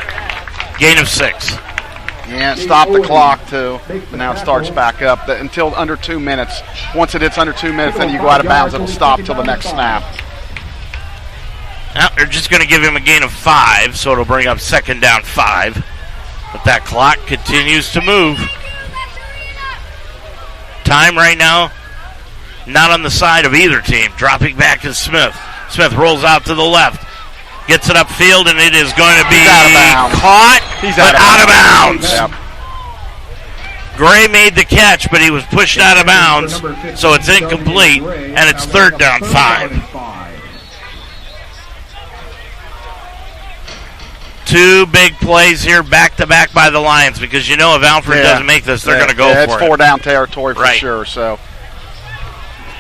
Gain of 6. Yeah, stop the clock too. Now it starts back up until under 2 minutes. Once it hits under 2 minutes, then you go out of bounds. It'll stop till the next snap. Now they're just going to give him a gain of 5, so it'll bring up 2nd down 5. But that clock continues to move. Time right now, not on the side of either team. Dropping back to Smith. Smith rolls out to the left. Gets it upfield, and it is going to be caught, but out of bounds. Yep. Gray made the catch, but he was pushed out of bounds, so it's incomplete, and it's 3rd down 5. 2 big plays here back-to-back by the Lions, because if Alfred doesn't make this, they're going to go for it. It's 4-down territory for sure. So,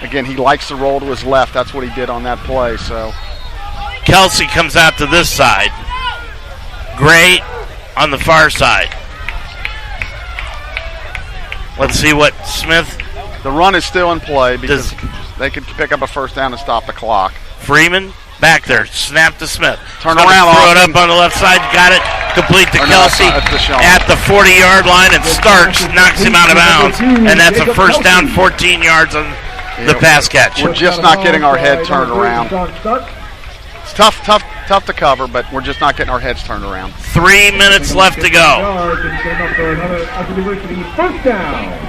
again, he likes to roll to his left. That's what he did on that play. So, Kelsey comes out to this side. Gray on the far side. Let's see what Smith... The run is still in play because they could pick up a first down and stop the clock. Freeman Back there, snap to Smith. Turn around, throw it up on the left side, got it, complete to Kelsey at the 40-yard line, and Starks knocks him out of bounds, and that's a first down, 14 yards on the pass catch. We're just not getting our head turned around. It's tough to cover, but we're just not getting our heads turned around. 3 minutes left to go.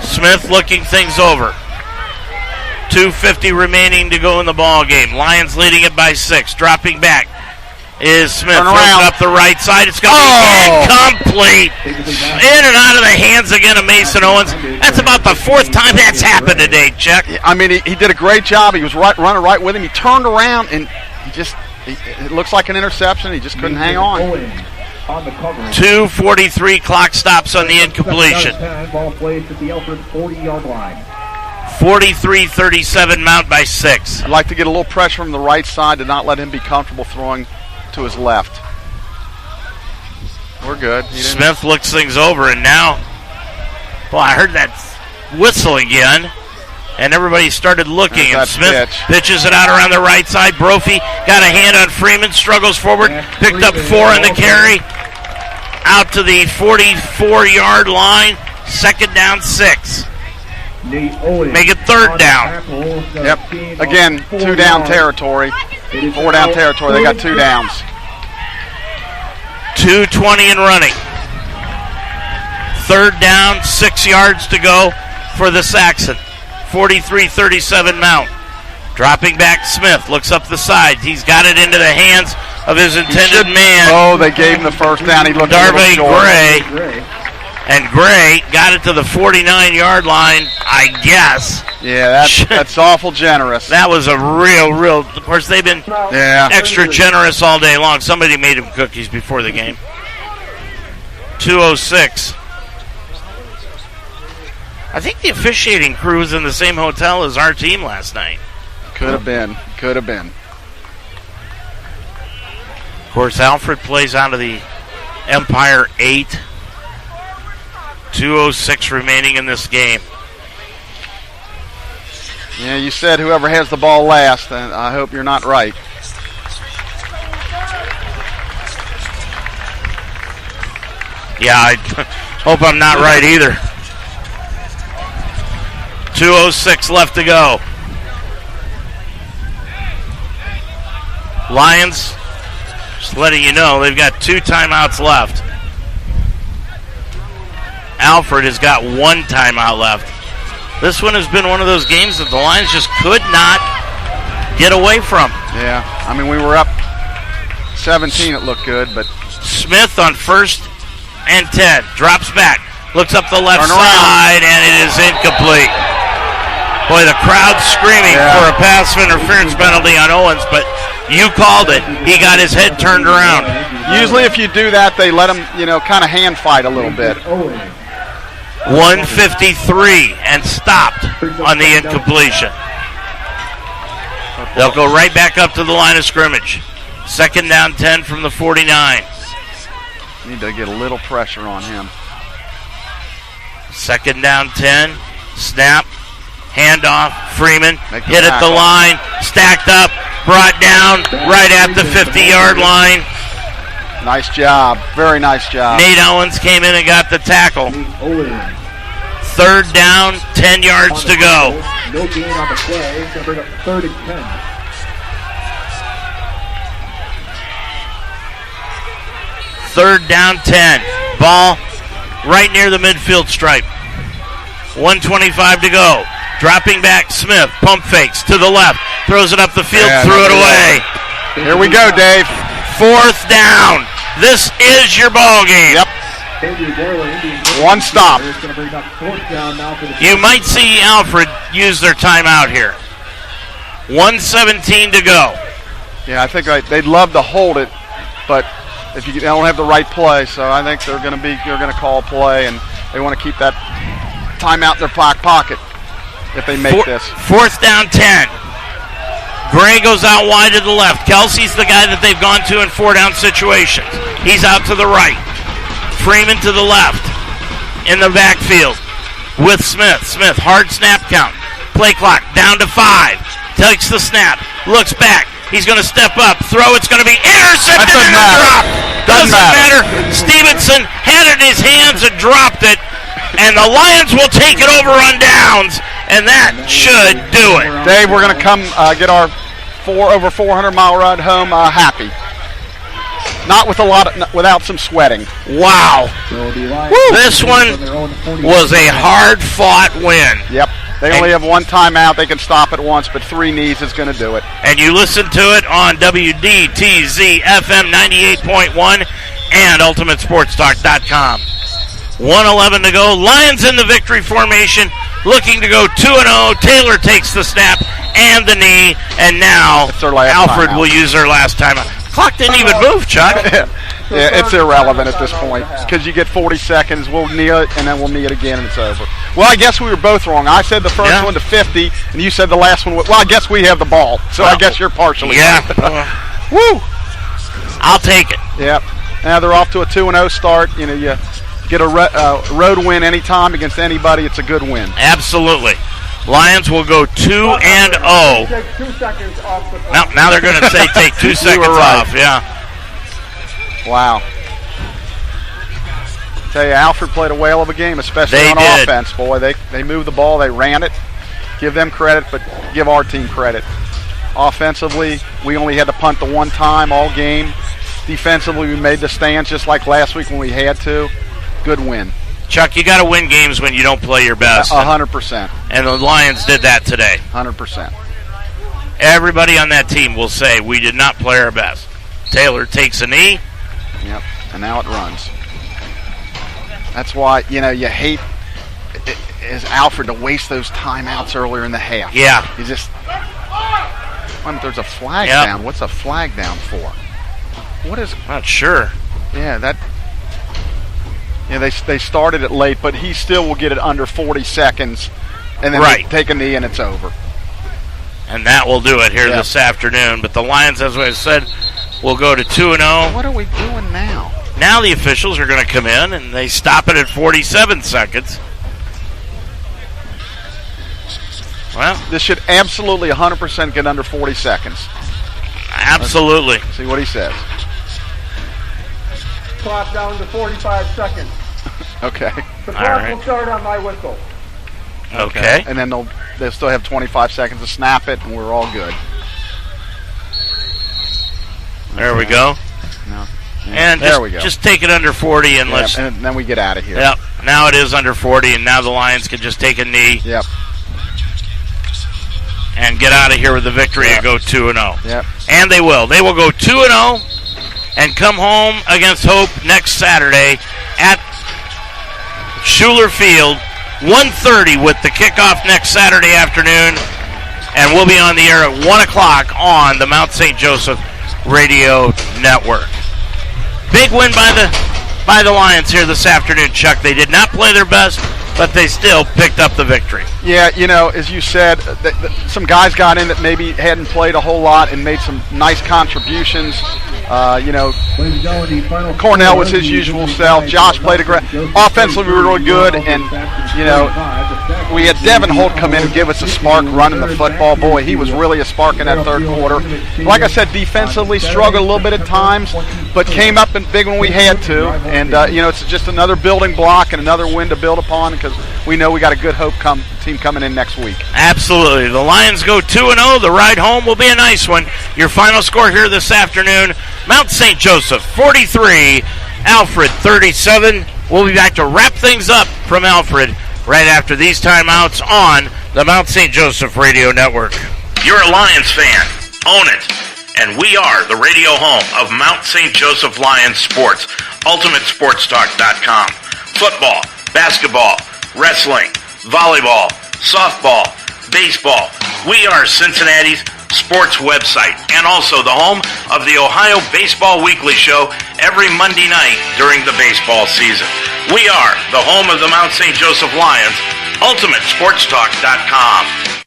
Smith looking things over. 2:50 remaining to go in the ball game. Lions leading it by 6. Dropping back is Smith. Throws it up the right side. It's going to be incomplete. In and out of the hands again of Mason Owens. That's about the fourth time that's happened today, Chuck. I mean, he did a great job. He was running right with him. He turned around, and it looks like an interception. He just couldn't hang on. 2:43 clock stops on the incompletion. Ball plays at the Alfred 40-yard line. 43-37 Mount by 6. I'd like to get a little pressure from the right side to not let him be comfortable throwing to his left. We're good. Smith looks things over, and now, well, I heard that whistle again, and everybody started looking, and Smith pitches it out around the right side. Brophy got a hand on Freeman, struggles forward, picked up 4 on the carry, out to the 44-yard line, second down 6. Make it third down. Yep. Again, 2 down territory. 4 down territory. They got 2 downs. 2:20 and running. Third down, 6 yards to go for the Saxon. 43-37 Mount. Dropping back, Smith looks up the side. He's got it into the hands of his intended man. Oh, they gave him the first down. He looked Darby Gray. And Gray got it to the 49-yard line, I guess. Yeah, that's awful generous. That was a real. Of course, they've been extra generous all day long. Somebody made him cookies before the game. 2:06. I think the officiating crew was in the same hotel as our team last night. Could have been. Of course, Alfred plays out of the Empire 8. 2:06 remaining in this game. Yeah, you said whoever has the ball last, and I hope you're not right. Yeah, I hope I'm not right either. 2:06 left to go. Lions, just letting you know, they've got 2 timeouts left. Alfred has got 1 timeout left. This one has been one of those games that the Lions just could not get away from. Yeah, I mean, we were up 17, it looked good, but... Smith on 1st and 10. Drops back, looks up the left side, and it is incomplete. Boy, the crowd's screaming for a pass interference penalty on Owens, but you called it. He got his head turned around. Usually if you do that, they let him, kind of hand fight a little bit. 153 and stopped on the incompletion. They'll go right back up to the line of scrimmage. Second down 10 from the 49. Need to get a little pressure on him. Second down 10. Snap. Handoff. Freeman. Hit at the line. Stacked up. Brought down right at the 50-yard line. Nice job. Very nice job. Nate Owens came in and got the tackle. Third down, 10 yards to go. No gain on the play. It's going to bring up 3rd and 10. Third down, 10. Ball right near the midfield stripe. 1:25 to go. Dropping back, Smith. Pump fakes to the left. Throws it up the field, threw it away. Here we go, Dave. 4th down. This is your ball game. Yep. 1 stop. You might see Alfred use their timeout here. 1:17 to go. Yeah, I think they'd love to hold it, but if you don't have the right play, so I think they're going to call a play, and they want to keep that timeout in their pocket if they make this. 4th down 10. Gray goes out wide to the left. Kelsey's the guy that they've gone to in 4-down situations. He's out to the right. Freeman to the left in the backfield with Smith. Smith, hard snap count. Play clock down to 5. Takes the snap. Looks back. He's going to step up. Throw. It's going to be intercepted. Doesn't matter. Stevenson had it in his hands and dropped it. And the Lions will take it over on downs. And that should do it. Dave, we're going to come get our over 400-mile ride home happy. Not with without some sweating. Wow. This one was a hard-fought win. Yep. They only have one timeout. They can stop it once, but 3 knees is going to do it. And you listen to it on WDTZ FM 98.1 and UltimateSportsTalk.com. 1:11 to go. Lions in the victory formation, looking to go 2-0. Taylor takes the snap and the knee, and now Alfred will use their last timeout. Clock didn't even move, Chuck. Yeah, it's irrelevant at this point because you get 40 seconds. We'll knee it, and then we'll knee it again, and it's over. Well, I guess we were both wrong. I said the first one to 50, and you said the last one. Well, I guess we have the ball, so I guess you're partially right. Woo! I'll take it. Yep. Now they're off to a 2-0 start. You know, you get a road win anytime against anybody. It's a good win. Absolutely. Lions will go 2-0. Take 2 seconds off the clock. Now they're going to say take 2 seconds off. Yeah. Wow. Tell you, Alfred played a whale of a game, especially on offense. Boy, they moved the ball, they ran it. Give them credit, but give our team credit. Offensively, we only had to punt the one time all game. Defensively, we made the stands just like last week when we had to. Good win. Chuck, you got to win games when you don't play your best. 100%. And the Lions did that today. 100%. Everybody on that team will say we did not play our best. Taylor takes a knee. Yep, and now it runs. That's why, you hate as Alfred to waste those timeouts earlier in the half. Yeah. You just, there's a flag down. What's a flag down for? What is? Not sure. Yeah, they started it late, but he still will get it under 40 seconds, and then they take a knee and it's over. And that will do it here this afternoon. But the Lions, as I said, will go to 2-0. What are we doing now? Now the officials are going to come in, and they stop it at 47 seconds. Well, this should absolutely 100% get under 40 seconds. Absolutely. Let's see what he says. Clock down to 45 seconds. Okay. The clock will start on my whistle. Okay. And then they'll still have 25 seconds to snap it, and we're all good. There we go. No. And there we go. Just take it under 40 and let's. And then we get out of here. Yep. Now it is under 40, and now the Lions can just take a knee. Yep. And get out of here with the victory and go 2-0. Yep. And they will. They will go 2-0 and come home against Hope next Saturday at Schuler Field. 1:30 with the kickoff next Saturday afternoon. And we'll be on the air at 1 o'clock on the Mount St. Joseph Radio Network. Big win by the Lions here this afternoon, Chuck. They did not play their best, but they still picked up the victory. Yeah, as you said, some guys got in that maybe hadn't played a whole lot and made some nice contributions. Cornell was his usual self. Josh played offensively, we were really good, and we had Devin Holt come in and give us a spark running the football. Boy, he was really a spark in that third quarter. Like I said, defensively struggled a little bit at times, but came up and big when we had to. And it's just another building block and another win to build upon because we know we got a good Hope team coming in next week. Absolutely. The Lions go 2-0. The ride home will be a nice one. Your final score here this afternoon: Mount St. Joseph 43, Alfred 37. We'll be back to wrap things up from Alfred right after these timeouts on the Mount St. Joseph Radio Network. You're a Lions fan. Own it. And we are the radio home of Mount St. Joseph Lions Sports, UltimateSportsTalk.com. Football, basketball, wrestling, volleyball, softball, baseball. We are Cincinnati's sports website and also the home of the Ohio Baseball Weekly Show every Monday night during the baseball season. We are the home of the Mount St. Joseph Lions, UltimateSportsTalk.com.